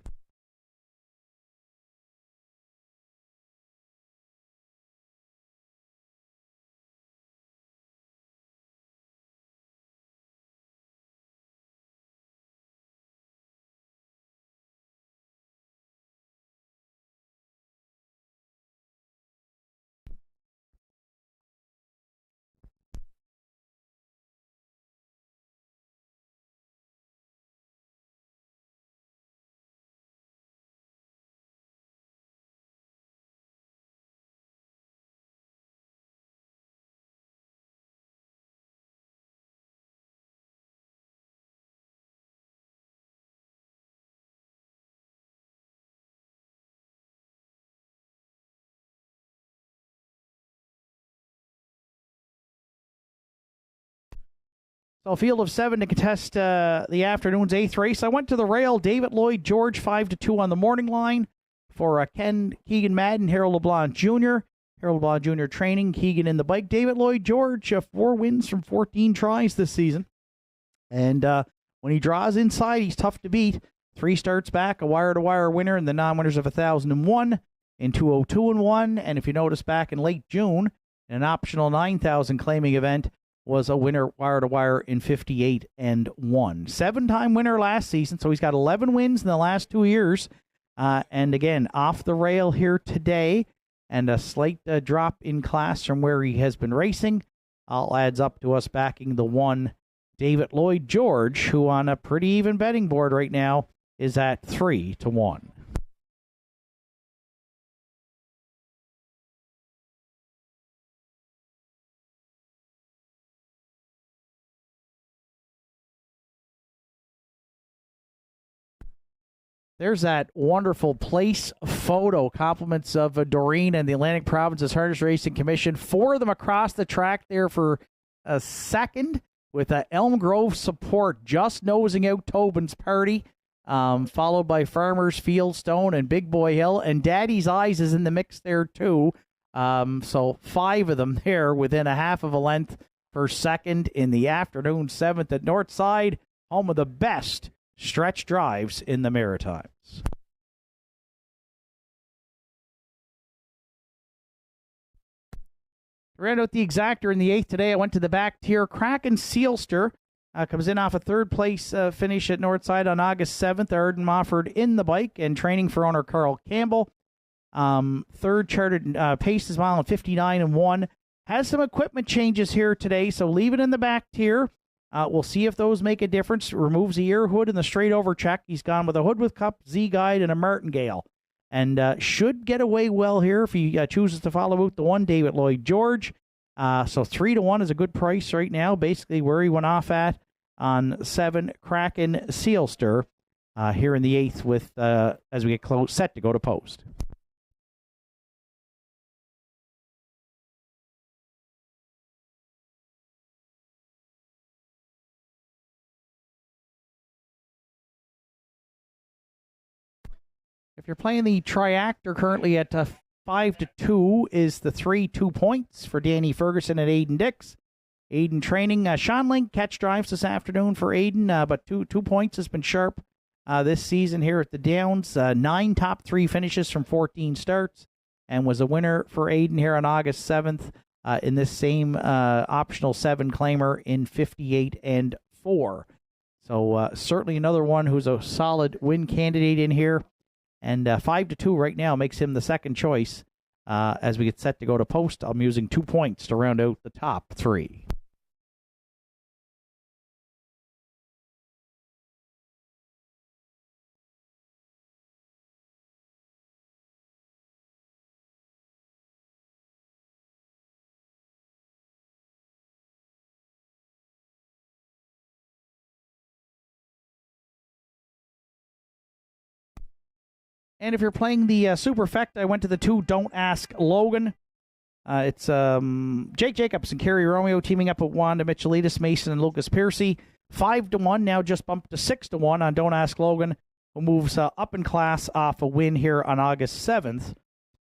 A: So field of 7 to contest the afternoon's 8th race. I went to the rail. David Lloyd George 5-2 on the morning line for Keegan Madden, Harold LeBlanc Jr. Harold LeBlanc Jr. training, Keegan in the bike. David Lloyd George, 4 wins from 14 tries this season. And when he draws inside, he's tough to beat. 3 starts back, a wire-to-wire winner, and the non-winners of 1,001 in 202-1. And if you notice, back in late June, in an optional 9,000 claiming event, was a winner wire-to-wire in 58-1. 7-time winner last season, so he's got 11 wins in the last 2 years. And again, off the rail here today, and a slight drop in class from where he has been racing. All adds up to us backing the one, David Lloyd George, who on a pretty even betting board right now is at 3-1. There's that wonderful place photo. Compliments of Doreen and the Atlantic Provinces Harness Racing Commission. 4 of them across the track there for a second with Elm Grove support just nosing out Tobin's party, followed by Farmers, Fieldstone, and Big Boy Hill. And Daddy's Eyes is in the mix there too. So 5 of them there within a half of a length for second in the afternoon 7th at Nortside, home of the best stretch drives in the Maritimes. Round out the exactor in the 8th today. I went to the back tier. Kraken Sealster comes in off a 3rd place finish at Nortside on August 7th. Arden Mofford in the bike and training for owner Carl Campbell. 3rd charted pace is mile 59-1. Has some equipment changes here today, so leave it in the back tier. We'll see if those make a difference. Removes the ear hood and the straight over check. He's gone with a hood with cup, Z-guide, and a martingale. And should get away well here if he chooses to follow out the one, David Lloyd George. So 3-1 is a good price right now, basically where he went off at on 7 Kraken Sealster here in the 8th with as we get close, set to go to post. If you're playing the triactor, currently at 5-2 is the 2 points for Danny Ferguson and Aiden Dix. Aiden training. Sean Link catch drives this afternoon for Aiden, but 2 points has been sharp this season here at the Downs. 9 top 3 finishes from 14 starts, and was a winner for Aiden here on August 7th in this same optional 7 claimer in 58-4. So certainly another one who's a solid win candidate in here. And 5-2 right now makes him the second choice as we get set to go to post. I'm using 2 points to round out the top 3. And if you're playing the Superfect, I went to the 2 Don't Ask Logan. It's Jake Jacobs and Kerry Romeo teaming up with Wanda Michelitis, Mason, and Lucas Piercy. 5-1, now just bumped to 6-1 on Don't Ask Logan, who moves up in class off a win here on August 7th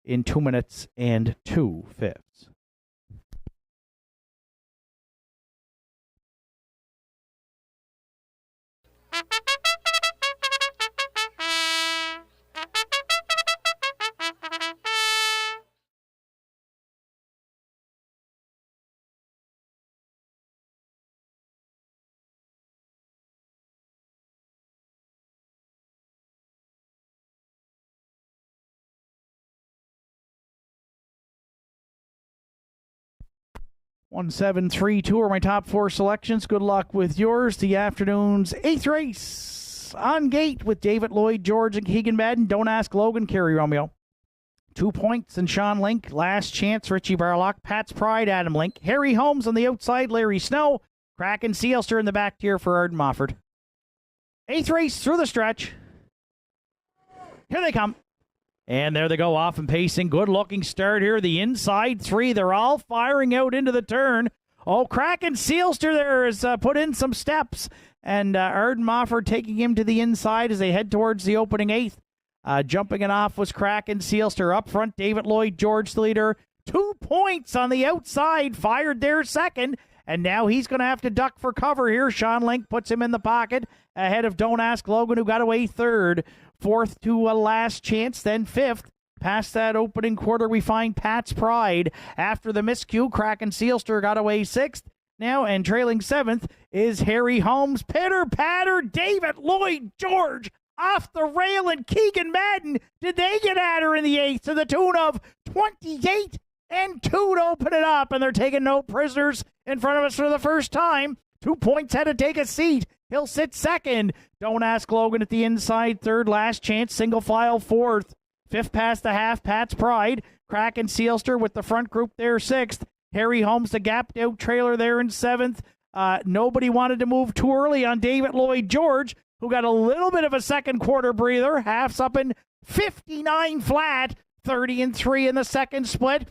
A: in 2 minutes and 2/5. 1-7-3-2 are my top 4 selections. Good luck with yours. The afternoon's 8th race on gate with David Lloyd George and Keegan Madden. Don't Ask Logan, Kerry Romeo. 2 points and Sean Link. Last Chance, Richie Barlock. Pat's Pride, Adam Link. Harry Holmes on the outside, Larry Snow. Kraken Sealster in the back tier for Arden Mofford. 8th race through the stretch. Here they come. And there they go, off and pacing. Good-looking start here. The inside 3, they're all firing out into the turn. Oh, Kraken Sealster there has put in some steps. And Arden Mofford taking him to the inside as they head towards the opening 8th. Jumping it off was Kraken Sealster. Up front, David Lloyd George, the leader. 2 points on the outside, fired there second. And now he's going to have to duck for cover here. Sean Link puts him in the pocket ahead of Don't Ask Logan, who got away third. 4th to a Last Chance, then 5th. Past that opening quarter, we find Pat's Pride. After the miscue, Kraken Sealster got away 6th. Now, and trailing 7th is Harry Holmes. Pitter-patter, David Lloyd George off the rail, and Keegan Madden. Did they get at her in the 8th to the tune of 28-2 to open it up? And they're taking no prisoners in front of us for the first time. 2 points had to take a seat. He'll sit second. Don't Ask Logan at the inside third. Last Chance, single file 4th. 5th past the half, Pat's Pride. Kraken Sealster with the front group there 6th. Harry Holmes, the gapped out trailer there in 7th. Nobody wanted to move too early on David Lloyd George, who got a little bit of a second quarter breather. Half's up in 59 flat. 30-3 in the second split.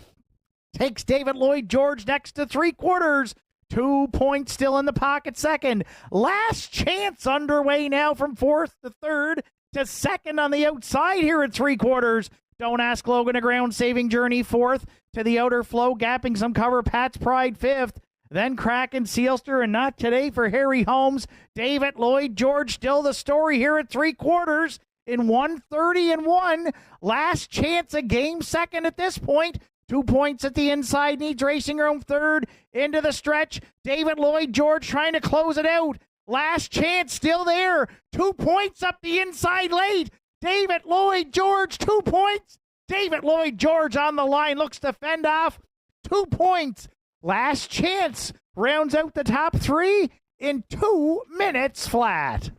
A: Takes David Lloyd George next to 3/4. 2 points still in the pocket second. Last Chance underway now from 4th to 3rd to 2nd on the outside here at 3/4. Don't Ask Logan, a ground-saving journey 4th to the outer flow, gapping some cover. Pat's Pride 5th. Then Kraken Sealster, and not today for Harry Holmes. David Lloyd George still the story here at 3/4 in 1:30-1. Last Chance, a game second at this point. 2 points at the inside, needs racing room 3rd into the stretch. David Lloyd George trying to close it out. Last Chance still there. 2 points up the inside late. David Lloyd George, 2 points. David Lloyd George on the line, looks to fend off. 2 points. Last Chance rounds out the top 3 in 2 minutes flat.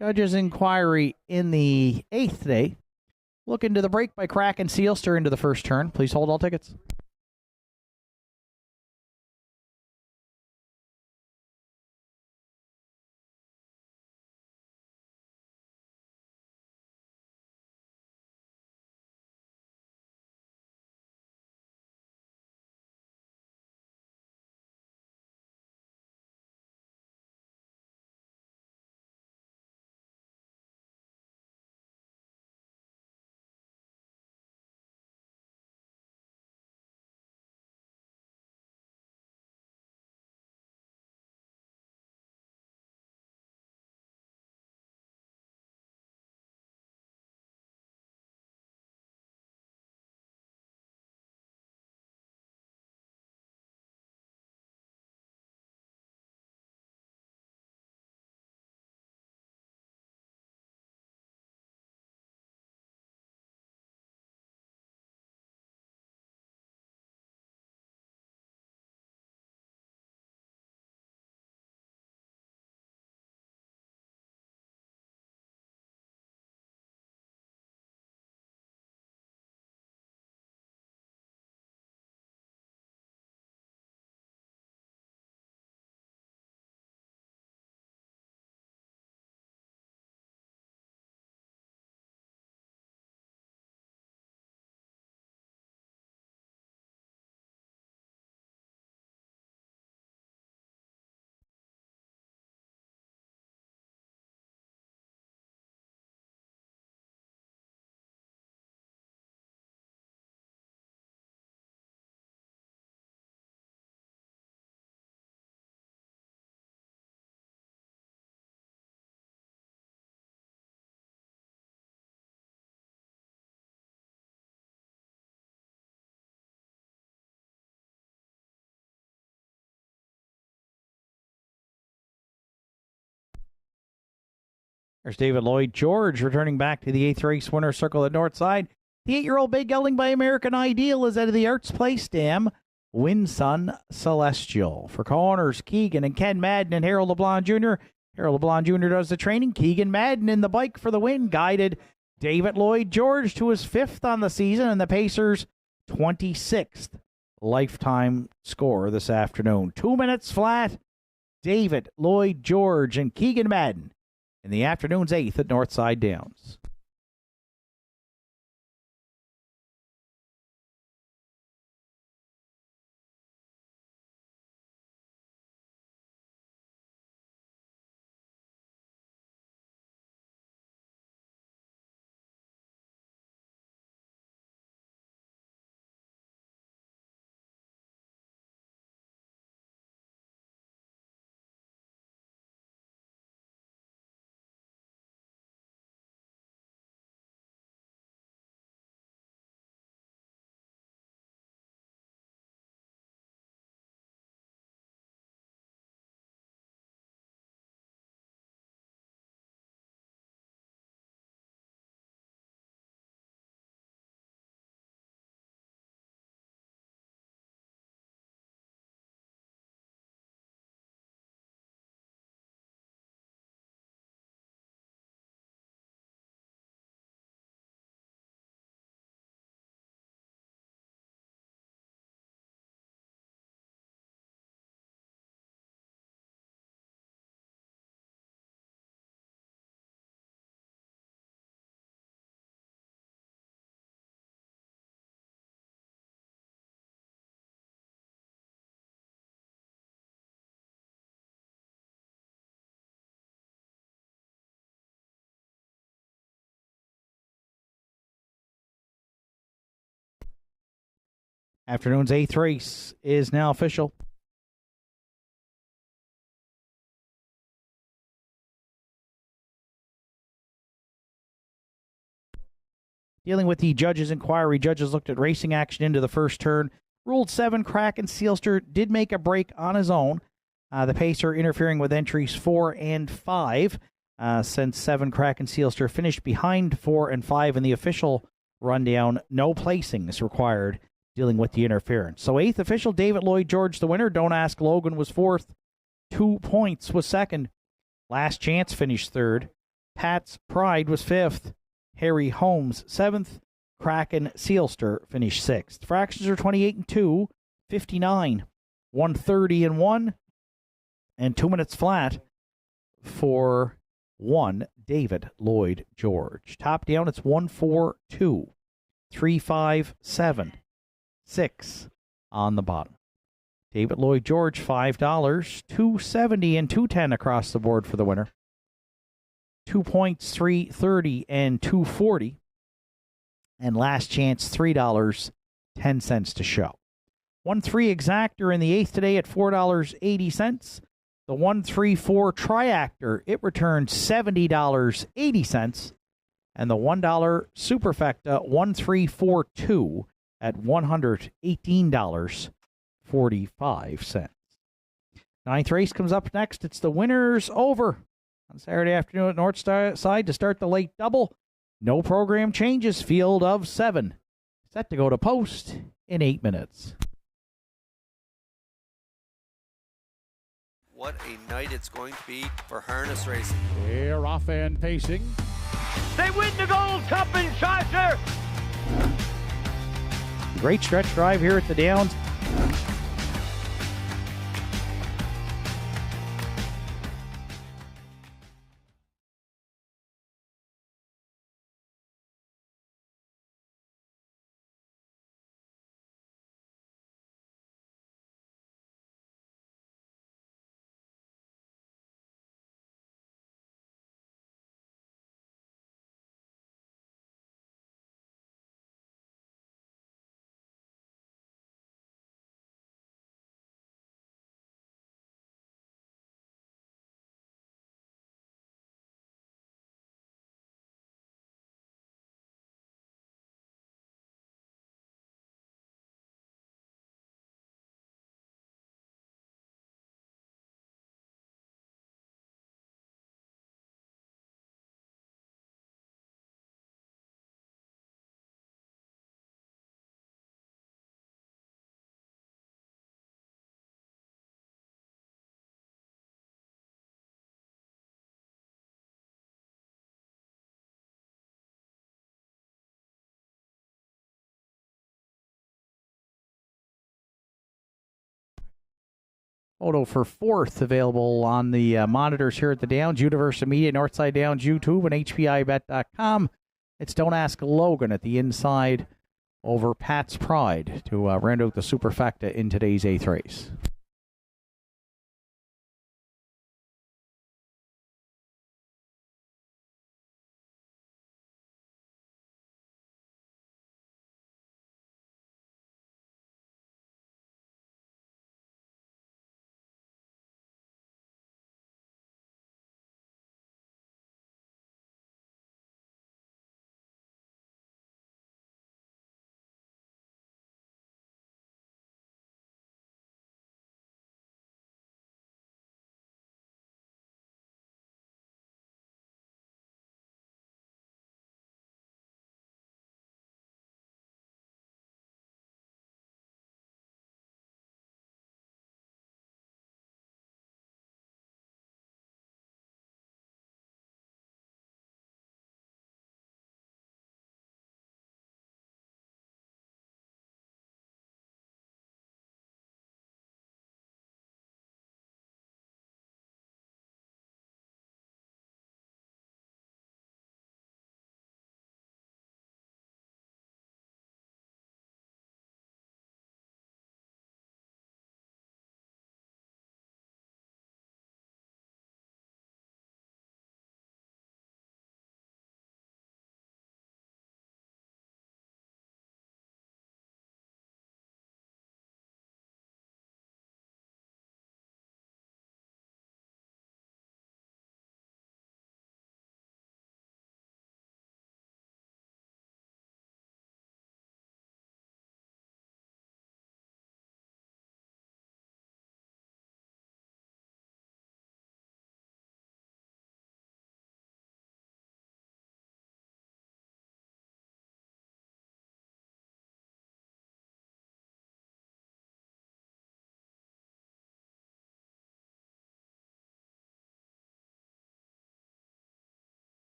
A: Judge's inquiry in the 8th today. Look into the break by Crack and Sealster into the first turn. Please hold all tickets. There's David Lloyd George returning back to the 8th race winner circle at Nortside. The 8-year-old Big Gelding by American Ideal is out of the Arts Place Dam. Winsun Celestial. For co-owners Keegan and Ken Madden and Harold LeBlanc Jr. Harold LeBlanc Jr. does the training. Keegan Madden in the bike for the win. Guided David Lloyd George to his 5th on the season and the Pacers' 26th lifetime score this afternoon. 2 minutes flat. David Lloyd George and Keegan Madden in the afternoon's 8th at Northside Downs. Afternoon's 8th race is now official. Dealing with the judges' inquiry, judges looked at racing action into the first turn. Ruled 7, Crack and Sealster did make a break on his own. The pacer interfering with entries 4 and 5. Since 7, Crack and Sealster finished behind 4 and 5 in the official rundown. No placings required dealing with the interference. So 8th official, David Lloyd George, the winner. Don't Ask Logan was 4th. 2 Points was 2nd. Last Chance finished 3rd. Pat's Pride was 5th. Harry Holmes 7th. Kraken Sealster finished 6th. Fractions are 28 and 2, 59, 130 and 1, and 2 minutes flat for 1 David Lloyd George. Top down, it's 142, 357, 6 on the bottom. David Lloyd George, $5, 270 and 210 across the board for the winner. 2 points, 330 and 240. And last chance, $3.10 to show. 1-3 exactor in the 8th today at $4.80. The 1-3-4 triactor, it returned $70.80. And the $1 superfecta 1-3-4-2 at $118.45. Ninth race comes up next. It's the Winners Over on Saturday afternoon at Nortside to start the late double. No program changes. Field of 7. Set to go to post in 8 minutes.
E: What a night it's going to be for harness racing.
F: They're off and pacing.
G: They win the Gold Cup in Charger.
A: Great stretch drive here at the Downs. Photo for 4th available on the monitors here at the Downs, Universal Media, Nortside Downs, YouTube, and HPIBet.com. It's Don't Ask Logan at the inside over Pat's Pride to round out the superfecta in today's 8th race.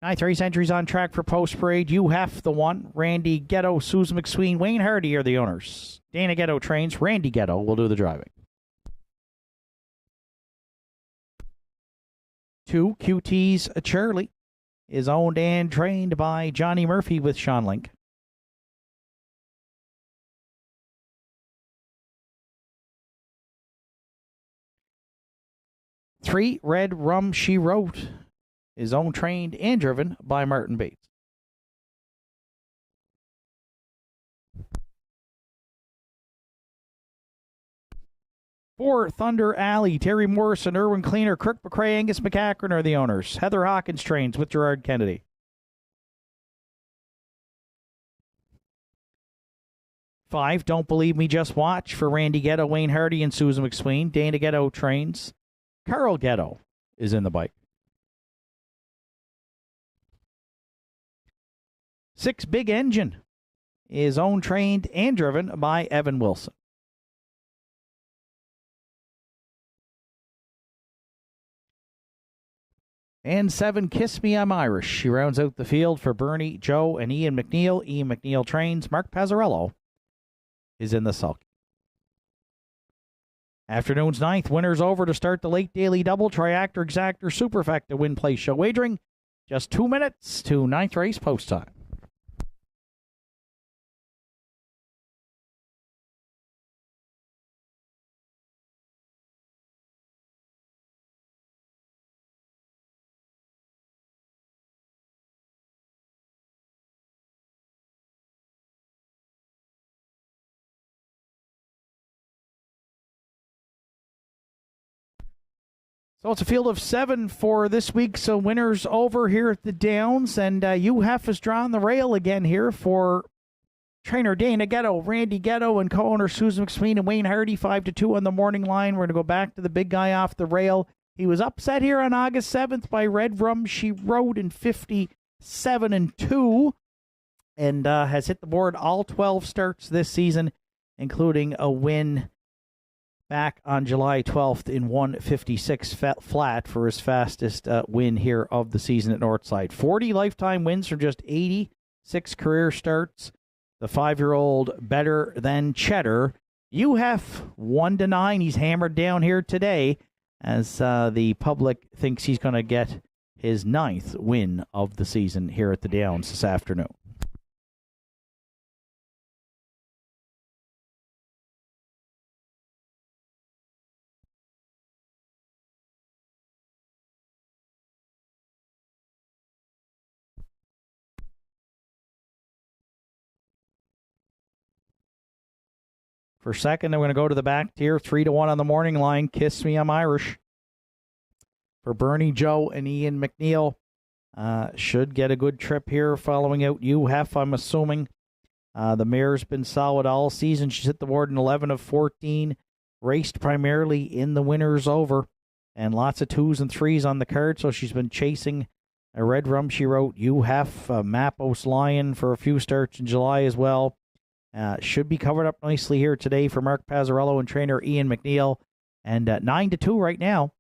A: Ninth race entries on track for Post Parade. UHEF, the one. Randy Ghetto, Susan McSween, Wayne Hardy are the owners. Dana Ghetto trains. Randy Ghetto will do the driving. 2, QT's Charlie is owned and trained by Johnny Murphy with Sean Link. Three, Red Rum She Wrote is owned, trained, and driven by Martin Bates. 4, Thunder Alley, Terry Morrison, Irwin Cleaner, Kirk McCrae, Angus McCachran are the owners. Heather Hawkins trains with Gerard Kennedy. 5, Don't Believe Me, Just Watch for Randy Ghetto, Wayne Hardy, and Susan McSween. Dana Ghetto trains. Carl Ghetto is in the bike. 6, Big Engine is owned, trained, and driven by Evan Wilson. And 7, Kiss Me, I'm Irish. She rounds out the field for Bernie, Joe, and Ian McNeil. Ian McNeil trains. Mark Pazzarello is in the sulky. Afternoon's 9th. Winners over to start the late daily double. Triactor, Exactor, Superfecta win place show wagering. Just 2 minutes to 9th race post time. So it's a field of 7 for this week. So winners over here at the Downs. And UHEF is drawing the rail again here for trainer Dana Ghetto, Randy Ghetto, and co-owner Susan McSween and Wayne Hardy, 5-2 on the morning line. We're going to go back to the big guy off the rail. He was upset here on August 7th by Red Rum She Wrote in 57-2 and has hit the board all 12 starts this season, including a win back on July 12th in 156 flat for his fastest win here of the season at Nortside. 40 lifetime wins from just 86 career starts. The 5-year-old better than Cheddar. UHEF 1-9. He's hammered down here today as the public thinks he's going to get his 9th win of the season here at the Downs this afternoon. For second, I'm going to go to the back tier, 3-1 on the morning line. Kiss Me, I'm Irish. For Bernie, Joe, and Ian McNeil. Should get a good trip here following out UHEF, I'm assuming. The mare's been solid all season. She's hit the board in 11 of 14. Raced primarily in the winners over. And lots of 2s and 3s on the card, so she's been chasing a Red Rum She Wrote, UHEF, Mappos Lion for a few starts in July as well. Should be covered up nicely here today for Mark Pazzarello and trainer Ian McNeil. And 9-2 right now.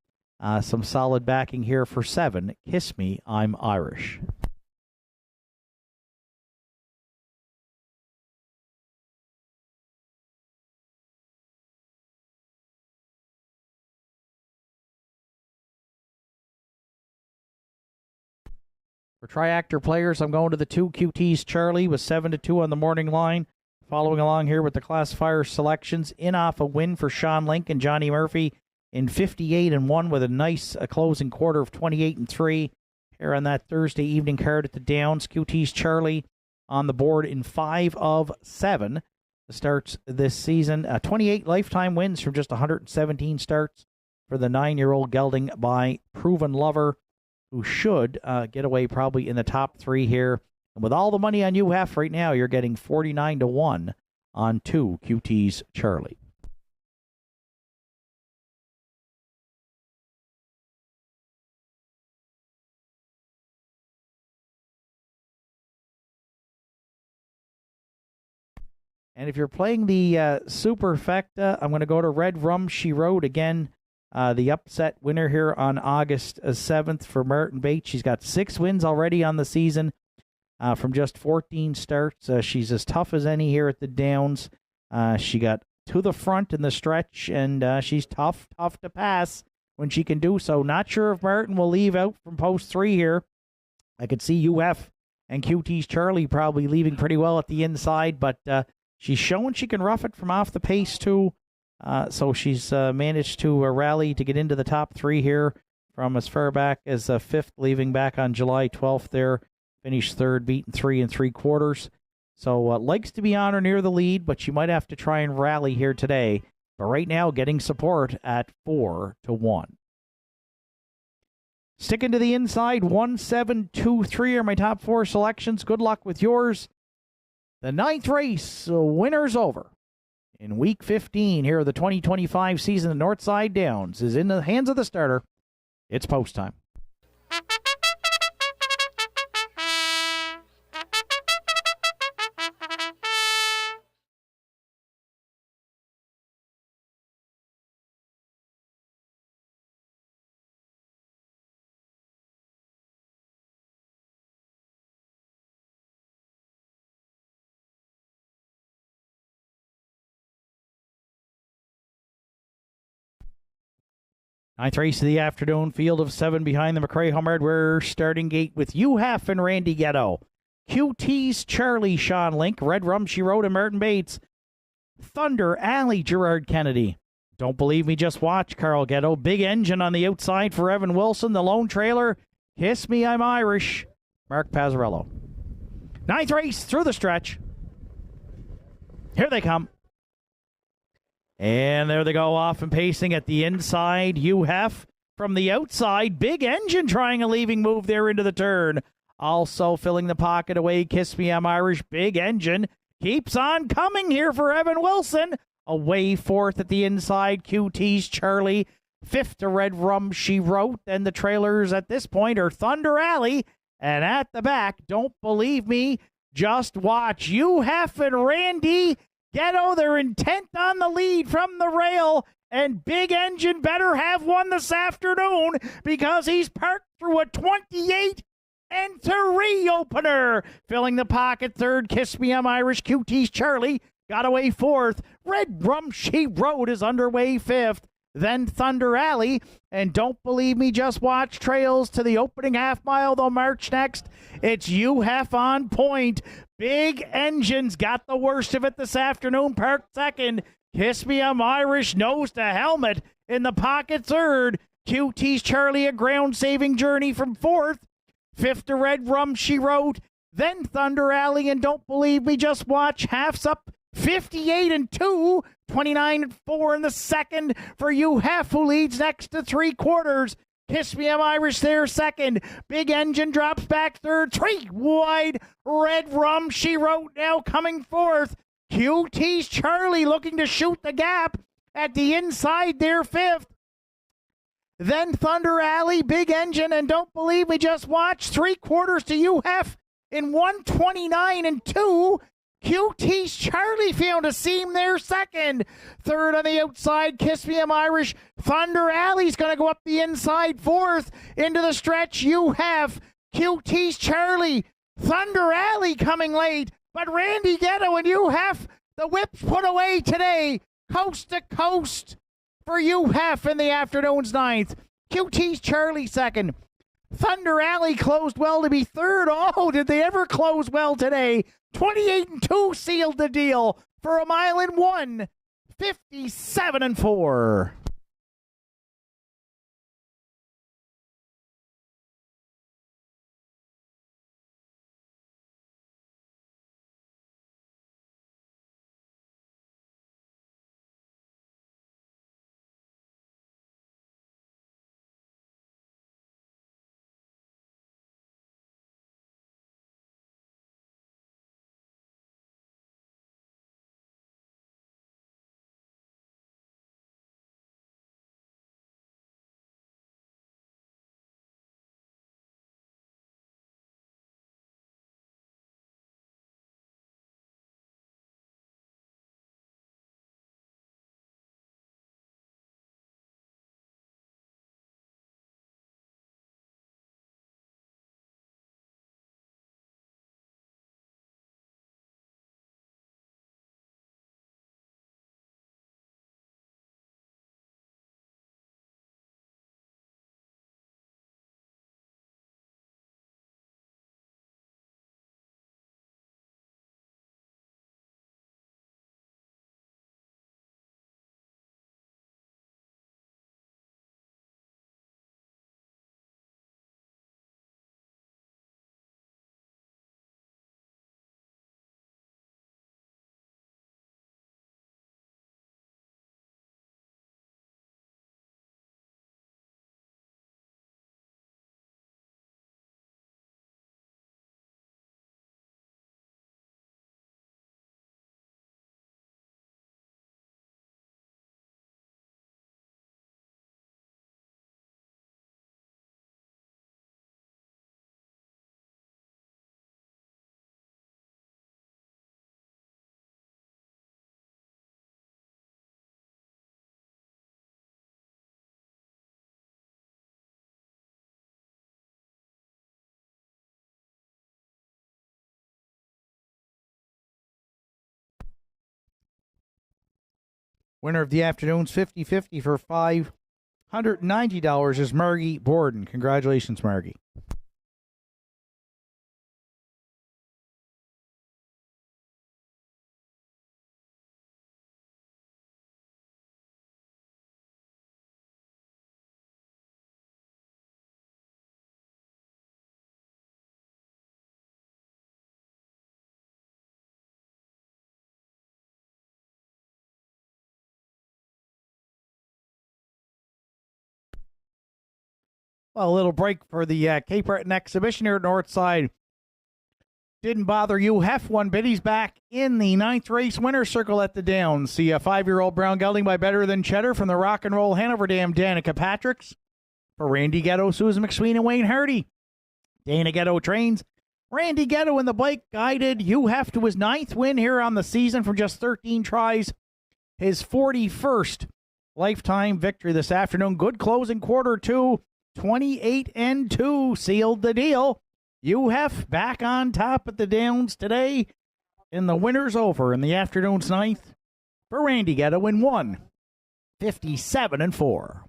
A: Some solid backing here for 7. Kiss Me, I'm Irish. For Triactor players, I'm going to the 2 QT's Charlie with 7-2 on the morning line. Following along here with the classifier selections, in off a win for Sean Link and Johnny Murphy in 58-1 with a nice closing quarter of 28-3 here on that Thursday evening card at the Downs. QT's Charlie on the board in 5 of 7 starts this season. 28 lifetime wins from just 117 starts for the 9-year-old gelding by Proven Lover, who should get away probably in the top 3 here. And with all the money on UHEF right now, you're getting 49-1 on 2 QT's Charlie. And if you're playing the Superfecta, I'm going to go to Red Rum She Wrote again. the upset winner here on August 7th for Martin Bates. She's got 6 wins already on the season from just 14 starts. She's as tough as any here at the Downs. She got to the front in the stretch, and she's tough to pass when she can do so. Not sure if Martin will leave out from post 3 here. I could see UF and QT's Charlie probably leaving pretty well at the inside, but she's showing she can rough it from off the pace too. So she's managed to rally to get into the top 3 here from as far back as 5th, leaving back on July 12th there. Finished 3rd, beaten 3 3/4. So likes to be on or near the lead, but she might have to try and rally here today. But right now, getting support at 4-1. Sticking to the inside, 1, 7, 2, 3 are my top 4 selections. Good luck with yours. The 9th race, winner's over. In Week 15 here of the 2025 season, the Nortside Downs is in the hands of the starter. It's post time. Ninth race of the afternoon, field of 7 behind the McRae Home Hardware starting gate with UHAF and Randy Ghetto. QT's Charlie Sean Link, Red Rum She Rode and Martin Bates. Thunder Alley Gerard Kennedy. Don't believe me, just watch Carl Ghetto. Big Engine on the outside for Evan Wilson. The lone trailer, Kiss Me I'm Irish, Mark Pazzarello. Ninth race through the stretch. Here they come. And there they go off and pacing at the inside. UHF from the outside. Big Engine trying a leaving move there into the turn. Also filling the pocket away. Kiss Me I'm Irish. Big Engine keeps on coming here for Evan Wilson. Away 4th at the inside. QT's Charlie. 5th to Red Rum She Wrote. And the trailers at this point are Thunder Alley. And at the back, don't believe me, just watch. UHF and Randy Ghetto, they're intent on the lead from the rail, and Big Engine better have one this afternoon because he's parked through a 28 and 3 opener. Filling the pocket 3rd, Kiss Me I'm Irish. QT's Charlie got away 4th. Red Rum She Rode is underway 5th. Then Thunder Alley, and don't believe me, just watch. Trails to the opening half mile. They'll march next. It's UHF on point. Big Engine's got the worst of it this afternoon. Parked 2nd. Kiss Me I'm Irish, nose to helmet in the pocket 3rd. QT's Charlie, a ground-saving journey from 4th. 5th to Red Rum She Wrote. Then Thunder Alley, and don't believe me, just watch. Half's up 58 and 2, 29 and 4 in the 2nd for UHF, who leads next to 3/4. Kiss Me I'm Irish there 2nd. Big Engine drops back 3rd. 3 wide. Red Rum She Wrote now coming 4th. QT's Charlie looking to shoot the gap at the inside there 5th. Then Thunder Alley, Big Engine, and don't believe me, just watch. 3/4 to UHF in 129 and 2. QT's Charlie found a seam there 2nd. 3rd on the outside, Kiss Me I'm Irish. Thunder Alley's going to go up the inside 4th. Into the stretch, UHF. QT's Charlie. Thunder Alley coming late. But Randy Ghetto and UHF, the whips put away today. Coast to coast for UHF in the afternoon's 9th. QT's Charlie 2nd. Thunder Alley closed well to be 3rd. Oh, did they ever close well today? 28 and 2 sealed the deal for a mile and 1. 57 and 4. Winner of the afternoon's 50-50 for $590 is Margie Borden. Congratulations, Margie. Well, a little break for the Cape Breton exhibition here at Nortside. Didn't bother you. Hef one bit. He's back in the 9th race winner's circle at the Downs. See a 5-year-old brown gelding by Better Than Cheddar from the Rock and Roll Hanover Dam, Danica Patricks. For Randy Ghetto, Susan McSween, and Wayne Hardy. Dana Ghetto trains. Randy Ghetto in the bike guided Hef to his 9th win here on the season from just 13 tries. His 41st lifetime victory this afternoon. Good closing quarter two. 28-2 sealed the deal. Hef back on top at the Downs today in the winner's over in the afternoon's 9th for Randy Ghetto in 57-4.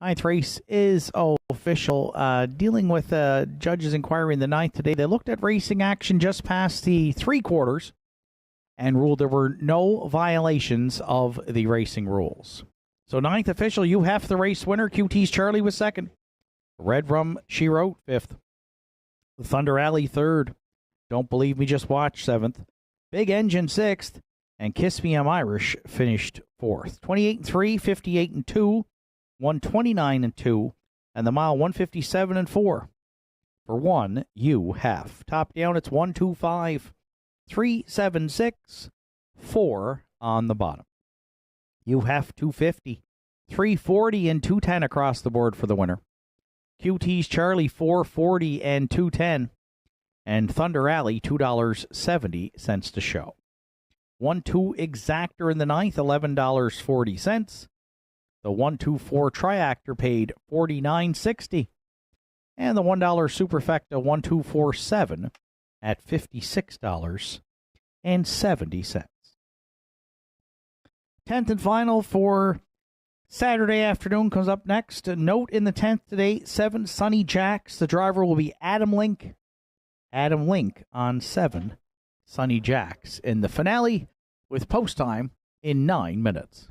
A: Ninth race is official. Dealing with judges inquiry in the 9th today, they looked at racing action just past the 3/4 and ruled there were no violations of the racing rules. So 9th official, Hef the race winner. QT's Charlie was 2nd. Red Rum, she wrote 5th. Thunder Alley 3rd. Don't Believe Me, Just Watch 7th. Big Engine 6th. And Kiss Me, I'm Irish finished 4th. 28-3, 58-2. 129-2, and the mile 157-4 for 1 Hef. Top down, it's 125, 376, 4 on the bottom. Hef 250, 340 and 210 across the board for the winner. QT's Charlie 440 and 210, and Thunder Alley $2.70 to show. 1-2 Exactor in the 9th, $11.40. The 1-2-4 Triactor paid $49.60. And the $1 Superfecta 1-2-4-7 at $56.70. 10th and final for Saturday afternoon comes up next. A note in the 10th today, 7 Sunny Jacks. The driver will be Adam Link. Adam Link on 7 Sunny Jacks in the finale with post time in 9 minutes.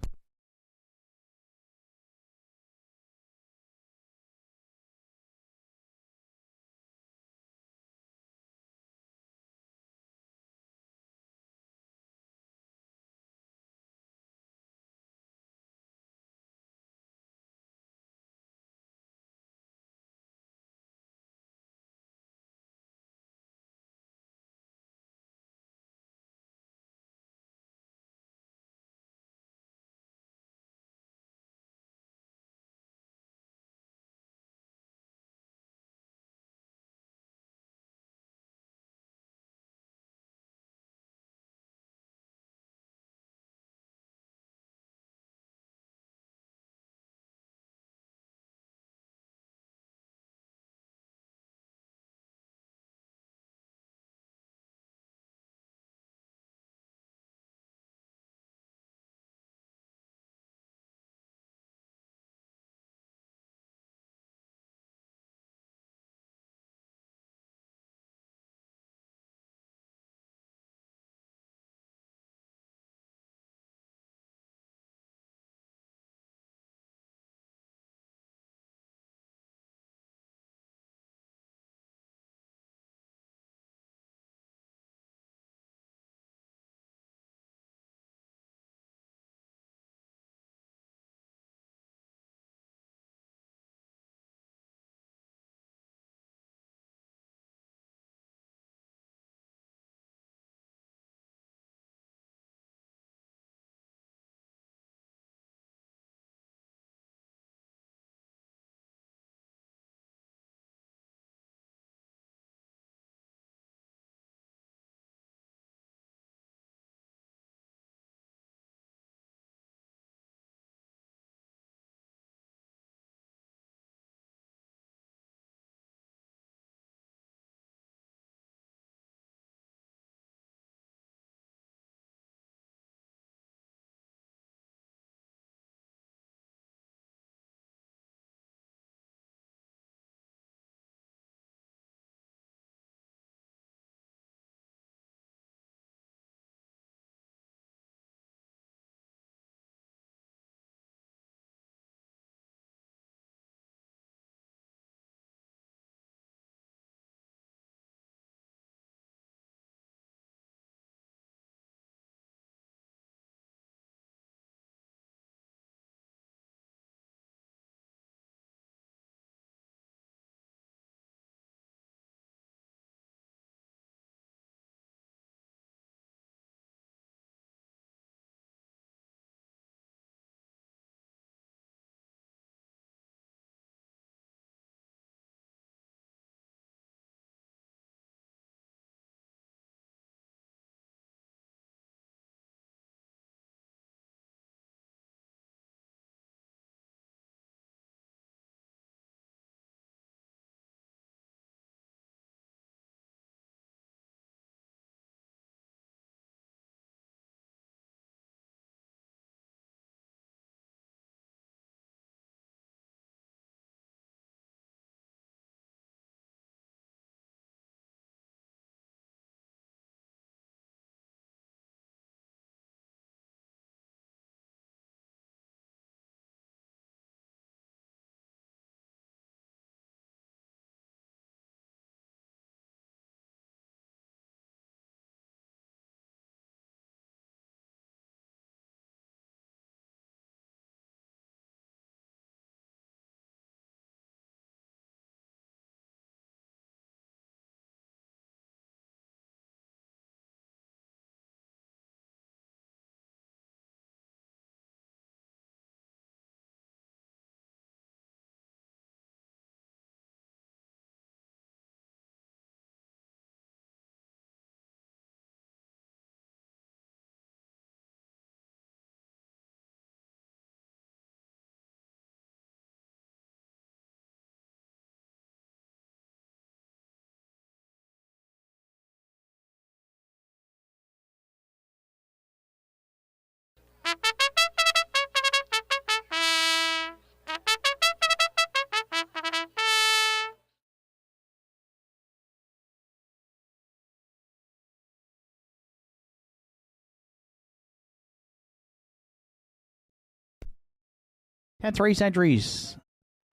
A: 10th race entries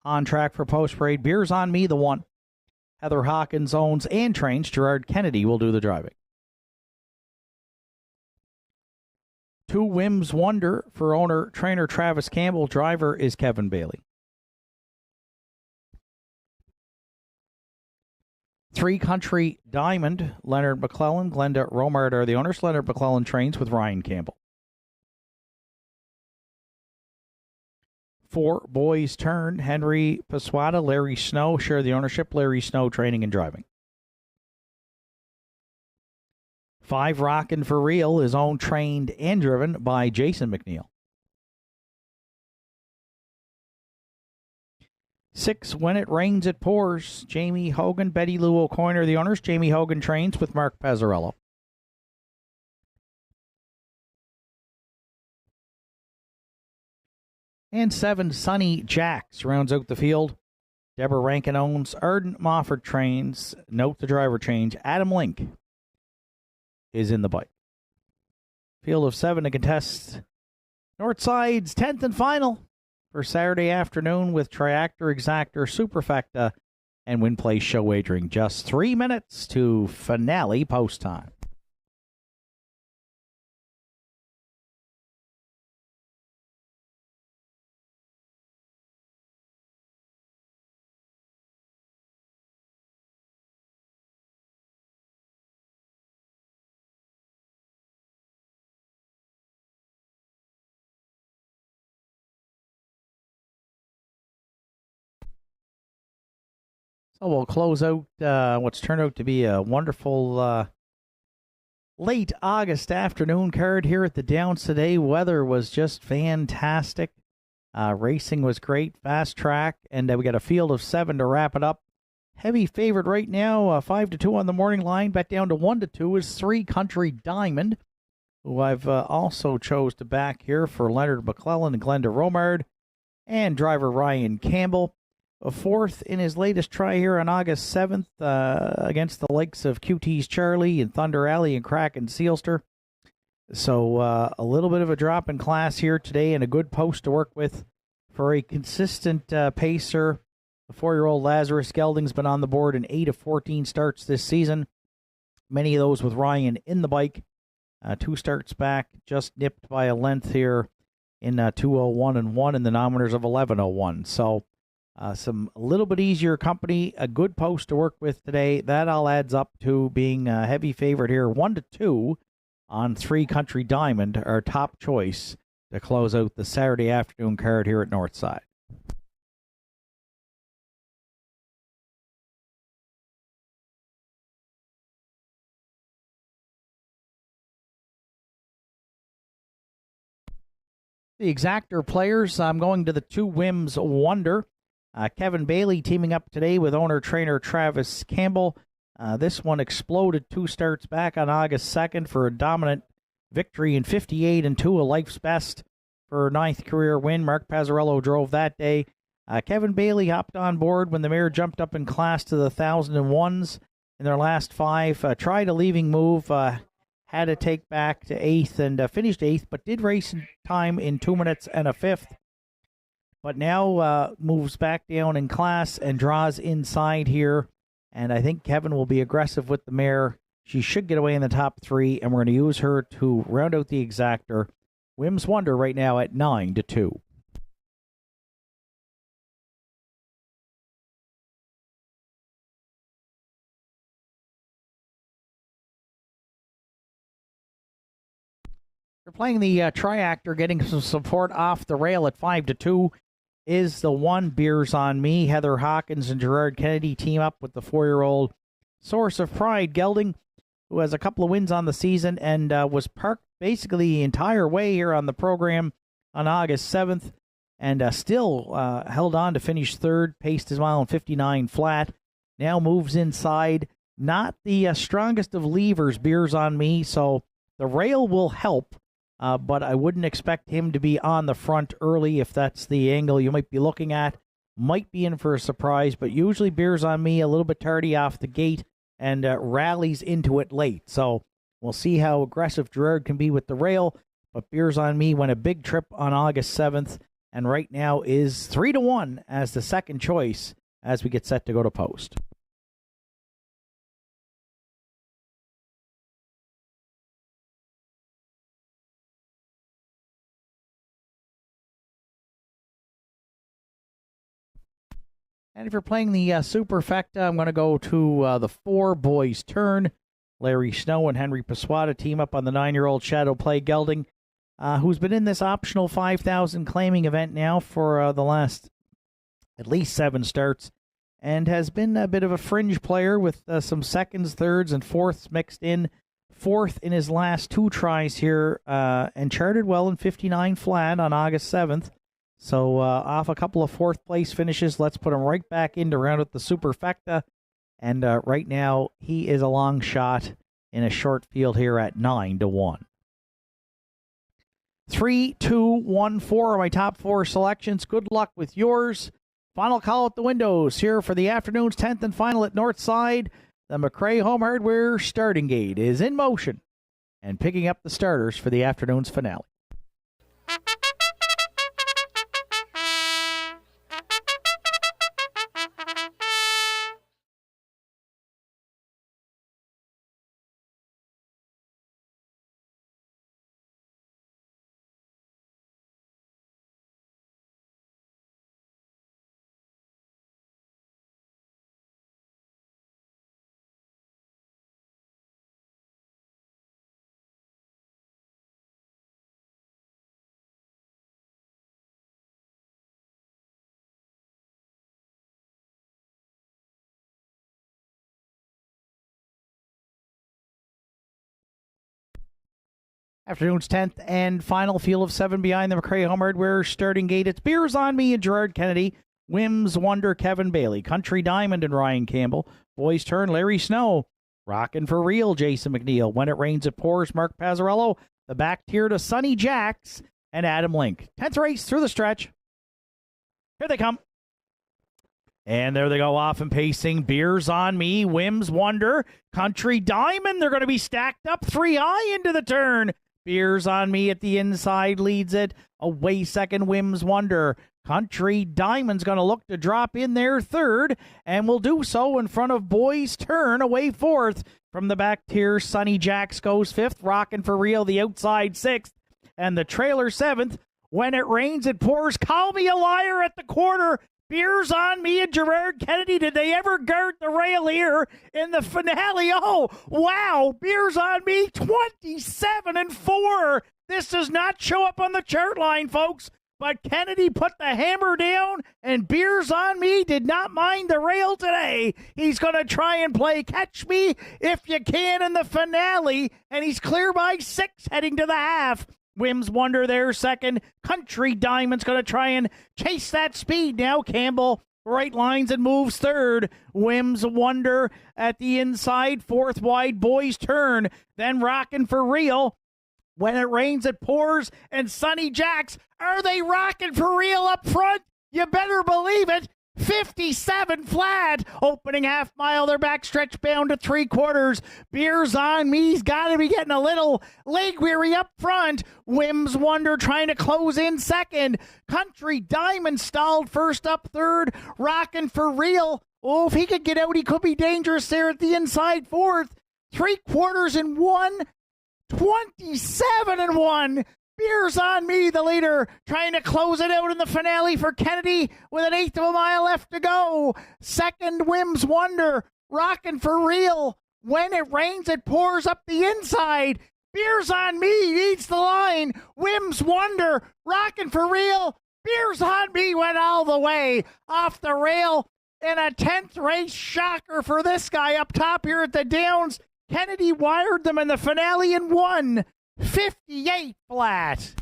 A: on track for post-parade. Beers on Me, the 1. Heather Hawkins owns and trains. Gerard Kennedy will do the driving. 2 Whims Wonder for owner-trainer Travis Campbell. Driver is Kevin Bailey. 3 Country Diamond, Leonard McClellan, Glenda Romard are the owners. Leonard McClellan trains with Ryan Campbell. 4 Boys Turn, Henry Paswata, Larry Snow share the ownership. Larry Snow training and driving. 5 Rockin' for Real is owned, trained, and driven by Jason McNeil. 6 When It Rains, It Pours, Jamie Hogan, Betty Lou O'Coin are the owners. Jamie Hogan trains with Mark Pazzarello. And 7 Sunny Jacks rounds out the field. Deborah Rankin owns. Arden Mofford trains. Note the driver change. Adam Link is in the bike. Field of 7 to contest Nortside's 10th and final for Saturday afternoon with Triactor, Exactor, Superfecta, and Win Place show wagering. Just 3 minutes to finale post time. So we'll close out what's turned out to be a wonderful late August afternoon card here at the Downs today. Weather was just fantastic. Racing was great, fast track, and we got a field of 7 to wrap it up. Heavy favorite right now, 5-2 on the morning line. Bet down to 1-2 is 3 Country Diamond, who I've also chose to back here for Leonard McClellan and Glenda Romard, and driver Ryan Campbell. A 4th in his latest try here on August 7th against the likes of QT's Charlie and Thunder Alley and Kraken Sealster. So a little bit of a drop in class here today and a good post to work with for a consistent pacer. The 4-year-old Lazarus Gelding's been on the board in 8 of 14 starts this season. Many of those with Ryan in the bike. 2 starts back, just nipped by a length here in 2:01 and 1 in the nominators of 11:01. So a little bit easier company, a good post to work with today. That all adds up to being a heavy favorite here, 1-2 on 3 Country Diamond, our top choice to close out the Saturday afternoon card here at Nortside. The Exactor players, I'm going to the 2 Whims Wonder. Kevin Bailey teaming up today with owner-trainer Travis Campbell. This one exploded 2 starts back on August 2nd for a dominant victory in 58-2, a life's best for her 9th career win. Mark Pazzarello drove that day. Kevin Bailey hopped on board when the mare jumped up in class to the 1,001s in their last 5. Tried a leaving move, had to take back to 8th and finished 8th, but did race in time in 2 minutes and a 5th. But now moves back down in class and draws inside here. And I think Kevin will be aggressive with the mare. She should get away in the top 3, and we're going to use her to round out the Exactor. Whims Wonder right now at 9-2. They're playing the Triactor, getting some support off the rail at 5-2. Is the 1 Beers on Me. Heather Hawkins and Gerard Kennedy team up with the 4-year-old Source of Pride Gelding, who has a couple of wins on the season and was parked basically the entire way here on the program on August 7th and still held on to finish 3rd, paced his mile in 59 flat. Now moves inside. Not the strongest of levers, Beers on Me, so the rail will help. But I wouldn't expect him to be on the front early if that's the angle you might be looking at. Might be in for a surprise, but usually Beers on Me a little bit tardy off the gate and rallies into it late. So we'll see how aggressive Gerard can be with the rail. But Beers on Me went a big trip on August 7th and right now is 3-1 as the second choice as we get set to go to post. And if you're playing the Superfecta, I'm going to go to the 4 boys turn. Larry Snow and Henry Pasquata team up on the 9-year-old Shadow Play Gelding, who's been in this optional 5,000 claiming event now for the last at least 7 starts, and has been a bit of a fringe player with some seconds, thirds, and fourths mixed in. Fourth in his last 2 tries here, and charted well in 59 flat on August 7th. So off a couple of fourth-place finishes, let's put him right back in to round out the Superfecta. And right now, he is a long shot in a short field here at 9-1. 3, 2, 1, 4 are my top 4 selections. Good luck with yours. Final call at the windows here for the afternoon's 10th and final at Nortside. The McRae Home Hardware starting gate is in motion and picking up the starters for the afternoon's finale. Afternoon's 10th and final field of 7 behind the McRae Home Hardware starting gate. It's Beers on Me and Gerard Kennedy. Whims Wonder Kevin Bailey. Country Diamond and Ryan Campbell. Boys Turn Larry Snow. Rockin' for Real Jason McNeil. When It Rains It Pours Mark Pazzarello. The back tier to Sonny Jacks and Adam Link. 10th race through the stretch. Here they come. And there they go off and pacing. Beers on Me. Whims Wonder. Country Diamond. They're going to be stacked up 3 high into the turn. Beers on Me at the inside leads it. Away second, Whims Wonder. Country Diamond's going to look to drop in there third, and will do so in front of Boys Turn. Away fourth. From the back tier, Sonny Jacks goes fifth. Rockin' for Real, the outside sixth. And the trailer seventh. When It Rains It Pours. Call Me a Liar at the quarter. Beers on Me and Gerard Kennedy. Did they ever guard the rail here in the finale? Oh, wow. Beers on Me, 27-4. This does not show up on the chart line, folks. But Kennedy put the hammer down, and Beers on Me did not mind the rail today. He's going to try and play Catch Me If You Can in the finale, and he's clear by 6 heading to the half. Whims Wonder there second. Country Diamond's going to try and chase that speed now. Campbell right lines and moves third. Whims Wonder at the inside. Fourth wide, Boys Turn. Then Rockin' for Real. When It Rains It Pours. And Sonny Jacks. Are they rocking for real up front? You better believe it. 57 flat. Opening half mile, they're backstretch bound to 3/4. Beers on Me's got to be getting a little leg weary up front. Whims Wonder trying to close in second. Country Diamond stalled first up third. Rockin' for Real. Oh, if he could get out, he could be dangerous there at the inside fourth. 3/4 and 1. 27-1. Beers on Me, the leader, trying to close it out in the finale for Kennedy with an 1/8 of a mile left to go. Second, Whims Wonder, Rockin' for Real. When It Rains It Pours up the inside. Beers on Me leads the line. Whims Wonder, Rockin' for Real. Beers on Me went all the way off the rail in a 10th race shocker for this guy up top here at the Downs. Kennedy wired them in the finale and won 58 flat.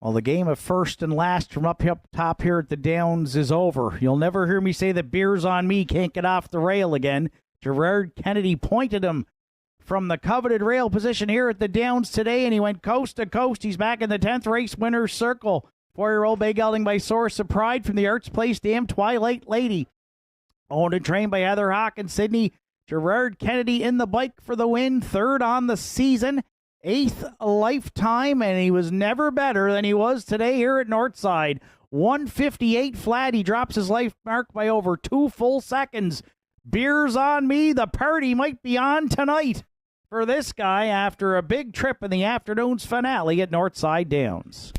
A: Well, the game of first and last from up top here at the Downs is over. You'll never hear me say that Beers on Me can't get off the rail again. Gerard Kennedy pointed him from the coveted rail position here at the Downs today, and he went coast to coast. He's back in the 10th race winner's circle. 4-year-old bay gelding by Source of Pride from the Arts Place Dam Twilight Lady. Owned and trained by Heather Hawk in Sydney. Gerard Kennedy in the bike for the win. 3rd on the season. 8th lifetime, and he was never better than he was today here at Nortside. 158 flat. He drops his life mark by over 2 full seconds. Beers on Me. The party might be on tonight for this guy after a big trip in the afternoon's finale at Nortside Downs.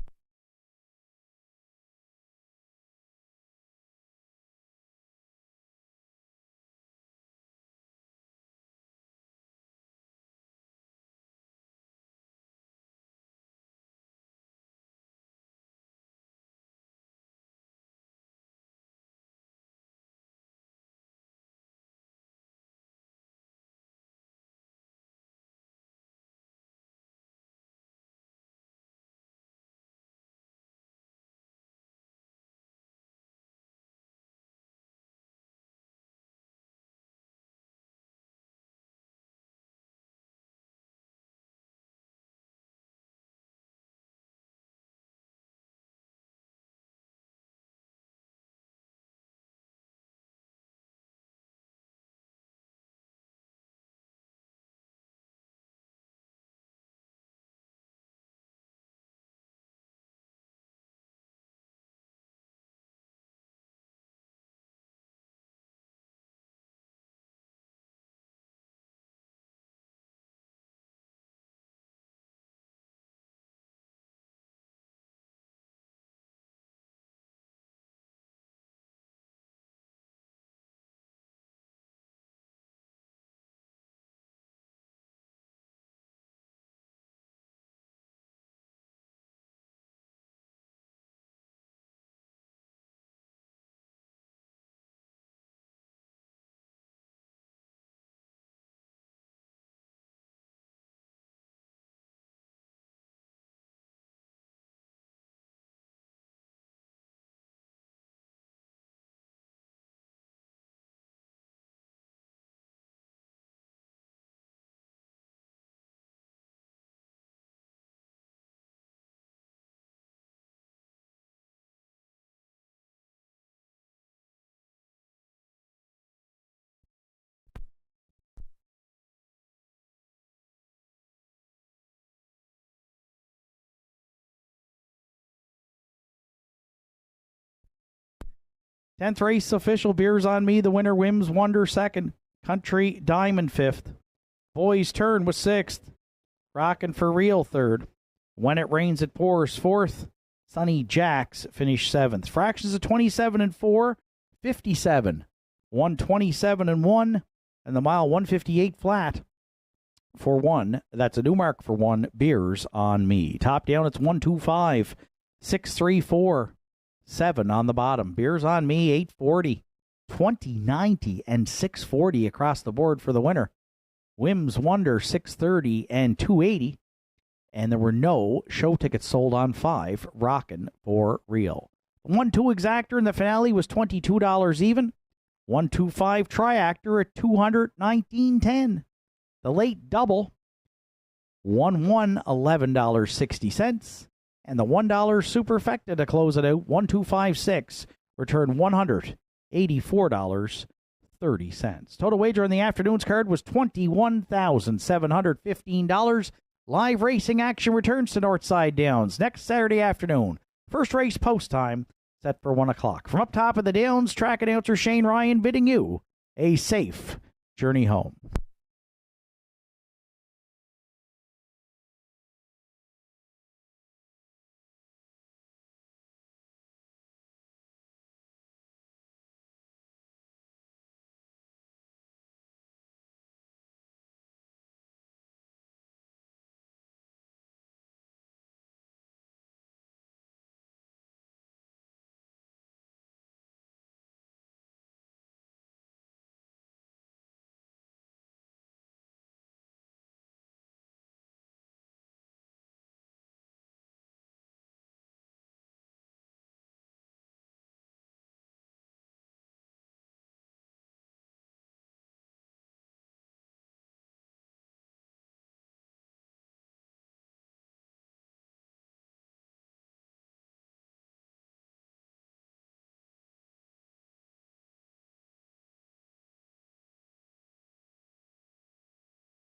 A: Tenth race official, Beers on Me. The winner, Wims Wonder, 2nd. Country Diamond, 5th. Boys Turn was 6th. Rockin' for Real, 3rd. When It Rains It Pours, 4th. Sunny Jacks finished 7th. Fractions of 27 and 4, 57. 127 and 1, and the mile 158 flat for 1. That's a new mark for 1. Beers on Me. Top down, it's 125, 634. 7 on the bottom. Beers on Me, 840, 2090, and 640 across the board for the winner. Wims Wonder, 630 and 280. And there were no show tickets sold on 5. Rockin' for Real. 1-2 exactor in the finale was $22 even. 125 triactor at $219.10. The late double, 1-1, $11.60. And the $1 superfecta to close it out, 1256, returned $184.30. Total wager on the afternoon's card was $21,715. Live racing action returns to Nortside Downs next Saturday afternoon. First race post time set for 1 o'clock. From up top of the Downs, track announcer Shane Ryan bidding you a safe journey home.